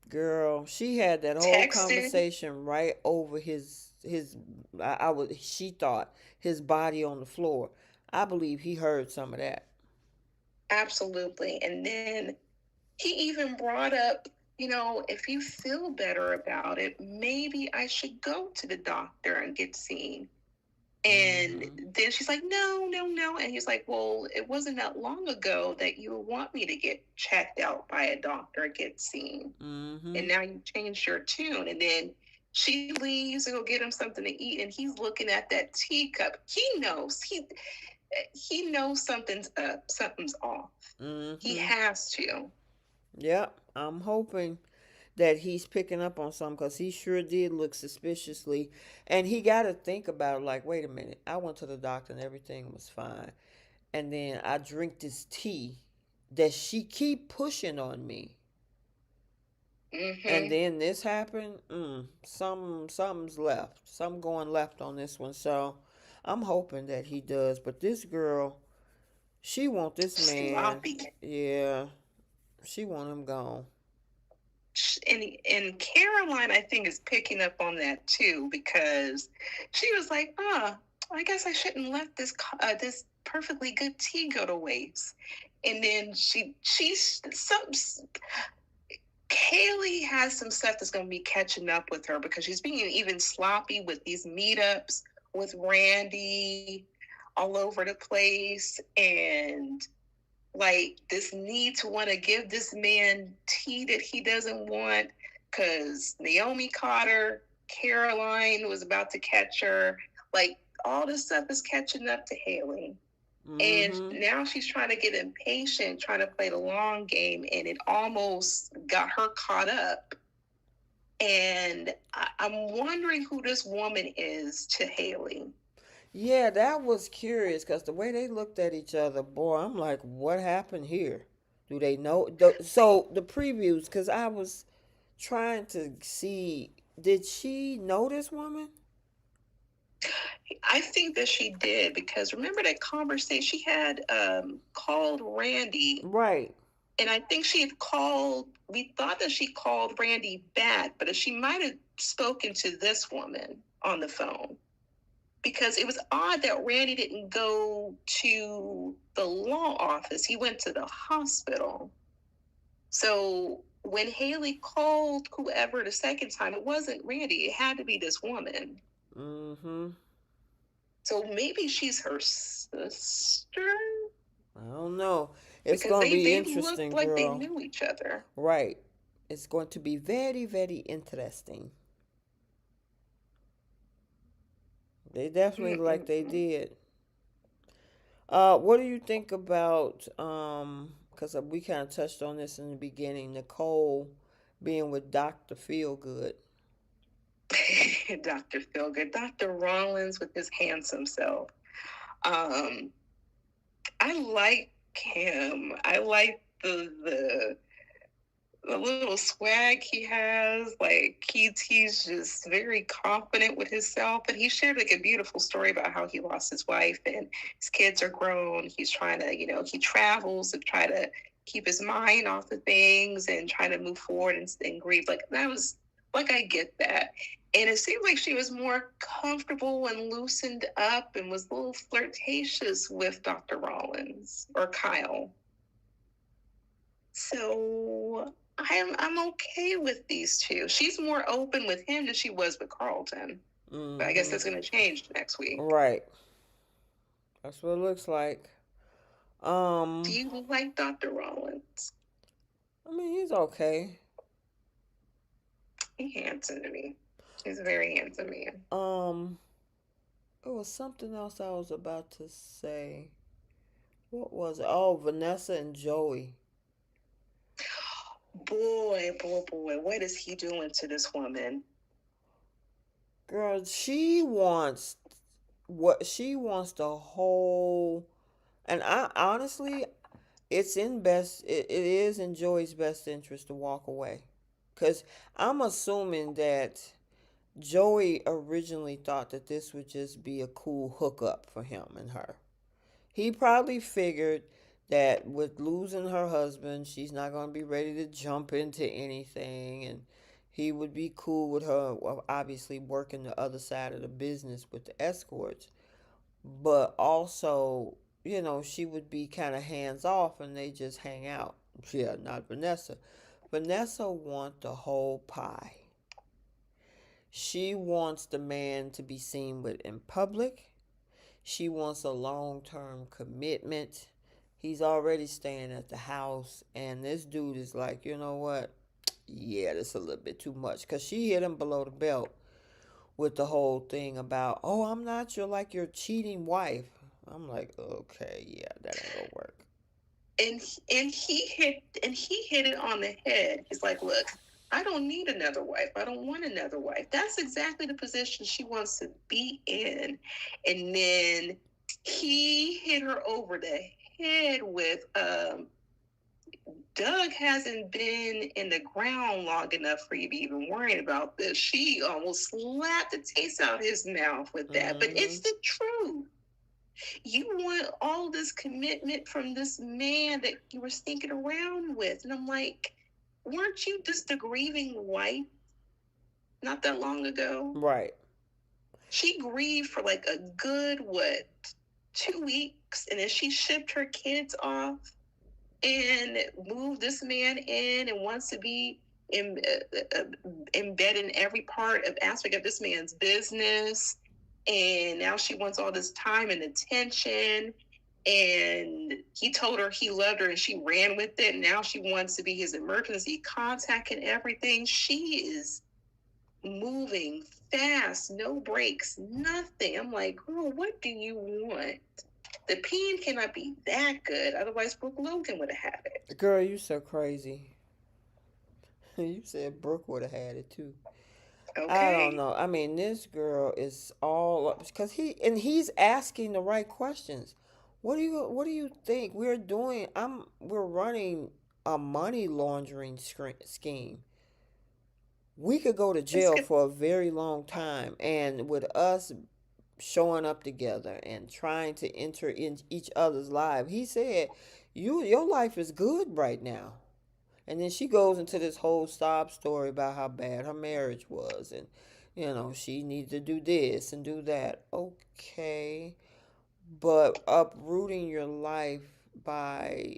girl, she had that whole Texted. conversation right over she thought his body on the floor. I believe he heard some of that. Absolutely. And then he even brought up, if you feel better about it, maybe I should go to the doctor and get seen. And Mm-hmm. then she's like, no, no, no. And he's like, well, it wasn't that long ago that you want me to get checked out by a doctor, get seen. Mm-hmm. And now you changed your tune. And then she leaves to go get him something to eat. And he's looking at that teacup. He knows something's up, something's off. He Mm-hmm. has to. Yep. I'm hoping that he's picking up on something because he sure did look suspiciously. And he got to think about it like, wait a minute. I went to the doctor and everything was fine. And then I drink this tea that she keep pushing on me. And Mm-hmm. then this happened. Something's left. Something going left on this one. So I'm hoping that he does. But this girl, she want this man. Sloppy. Yeah, she want him gone. And Caroline, I think, is picking up on that too, because she was like, I guess I shouldn't let this perfectly good tea go to waste. And then she's some Kaylee has some stuff that's going to be catching up with her because she's being even sloppy with these meetups with Randy all over the place, and like this need to want to give this man tea that he doesn't want because Naomi caught her, Caroline was about to catch her. Like all this stuff is catching up to Haley. And Mm-hmm. now she's trying to get impatient, trying to play the long game, and it almost got her caught up. And I'm wondering who this woman is to Haley. Yeah, that was curious because the way they looked at each other, boy, I'm like, what happened here? Do they know? So the previews, because I was trying to see, did she know this woman? I think that she did because remember that conversation she had called Randy, Right. and I think she had called. We thought that she called Randy back, but she might have spoken to this woman on the phone because it was odd that Randy didn't go to the law office. He went to the hospital. So when Haley called whoever the second time, it wasn't Randy. It had to be this woman. Mm-hmm. So maybe she's her sister I don't know. It's because going to they be they looked interesting, like they girl. knew each other. Right. It's going to be very, very interesting. They definitely like they Mm-mm-mm. did. What do you think about because we kind of touched on this in the beginning, Nicole being with Dr. Feelgood. Dr. Philgood, Dr. Rollins with his handsome self. Um, I like him. I like the little swag he has. Like he's just very confident with himself. And he shared like a beautiful story about how he lost his wife and his kids are grown. He's trying to, he travels to try to keep his mind off of things and trying to move forward and grieve. Like that was like I get that. And it seemed like she was more comfortable and loosened up and was a little flirtatious with Dr. Rollins or Kyle. So I'm okay with these two. She's more open with him than she was with Carlton. But I guess Mm-hmm. that's going to change next week. Right. That's what it looks like. Do Um, you like Dr. Rollins? I mean, he's okay. He's handsome to me. He's a very handsome man. Um, it was something else I was about to say. What was it? Oh, Vanessa and Joey. Boy, boy, boy, what is he doing to this woman? Girl, she wants what she wants the whole, and I honestly, it is in Joey's best interest to walk away. Cause I'm assuming that Joey originally thought that this would just be a cool hookup for him and her. He probably figured that with losing her husband, she's not going to be ready to jump into anything, and he would be cool with her, well, obviously working the other side of the business with the escorts, but also, she would be kind of hands off and they just hang out. Yeah, not Vanessa. Vanessa wants the whole pie. She wants the man to be seen with in public. She wants a long term commitment. He's already staying at the house, and this dude is like, you know what? Yeah, that's a little bit too much. Because she hit him below the belt with the whole thing about, oh, I'm not your cheating wife. I'm like, okay, yeah, that ain't gonna work. And he hit it on the head. He's like, look, I don't need another wife. I don't want another wife. That's exactly the position she wants to be in. And then he hit her over the head with Doug hasn't been in the ground long enough for you to even worry about this. She almost slapped the taste out of his mouth with that. But Mm-hmm. it's the truth. You want all this commitment from this man that you were stinking around with. And I'm like, weren't you just a grieving wife not that long ago? Right. She grieved for like a good, 2 weeks. And then she shipped her kids off and moved this man in and wants to be in, embedded in every part of aspect of this man's business. And now she wants all this time and attention. And he told her he loved her and she ran with it. And now she wants to be his emergency contact and everything. She is moving fast, no breaks, nothing. I'm like, girl, what do you want? The pen cannot be that good. Otherwise, Brooke Logan would have had it. Girl, you so crazy. You said Brooke would have had it too. I don't Okay. know. I mean, this girl is all up because he's asking the right questions. What do you think we're doing? We're running a money laundering scheme. We could go to It's jail good. for a very long time, and with us showing up together and trying to enter in each other's life, he said, your life is good right now. And then she goes into this whole sob story about how bad her marriage was, and she needs to do this and do that. Okay, but uprooting your life by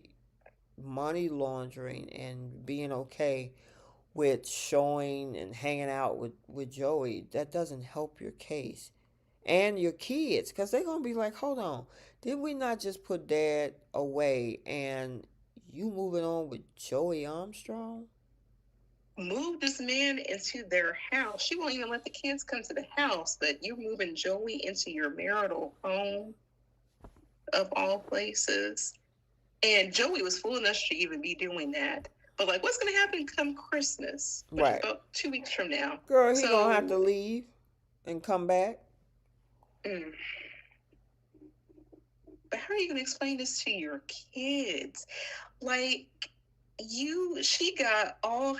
money laundering and being okay with showing and hanging out with Joey, that doesn't help your case and your kids, because they're gonna be like, hold on, did we not just put dad away and you moving on with Joey Armstrong? Move this man into their house. She won't even let the kids come to the house, but you're moving Joey into your marital home of all places. And Joey was fool enough to even be doing that. But like, what's going to happen come Christmas, which is Right. about 2 weeks from now? Girl, he gonna have to So, leave and come back. mm, but how are you going to explain this to your kids? Like, she got all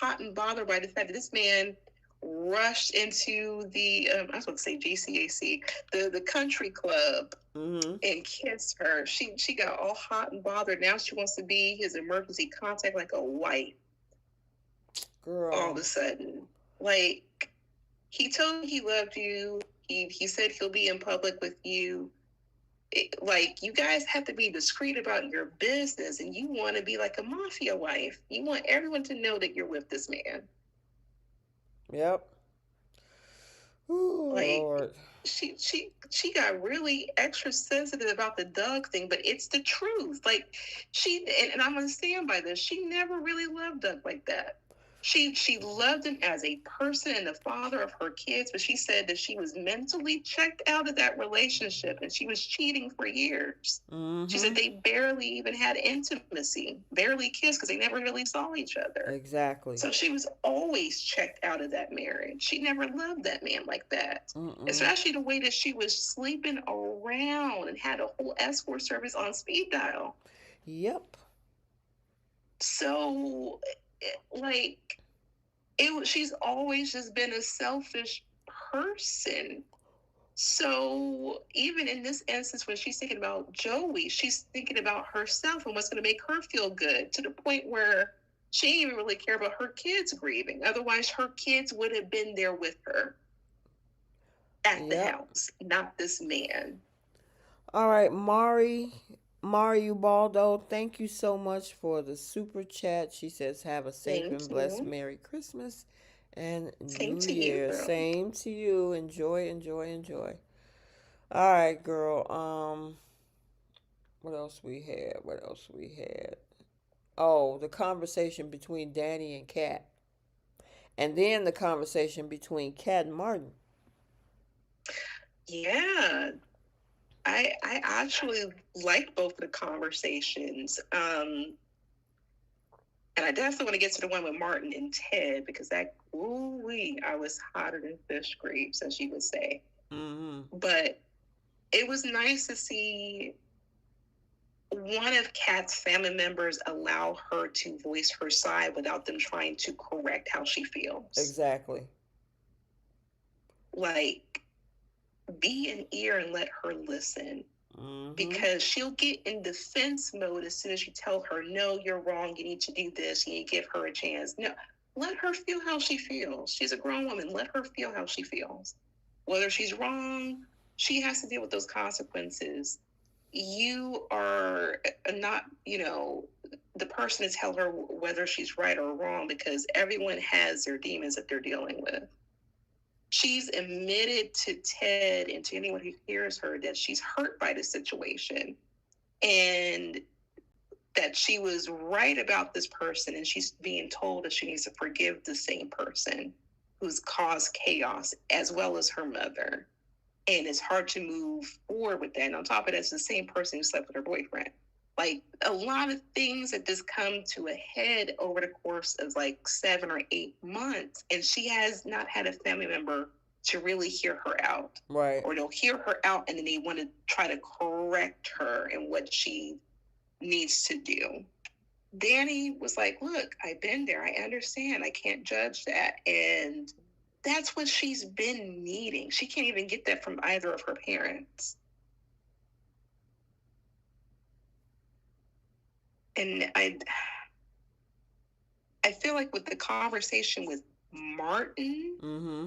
hot and bothered by the fact that this man rushed into the I was going to say GCAC, the country club, Mm-hmm. and kissed her. She got all hot and bothered. Now she wants to be his emergency contact like a wife. All of Girl. a sudden, like, he told you he loved you. He said he'll be in public with you. Like, you guys have to be discreet about your business, and you want to be like a mafia wife. You want everyone to know that you're with this man. Yep. Oh Like, Lord. she got really extra sensitive about the Doug thing, but it's the truth. Like, and I'm gonna stand by this. She never really loved Doug like that. She loved him as a person and the father of her kids, but she said that she was mentally checked out of that relationship and she was cheating for years. She Mm-hmm. said they barely even had intimacy, barely kissed because they never really saw each other. Exactly. So she was always checked out of that marriage. She never loved that man like that. Mm-mm. Especially the way that she was sleeping around and had a whole escort service on speed dial. Yep. So, like, she's always just been a selfish person. So even in this instance, when she's thinking about Joey, she's thinking about herself and what's going to make her feel good, to the point where she didn't even really care about her kids grieving. Otherwise, her kids would have been there with her at the Yep. house, not this man. All right, Mari Ubaldo, thank you so much for the super chat. She says, "Have a safe Thank and blessed you. Merry Christmas and Same New to you, Year." girl. Same to you. Enjoy, enjoy, enjoy. All right, girl. What else we had? What else we had? Oh, the conversation between Danny and Kat, and then the conversation between Kat and Martin. Yeah, I actually like both of the conversations. And I definitely want to get to the one with Martin and Ted, because that, ooh wee, I was hotter than fish greaves, as you would say. Mm-hmm. But it was nice to see one of Kat's family members allow her to voice her side without them trying to correct how she feels. Exactly. Like, be an ear and let her listen, Mm-hmm. because she'll get in defense mode as soon as you tell her, no, you're wrong, you need to do this, you need to give her a chance. No, let her feel how she feels. She's a grown woman. Let her feel how she feels. Whether she's wrong, she has to deal with those consequences. You are not, the person to tell her whether she's right or wrong, because everyone has their demons that they're dealing with. She's admitted to Ted and to anyone who hears her that she's hurt by the situation, and that she was right about this person, and she's being told that she needs to forgive the same person who's caused chaos, as well as her mother. And it's hard to move forward with that. And on top of that, it's the same person who slept with her boyfriend. Like, a lot of things that just come to a head over the course of like 7 or 8 months. And she has not had a family member to really hear her out. Right. Or they'll hear her out and then they want to try to correct her in what she needs to do. Danny was like, look, I've been there. I understand. I can't judge that. And that's what she's been needing. She can't even get that from either of her parents. And I feel like with the conversation with Martin, Mm-hmm.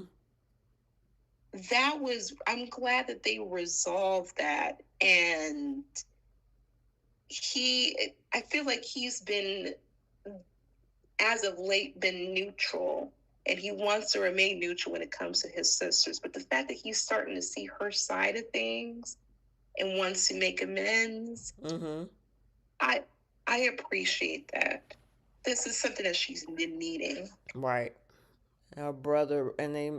I'm glad that they resolved that. And I feel like he's been, as of late, been neutral, and he wants to remain neutral when it comes to his sisters. But the fact that he's starting to see her side of things and wants to make amends, Mm-hmm. I I appreciate that. This is something that she's been needing. Right. Our brother, and they,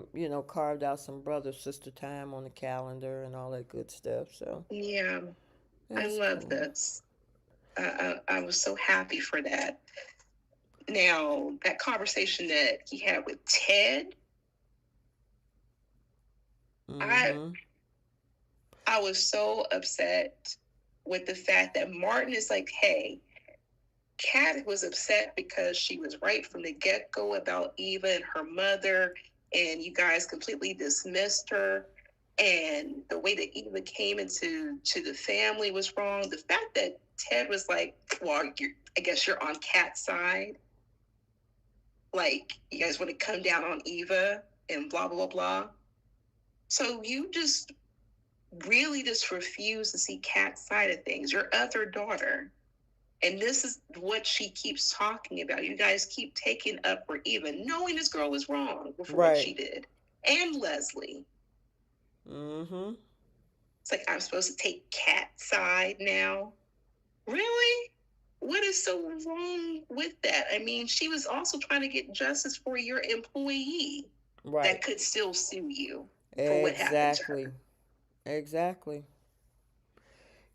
carved out some brother sister time on the calendar and all that good stuff. So Yeah, I that's love cool. this. I was so happy for that. Now, that conversation that he had with Ted, I Mm-hmm. I was so upset with the fact that Martin is like, hey, Kat was upset because she was right from the get go about Eva and her mother, and you guys completely dismissed her. And the way that Eva came the family was wrong. The fact that Ted was like, well, I guess you're on Kat's side. Like, you guys want to come down on Eva and blah, blah, blah, blah. So you just really just refuse to see Kat's side of things, your other daughter. And this is what she keeps talking about. You guys keep taking up for Eva, knowing this girl was wrong for what Right. she did. And Leslie. Mm-hmm. It's like, I'm supposed to take Kat's side now? Really? What is so wrong with that? I mean, she was also trying to get justice for your employee that Right. could still sue you for what happened to her. Exactly. Exactly.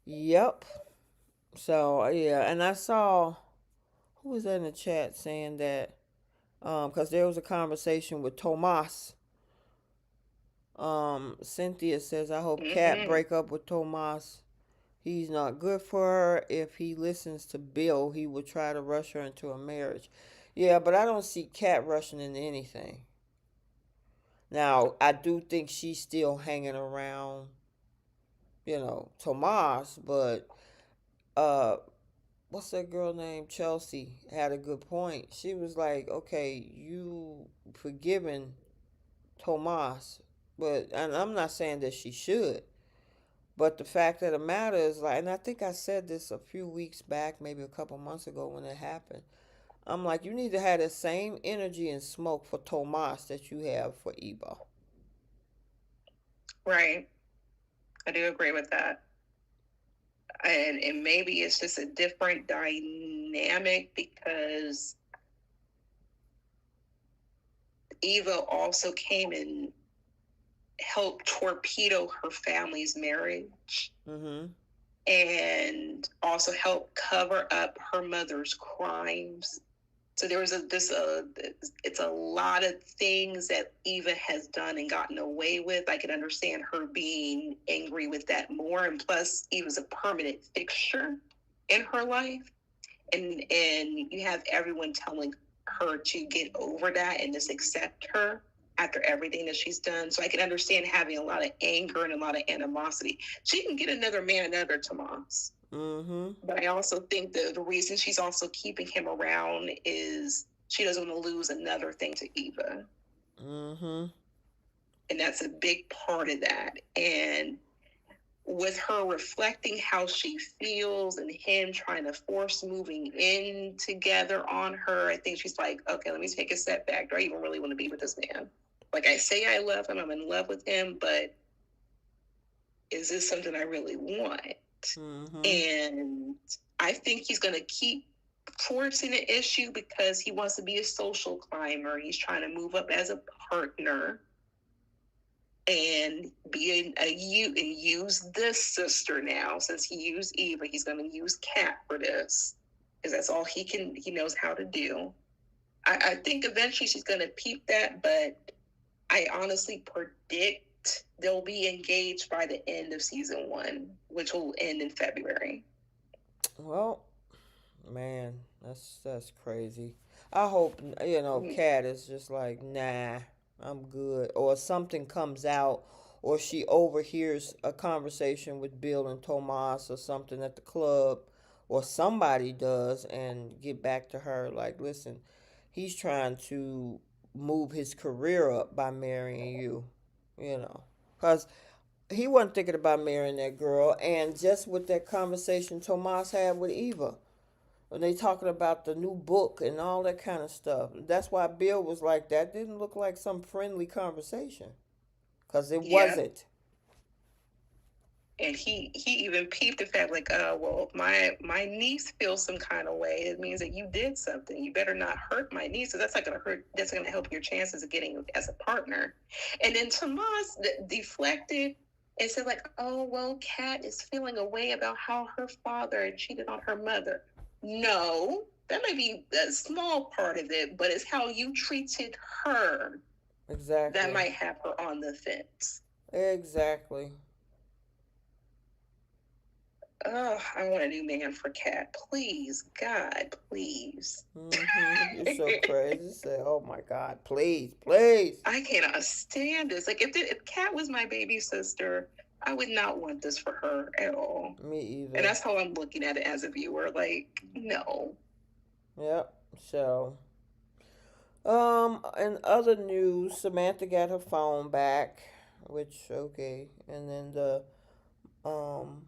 Yep. So yeah, and I saw who was that in the chat saying that because there was a conversation with Tomas. Cynthia says, "I hope Kat Mm-hmm. break up with Tomas. He's not good for her. If he listens to Bill, he will try to rush her into a marriage." Yeah, but I don't see Kat rushing into anything. Now, I do think she's still hanging around, Tomas, but uh what's that girl named Chelsea had a good point. She was like, okay, you forgiven Tomas, but and I'm not saying that she should, but the fact of the matter is like, and I think I said this a few weeks back, maybe a couple months ago when it happened. I'm like, you need to have the same energy and smoke for Tomas that you have for Eva. Right. I do agree with that. And maybe it's just a different dynamic because Eva also came and helped torpedo her family's marriage Mm-hmm. and also helped cover up her mother's crimes. So there was it's a lot of things that Eva has done and gotten away with. I can understand her being angry with that more. And plus, Eva's a permanent fixture in her life. And you have everyone telling her to get over that and just accept her after everything that she's done. So I can understand having a lot of anger and a lot of animosity. She can get another man, another Tomas. Mm-hmm. But I also think that the reason she's also keeping him around is she doesn't want to lose another thing to Eva. Mm-hmm. And that's a big part of that. And with her reflecting how she feels and him trying to force moving in together on her, I think she's like, okay, let me take a step back. Do I even really want to be with this man? Like I say I love him, I'm in love with him, but is this something I really want? Mm-hmm. And I think he's going to keep forcing the issue because he wants to be a social climber. He's trying to move up as a partner and be and use this sister now. Since he used Eva, he's going to use Kat for this because that's all he knows how to do. I think eventually she's going to peep that, but I honestly predict they'll be engaged by the end of season 1, which will end in February. Well, man, that's crazy. I hope Mhm. Kat is just like, nah, I'm good, or something comes out, or she overhears a conversation with Bill and Tomas or something at the club, or somebody does, and get back to her like, listen, he's trying to move his career up by marrying you, because he wasn't thinking about marrying that girl, and just with that conversation Tomas had with Eva when they talking about the new book and all that kind of stuff. That's why Bill was like, that didn't look like some friendly conversation, because it Yeah. wasn't. And he even peeped the fact like, well, if my niece feels some kind of way, it means that you did something. You better not hurt my niece. So that's not gonna hurt. That's gonna help your chances of getting as a partner. And then Tomas deflected and said like, oh well, Kat is feeling a way about how her father cheated on her mother. No, that might be a small part of it, but it's how you treated her that Exactly. might have her on the fence. Exactly. Oh, I want a new man for Cat. Please, God, please. Mm-hmm. You're so crazy. Say, oh my God, please, please. I cannot stand this. Like, if Cat was my baby sister, I would not want this for her at all. Me And either. that's how I'm looking at it as a viewer. Like, no. Yep. So, in other news, Samantha got her phone back, which okay, and then the um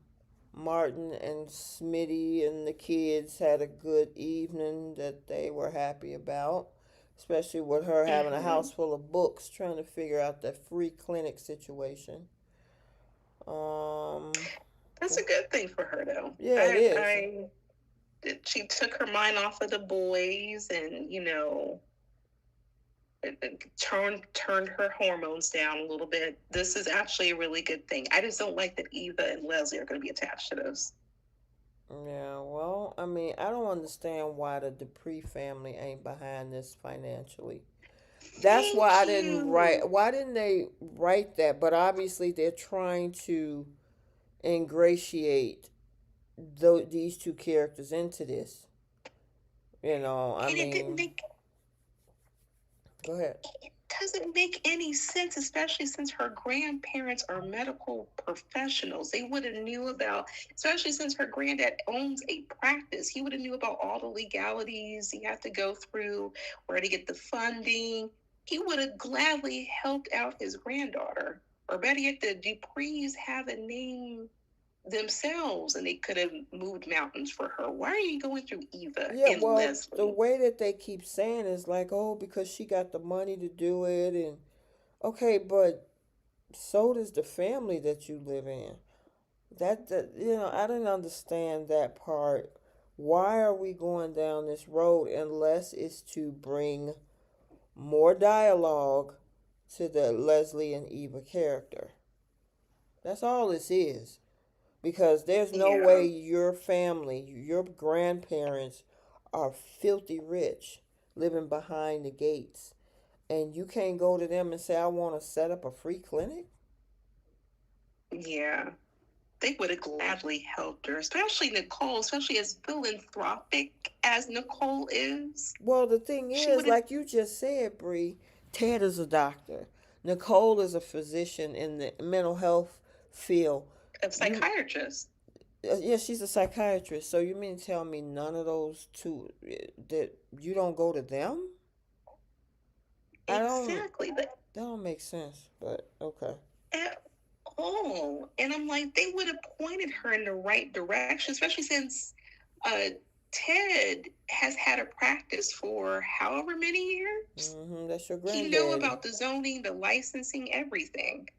Martin and Smitty and the kids had a good evening that they were happy about, especially with her having a Mm-hmm. house full of books trying to figure out that free clinic situation. Um, That's a good thing for her, though. yeah, it is. I she took her mind off of the boys, and turned her hormones down a little bit. This is actually a really good thing. I just don't like that Eva and Leslie are going to be attached to this. Yeah, well, I mean, I don't understand why the Dupree family ain't behind this financially. That's why Thank I didn't you. write. Why didn't they write that? But obviously, they're trying to ingratiate these two characters into this. I And it didn't mean, make go ahead. doesn't make any sense, especially since her grandparents are medical professionals. They would have knew about, especially since her granddad owns a practice. He would have knew about all the legalities you have to go through, where to get the funding. He would have gladly helped out his granddaughter. Or better yet, the Duprees have a name themselves and they could have moved mountains for her. Why are you going through Eva Yeah, and well, the Leslie? way that they keep saying is like, oh, because she got the money to do it, and okay, but so does the family that you live in. I didn't understand that part. Why are we going down this road unless it's to bring more dialogue to the Leslie and Eva character? That's all this is. Because there's no way Yeah, your family, your grandparents are filthy rich living behind the gates. And you can't go to them and say, I want to set up a free clinic? yeah. They would have gladly helped her, especially Nicole, especially as philanthropic as Nicole is. Well, the thing She is, would have like you just said, Bree, Ted is a doctor. Nicole is a physician in the mental health field. a You, psychiatrist. yeah, she's a psychiatrist. So you mean to tell me none of those two that you don't go to them? I don't. Exactly, but That don't make sense. But okay. at all. And I'm like, they would have pointed her in the right direction, especially since uh, Ted has had a practice for however many years. That's your He know granddaddy. about the zoning, the licensing, everything.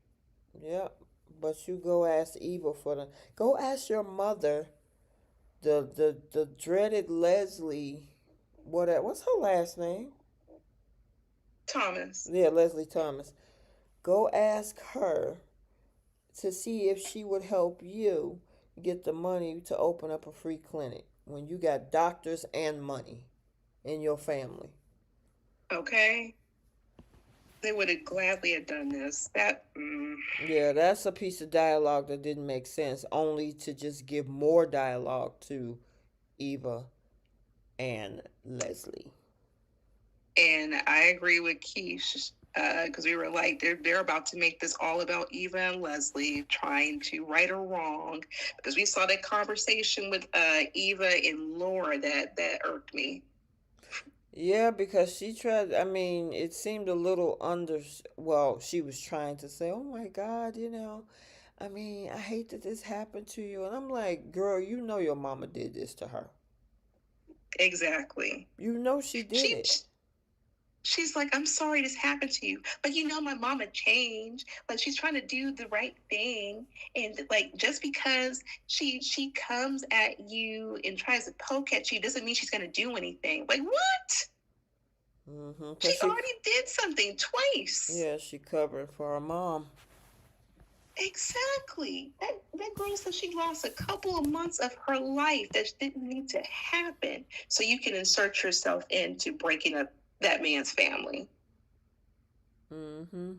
Yep. But you go ask Eva for the. Go ask your mother. The dreaded Leslie. What's her last name? Thomas. Yeah, Leslie Thomas. Go ask her to see if she would help you get the money to open up a free clinic when you got doctors and money in your family. Okay. They would have gladly have done this. Yeah, that's a piece of dialogue that didn't make sense, only to just give more dialogue to Eva and Leslie. And I agree with Keish because we were like, they're about to make this all about Eva and Leslie trying to right or wrong. Because we saw that conversation with Eva and Laura that irked me. Yeah, because she tried, I mean, it seemed a little well, she was trying to say, oh my God, I mean, I hate that this happened to you. And I'm like, girl, you know your mama did this to her. Exactly. You know she did She it. she's like, I'm sorry this happened to you, but my mama changed. Like she's trying to do the right thing, and like just because she comes at you and tries to poke at you doesn't mean she's gonna do anything. Like what? She Cause she, already did something twice. yeah, she covered for her mom. Exactly. That girl said she lost a couple of months of her life that didn't need to happen. So you can insert yourself into breaking up that man's family. Mm-hmm.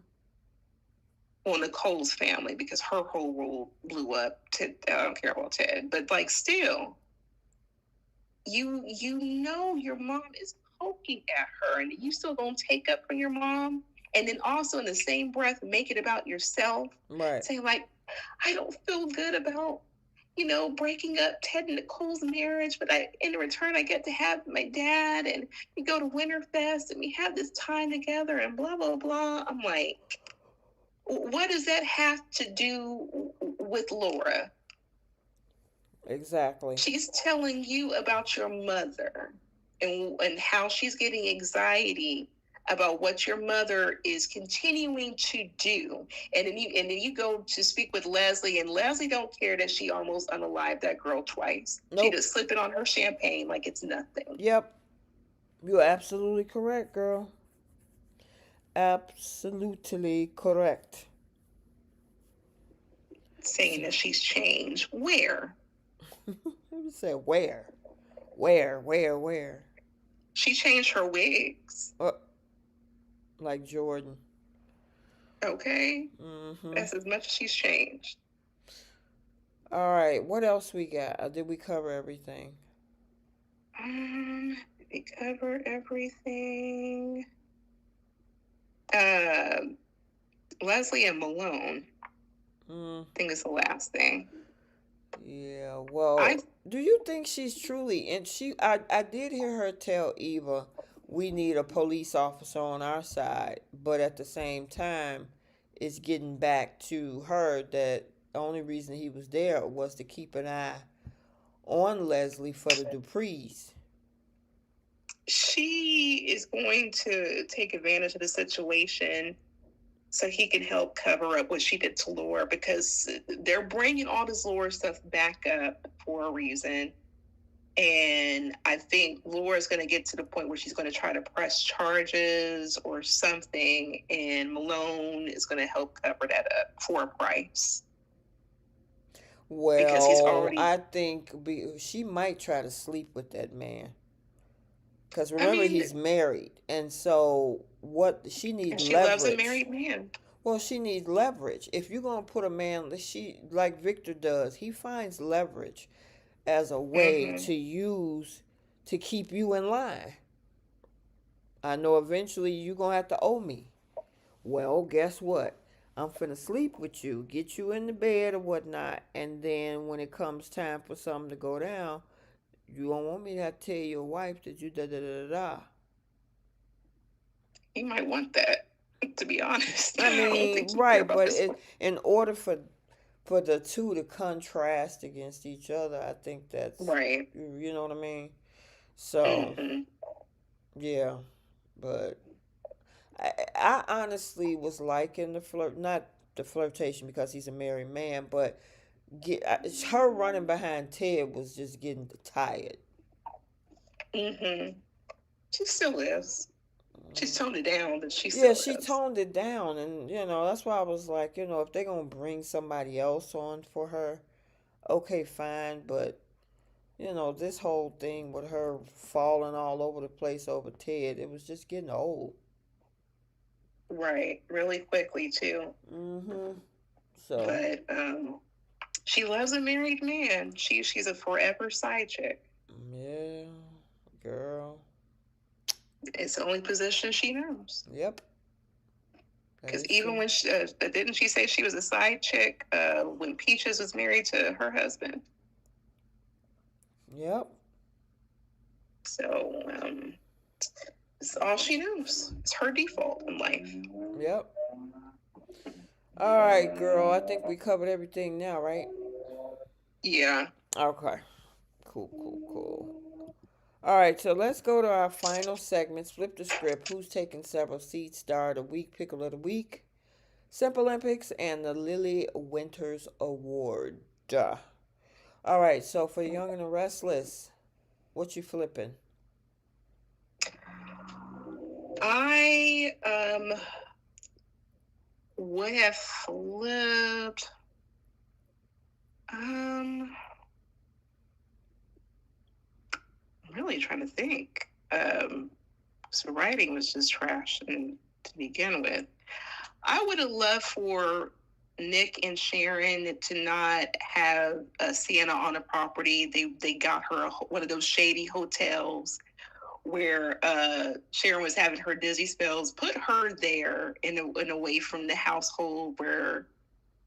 Well, Nicole's family, because her whole rule blew up. I don't care about Ted, but like still, you know your mom is poking at her, and you still gonna take up for your mom, and then also in the same breath make it about yourself, Right. saying like, I don't feel good about breaking up Ted and Nicole's marriage, but in return, I get to have my dad, and we go to Winterfest, and we have this time together, and blah blah blah. I'm like, what does that have to do with Laura? Exactly. She's telling you about your mother and how she's getting anxiety about what your mother is continuing to do. And then you go to speak with Leslie, and Leslie don't care that she almost unalived that girl twice. She Nope. just slipping on her champagne like it's nothing, Yep. You're absolutely correct, girl. Absolutely correct. saying that she's changed. Where? You said where? Where? She changed her wigs. Uh, like Jordan. Okay? Mm-hmm. That's as much as she's changed. All right. What else we got? Did we cover everything? We covered everything. Uh, Leslie and Malone, Mm, I think is the last thing. yeah. I Well, do you think she's truly? And I did hear her tell Eva, we need a police officer on our side, but at the same time, it's getting back to her that the only reason he was there was to keep an eye on Leslie for the Duprees. She is going to take advantage of the situation so he can help cover up what she did to Laura, because they're bringing all this Laura stuff back up for a reason. And I think Laura's going to get to the point where she's going to try to press charges or something, and Malone is going to help cover that up for a price because he's Well, already. I think she might try to sleep with that man. Because I remember, mean, he's married. And so, what she needs and she loves a leverage. married man. Well, she needs leverage. If you're going to put a man, she like Victor does, he finds leverage as a way Mm-hmm. to use to keep you in line. I know eventually you're going to have to owe me. Well, guess what? I'm finna sleep with you, get you in the bed or whatnot, and then when it comes time for something to go down, you don't want me to have to tell your wife that you da da da da. He might want that, to be honest. I I don't think mean, he cares right, about but this. in order for the two to contrast against each other, I think that's Right. you know what I mean. So Mm-hmm. yeah, but I honestly was liking the flirt, not the flirtation because he's a married man, but her running behind Ted was just getting tired. Mm-hmm. She still is. She's toned it down, but she Yeah, still she is. toned it down, and that's why I was like, if they're gonna bring somebody else on for her, okay, fine, but this whole thing with her falling all over the place over Ted, it was just getting old. Right. Really quickly too. Mm-hmm. So, But she loves a married man. She's a forever side chick. yeah, girl. It's the only position she knows. Yep, that Because is even true. when didn't she say she was a side chick when Peaches was married to her husband? Yep, So it's all she knows. It's her default in life. yep. All right, girl. I think we covered everything now, right? Yeah. Okay. Cool, cool, cool. All right, so let's go to our final segments. Flip the script. Who's taking several seats? Star of the week, pickle of the week, Simple Olympics, and the Lily Winters Award. Duh. All right, so for Young and the Restless, what you flipping? I would have flipped. I'm really trying to think. So writing was just trash and to begin with. I would have loved for Nick and Sharon to not have Sienna on the property. They got her one of those shady hotels where Sharon was having her dizzy spells. Put her there in away from the household where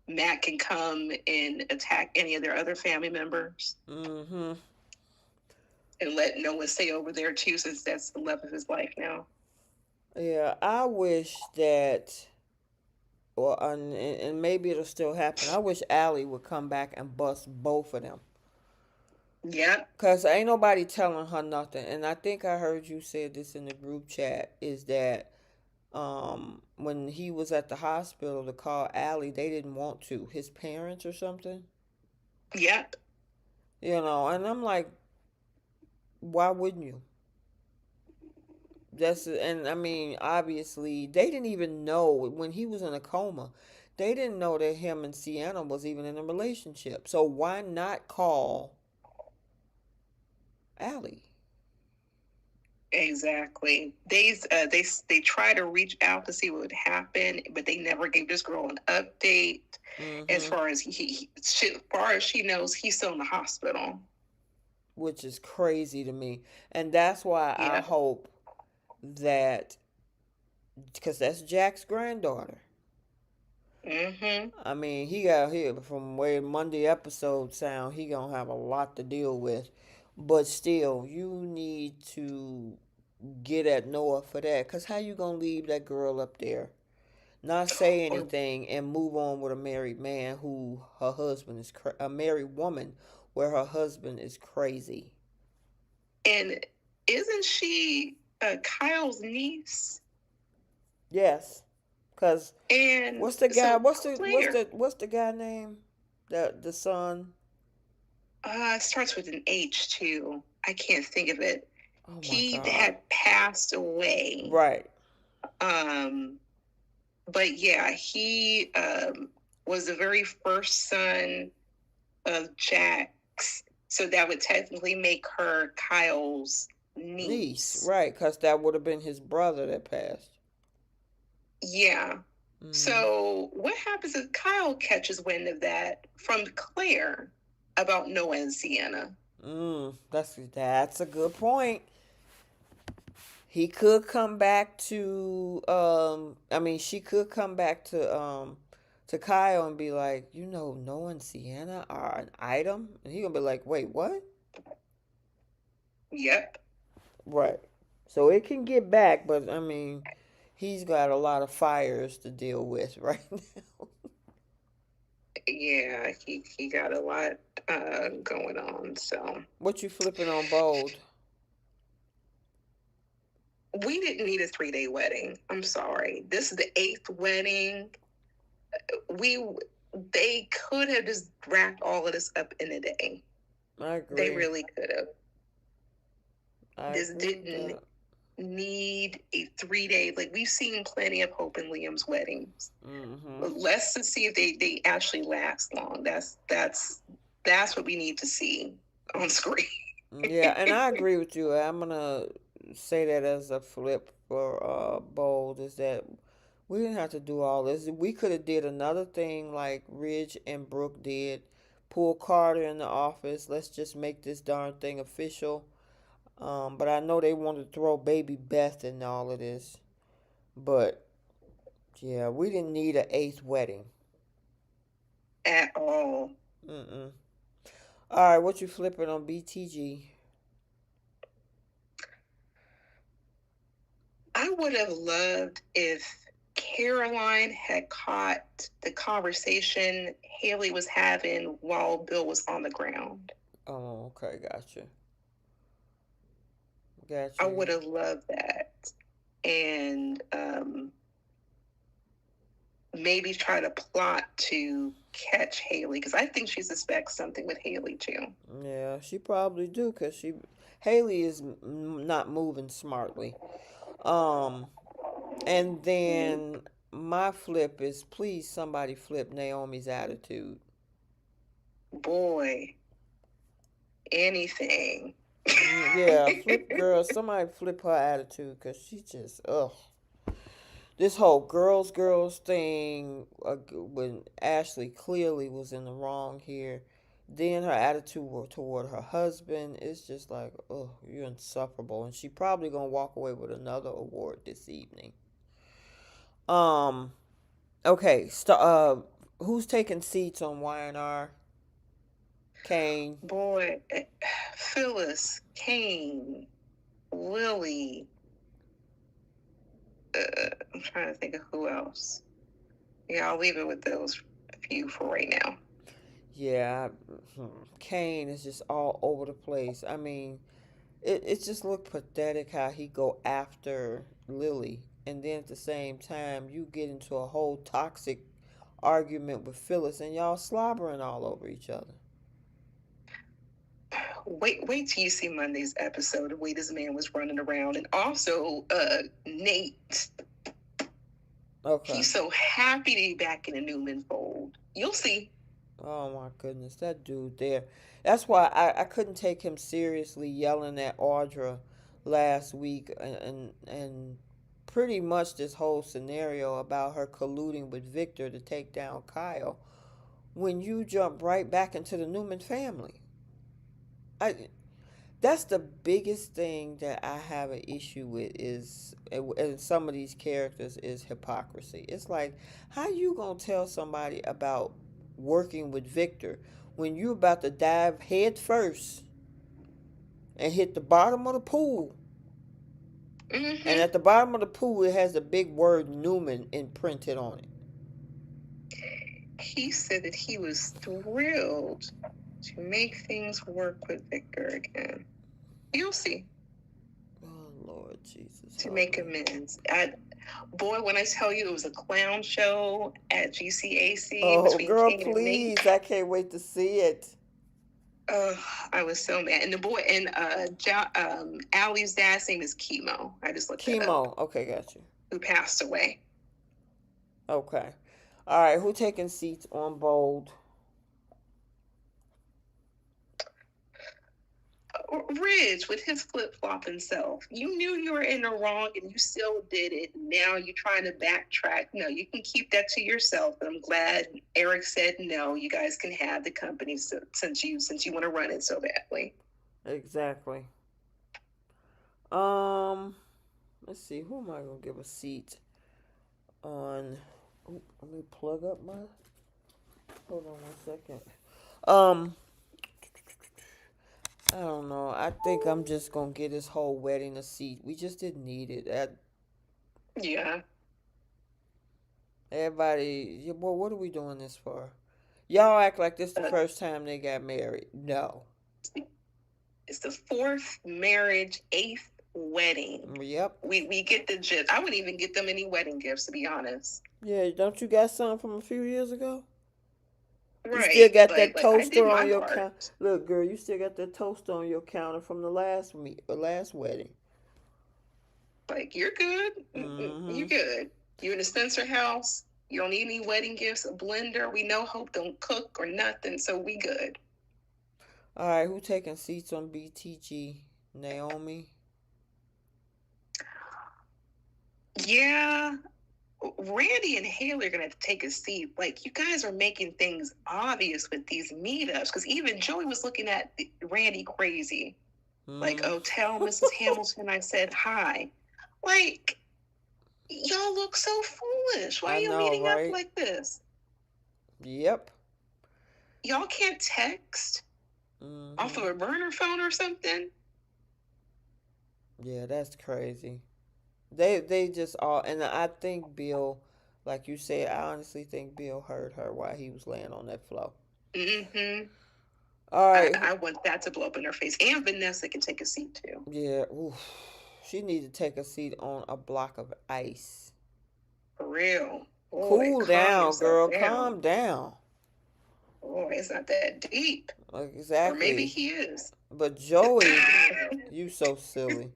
Matt can come and attack any of their other family members, Mm-hmm. and let Noah stay over there too, since that's the love of his life now. Yeah, I wish that, or and maybe it'll still happen. I wish Allie would come back and bust both of them. Yep. Cause ain't nobody telling her nothing. And I think I heard you say this in the group chat is that when he was at the hospital to call Allie, they didn't want to. His parents or something. Yep. And I'm like, why wouldn't you? And I mean, obviously, they didn't even know when he was in a coma. They didn't know that him and Sienna was even in a relationship. So why not call Allie? Exactly. They try to reach out to see what would happen, but they never gave this girl an update. As Mm-hmm. far as as far as she knows, he's still in the hospital. Which is crazy to me. And that's why I Yeah. hope that because that's Jack's granddaughter. Mm-hmm. I mean, he got here from way Monday episode sound. He gonna have a lot to deal with, but still, you need to get at Noah for that. Cause how you gonna leave that girl up there, not say Or anything, and move on with a married man who her husband is a married woman where her husband is crazy. and isn't she Kyle's niece? Yes, cause And what's the guy? so What's Claire the guy name? The son. starts with an H too. I can't think of it. Oh my He God. had passed away. Right. Um, but yeah, he was the very first son of Jack's. So that would technically make her Kyle's Niece, niece. right? Because that would have been his brother that passed. Yeah. Mm-hmm. So what happens if Kyle catches wind of that from Claire about Noah and Sienna? That's a good point. He could come back to I mean she could come back to Kyle and be like, Noah and Sienna are an item, and he gonna be like, wait, what? Yep. Right. So it can get back, but I mean, he's got a lot of fires to deal with right now. Yeah, he got a lot going on. So What you flipping on bold? we didn't need a 3 day wedding. I'm sorry. This is the eighth wedding. We they could have just wrapped all of this up in a day. I They agree. really could have. I This agree with didn't that. need a 3 day. Like we've seen plenty of Hope and Liam's weddings. Mm-hmm. But let's just see if they actually last long. That's what we need to see on screen. Yeah, and I agree with you. I'm gonna say that as a flip for bold is that we didn't have to do all this. We could have did another thing like Ridge and Brooke did. Pull Carter in the office. Let's just make this darn thing official. But I know they wanted to throw baby Beth in all of this. But yeah, we didn't need an eighth wedding. At all. Mm-mm. All right, what you flipping on BTG? I would have loved if Caroline had caught the conversation Haley was having while Bill was on the ground. Oh, okay, gotcha. I Gotcha. would have loved that. And maybe try to plot to catch Haley because I think she suspects something with Haley too. Yeah, she probably do because Haley is not moving smartly. Um, and then my flip is please somebody flip Naomi's attitude. Boy, anything. Yeah, flip girl, somebody flip her attitude because she just ugh. This whole girls thing when Ashley clearly was in the wrong here. Then her attitude toward her husband is just like, oh, you're insufferable. And she probably gonna walk away with another award this evening. Um, okay, who's taking seats on Y&R? Kane. Boy, Phyllis, Kane, Lily. I'm trying to think of who else. Yeah, I'll leave it with those few for right now. Yeah, Kane is just all over the place. I mean, it just looked pathetic how he go after Lily, and then at the same time you get into a whole toxic argument with Phyllis, and y'all slobbering all over each other. Wait till you see Monday's episode. The way this man was running around, and also Nate. Okay. He's so happy to be back in the Newman fold. You'll see. Oh my goodness, that dude there. That's why I couldn't take him seriously yelling at Audra last week and pretty much this whole scenario about her colluding with Victor to take down Kyle when you jump right back into the Newman family. I That's the biggest thing that I have an issue with is, and some of these characters, is hypocrisy. It's like, how you gonna tell somebody about working with Victor when you about to dive head first and hit the bottom of the pool, and Mm-hmm. at the bottom of the pool it has the big word Newman imprinted on it. He said that he was thrilled to make things work with Victor again. You'll see. Oh Lord Jesus, To help make me. amends. Boy, when I tell you it was a clown show at GCAC Oh between girl, Kane and Nate, please, I can't wait to see it. uh, I was so mad. And the boy and Allie's dad's name is Chemo. I just looked that up. Chemo. Okay, got you. Who passed away? Okay. All right, who taking seats on bold? Ridge with his flip flopping self. You knew you were in the wrong and you still did it. Now you're trying to backtrack. No, you can keep that to yourself. And I'm glad Eric said no. You guys can have the company since you want to run it so badly. Exactly. Um, let's see. Who am I gonna give a seat on? Oh, let me plug up my. Hold on 1 second. Um, I don't know. I think I'm just gonna get this whole wedding a seat. We just didn't need it. Yeah. Everybody, yeah, well, what are we doing this for? Y'all act like this the Uh, first time they got married. No. it's the fourth marriage, eighth wedding. Yep. We get the gist. I wouldn't even get them any wedding gifts, to be honest. Yeah, don't you got some from a few years ago? You still Right. got that Like I did toaster on my your counter. part. Look, girl, you still got that toaster on your counter from the last wedding. Like, you're good. Mm-hmm. You're good. You're in the Spencer house. You don't need any wedding gifts, a blender. We know Hope don't cook or nothing, so we good. All right, who taking seats on BTG? Naomi. Yeah, Randy and Haley are gonna have to take a seat. Like, you guys are making things obvious with these meetups, because even Joey was looking at Randy crazy. Like, Mm. oh, tell Mrs. Hamilton I said hi. Like, y'all look so foolish. Why I are you know, meeting up right? like this? Yep. Y'all can't text off Mm-hmm. of a burner phone or something? Yeah, that's crazy. They just all, and I think Bill, like you said, I honestly think Bill heard her while he was laying on that floor. Mm-hmm. All I, right. I want that to blow up in her face. And Vanessa can take a seat too. Yeah. Oof. She need to take a seat on a block of ice. For real. Boy, Cool calm down, yourself girl. down. Calm down. Boy, it's not that deep. Or maybe Exactly. he is. But Joey, you so silly.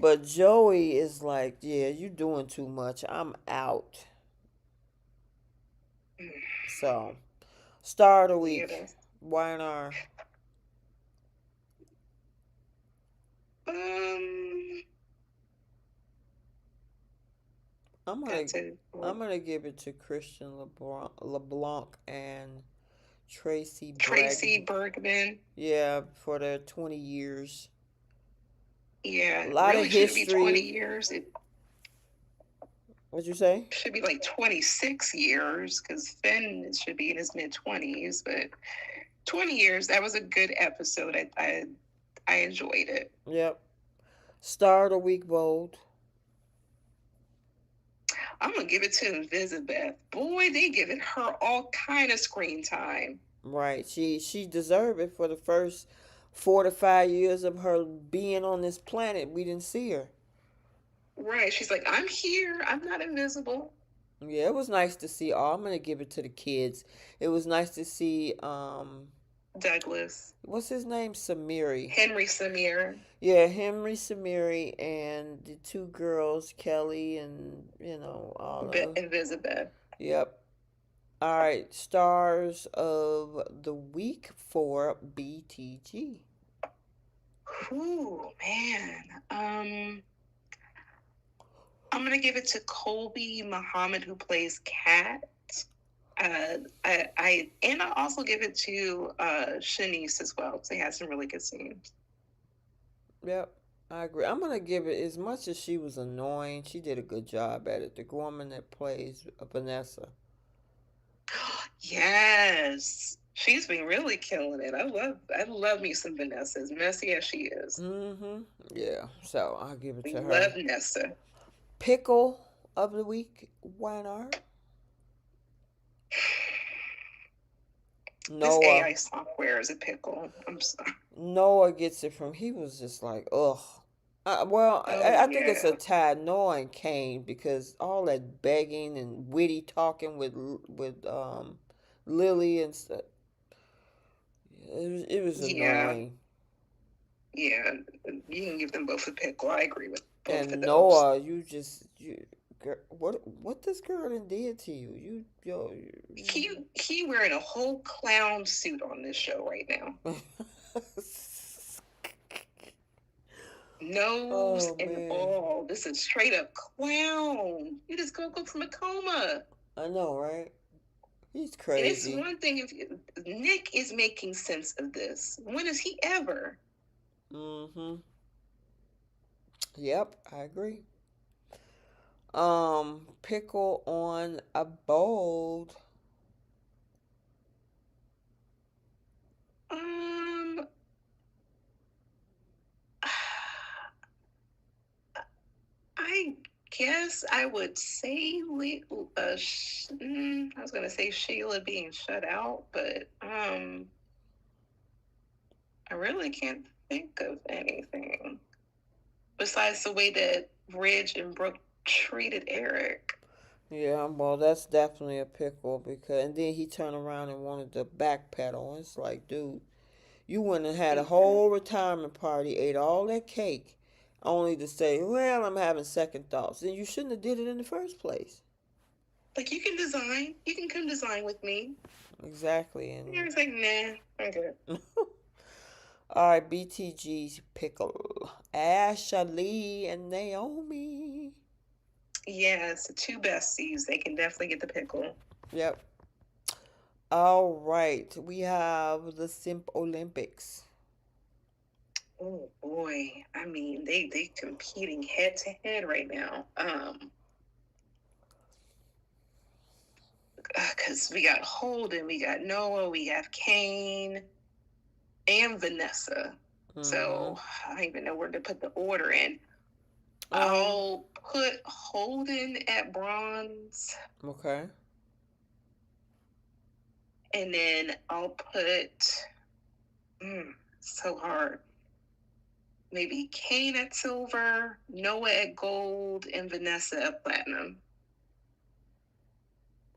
But Joey is like, yeah, you doing too much. I'm out. So, star of the Yeah, week, YNR. um, I'm gonna, that's it. I'm gonna give it to Christian LeBlanc and Tracy Tracy Bragg. Bergman. Yeah, for their 20 years. A Yeah, lot of really shouldn't be 20 history. years. It What'd you say? should be like 26 years because Finn should be in his mid 20s. But 20 years, that was a good episode. I enjoyed it. Yep. Star of the week, bold. I'm gonna give it to Elizabeth. Boy, they giving her all kind of screen time. Right. She deserved it for the first 4 to 5 years of her being on this planet. We didn't see her. Right. She's like, I'm here. I'm not invisible. Yeah, it was nice to see. Oh, I'm gonna give it to the kids. It was nice to see. Douglas. What's his name? Samiri. Henry Samir. Yeah, Henry Samiri and the two girls, Kelly and all the. Elizabeth. Yep. All right, stars of the week for BTG. Ooh, man. I'm gonna give it to Colby Muhammad, who plays Cat. I also give it to Shanice as well. They had some really good scenes. Yep, I agree. I'm gonna give it as much as she was annoying. She did a good job at it. The woman that plays Vanessa. Yes, she's been really killing it. I love me some Vanessa, as messy as she is. Mm-hmm. Yeah. So I'll give it We to love her. Nessa. Pickle of the week, Weinar. This Noah. AI software is a pickle. I'm sorry. Noah gets it from. He was just like, ugh. Well, Oh I think it's a yeah, tie Noah and Kane because all that begging and witty talking with Lily and stuff. It was yeah, annoying. yeah. You can give them both a pickle. I agree with both of And those. Noah, what this girl done did to you? He wearing a whole clown suit on this show right now. Nose Oh and man, all. This is straight up clown. You just go from a coma. I know, right? He's And it's crazy. one thing if Nick is making sense of this. When is he ever? Mm-hmm. Yep, I agree. Pickle on a bold. Um, I guess I would say I was gonna say Sheila being shut out, but I really can't think of anything besides the way that Ridge and Brooke treated Eric. Yeah, well, that's definitely a pickle because, and then he turned around and wanted to backpedal. It's like, dude, you went and had a Mhm. whole retirement party, ate all that cake, only to say, "Well, I'm having second thoughts." Then you shouldn't have did it in the first place. Like you can design, you can come design with me. Exactly, And and Eric's like, nah, I'm good. all right, BTG's pickle, Ashley and Naomi. Yeah, it's the two besties. They can definitely get the pickle. Yep. All right, we have the Simp Olympics. Oh boy, I mean they competing head to head right now. Because we got Holden, we got Noah, we have Kane, and Vanessa. Mm-hmm. So I don't even know where to put the order in. Um. I'll put Holden at bronze, Okay. and then I'll put. So hard. Maybe Kane at silver, Noah at gold, and Vanessa at platinum.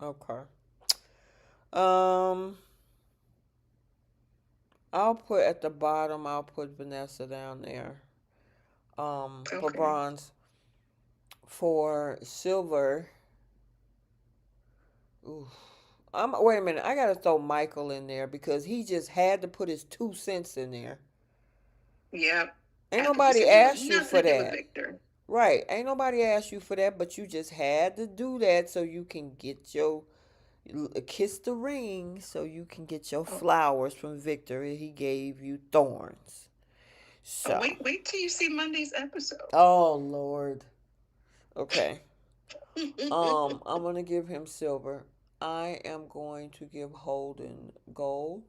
Okay. Um. I'll put at the bottom. I'll put Vanessa down there. For Okay. bronze. For silver. Ooh. Wait a minute. I gotta throw Michael in there because he just had to put his 2 cents in there. Yeah. Ain't After he nobody said he want asked you nothing for to do with that. Victor. Right. Ain't nobody asked you for that, but you just had to do that so you can get your kiss the ring so you can get your Oh, flowers from Victor. He gave you thorns. oh, So, wait till you see Monday's episode. oh Lord. Okay. I'm gonna give him silver. I am going to give Holden gold.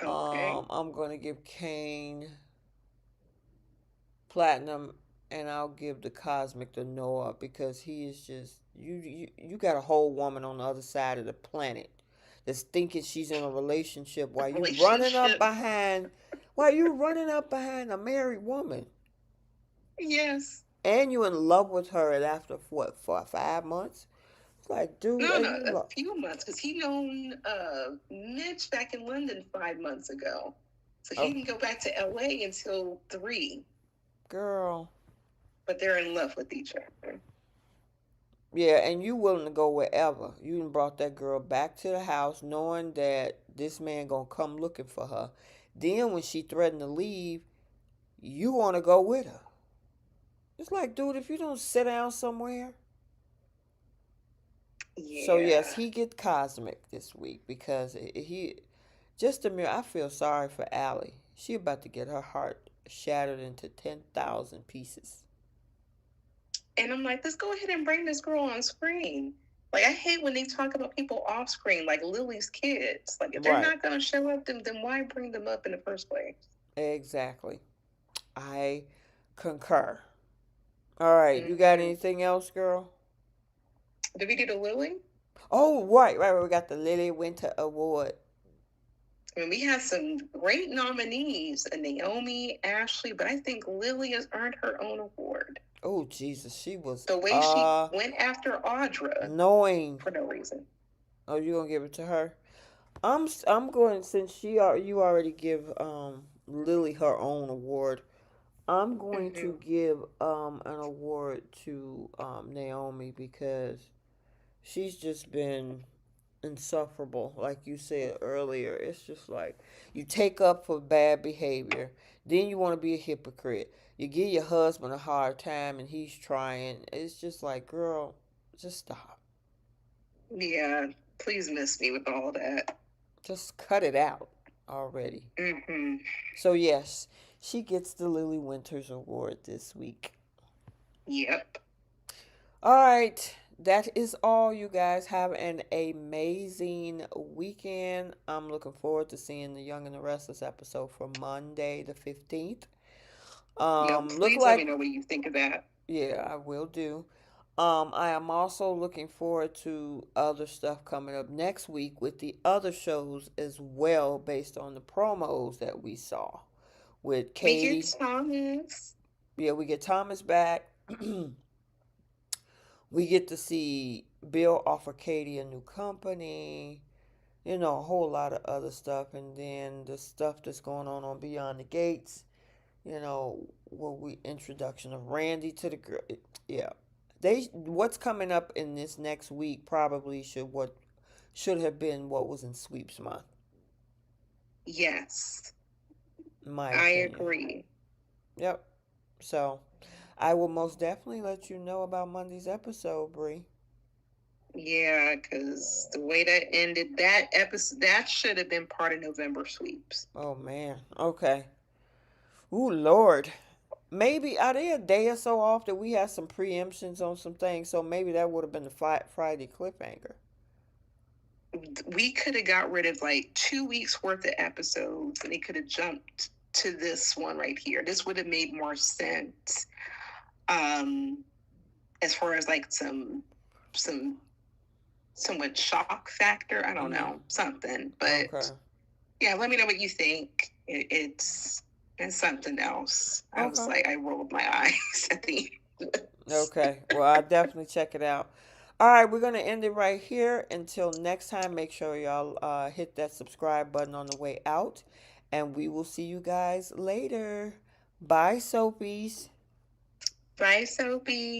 Okay. I'm gonna give Kane platinum, and I'll give the cosmic to Noah because he is just you got a whole woman on the other side of the planet that's thinking she's in a relationship A while you running up relationship. behind while you running up behind a married woman Yes. and you in love with her and after what for 5 months. It's like, dude, No, are no, you a few months because he known Mitch back in London 5 months ago. So he oh didn't go back to LA until 3, girl. but they're in love with each other. Yeah, and you willing to go wherever. You done brought that girl back to the house knowing that this man gonna come looking for her. Then when she threatened to leave, you wanna go with her. It's like, dude, if you don't sit down somewhere. So yes, Yeah. he get cosmic this week because he just a mere. I feel sorry for Allie. She about to get her heart shattered into 10,000 pieces. And I'm like, let's go ahead and bring this girl on screen. Like, I hate when they talk about people off screen, like Lily's kids. Like, if they're Right. not going to show up, then why bring them up in the first place? Exactly. I concur. All right. You got Mm-hmm. anything else, girl? Did we do the Lily? Oh, right. We got the Lily Winter Award. I mean, we had some great nominees, Naomi, Ashley, but I think Lily has earned her own award. Oh, Jesus. She was The way she went after Audra annoying. for no reason. Oh, you gonna give it to her? I'm going since you already give Lily her own award. I'm going Mm-hmm. to give an award to Naomi because she's just been insufferable, like you said earlier. It's just like you take up for bad behavior, then you want to be a hypocrite. You give your husband a hard time and he's trying. It's just like, girl, just stop. Yeah, please miss me with all that. Just cut it out already. Mm-hmm. So yes, she gets the Lily Winters Award this week. Yep. All right, that is all, you guys. Have an amazing weekend. I'm looking forward to seeing the Young and the Restless episode for Monday the 15th. Yep. Look Please let me like, know what you think of that. yeah, I will do. I am also looking forward to other stuff coming up next week with the other shows as well, based on the promos that we saw with We get Katie. Thomas. Yeah, we get Thomas back. We get to see Bill offer Katie a new company, a whole lot of other stuff. And then the stuff that's going on Beyond the Gates, what we introduction of Randy to the girl. Yeah. What's coming up in this next week probably should have been what was in sweeps month, Yes, in my I opinion. agree. Yep. So I will most definitely let you know about Monday's episode, Bree. Yeah, because the way that ended, that episode, that should have been part of November sweeps. Oh man. Okay. Ooh, Lord. Maybe are they a day or so off that we had some preemptions on some things, so maybe that would have been the Friday cliffhanger. We could have got rid of like 2 weeks worth of episodes and they could have jumped to this one right here. This would have made more sense. Um, as far as like some somewhat shock factor. I don't Mm-hmm. know, something. But Okay. yeah, let me know what you think. It's something else. I was Okay. like, I rolled my eyes at the end. Okay. Well, I'll definitely check it out. All right, we're gonna end it right here. Until next time, make sure y'all hit that subscribe button on the way out, and we will see you guys later. Bye, Soapies. Bye, Soapy.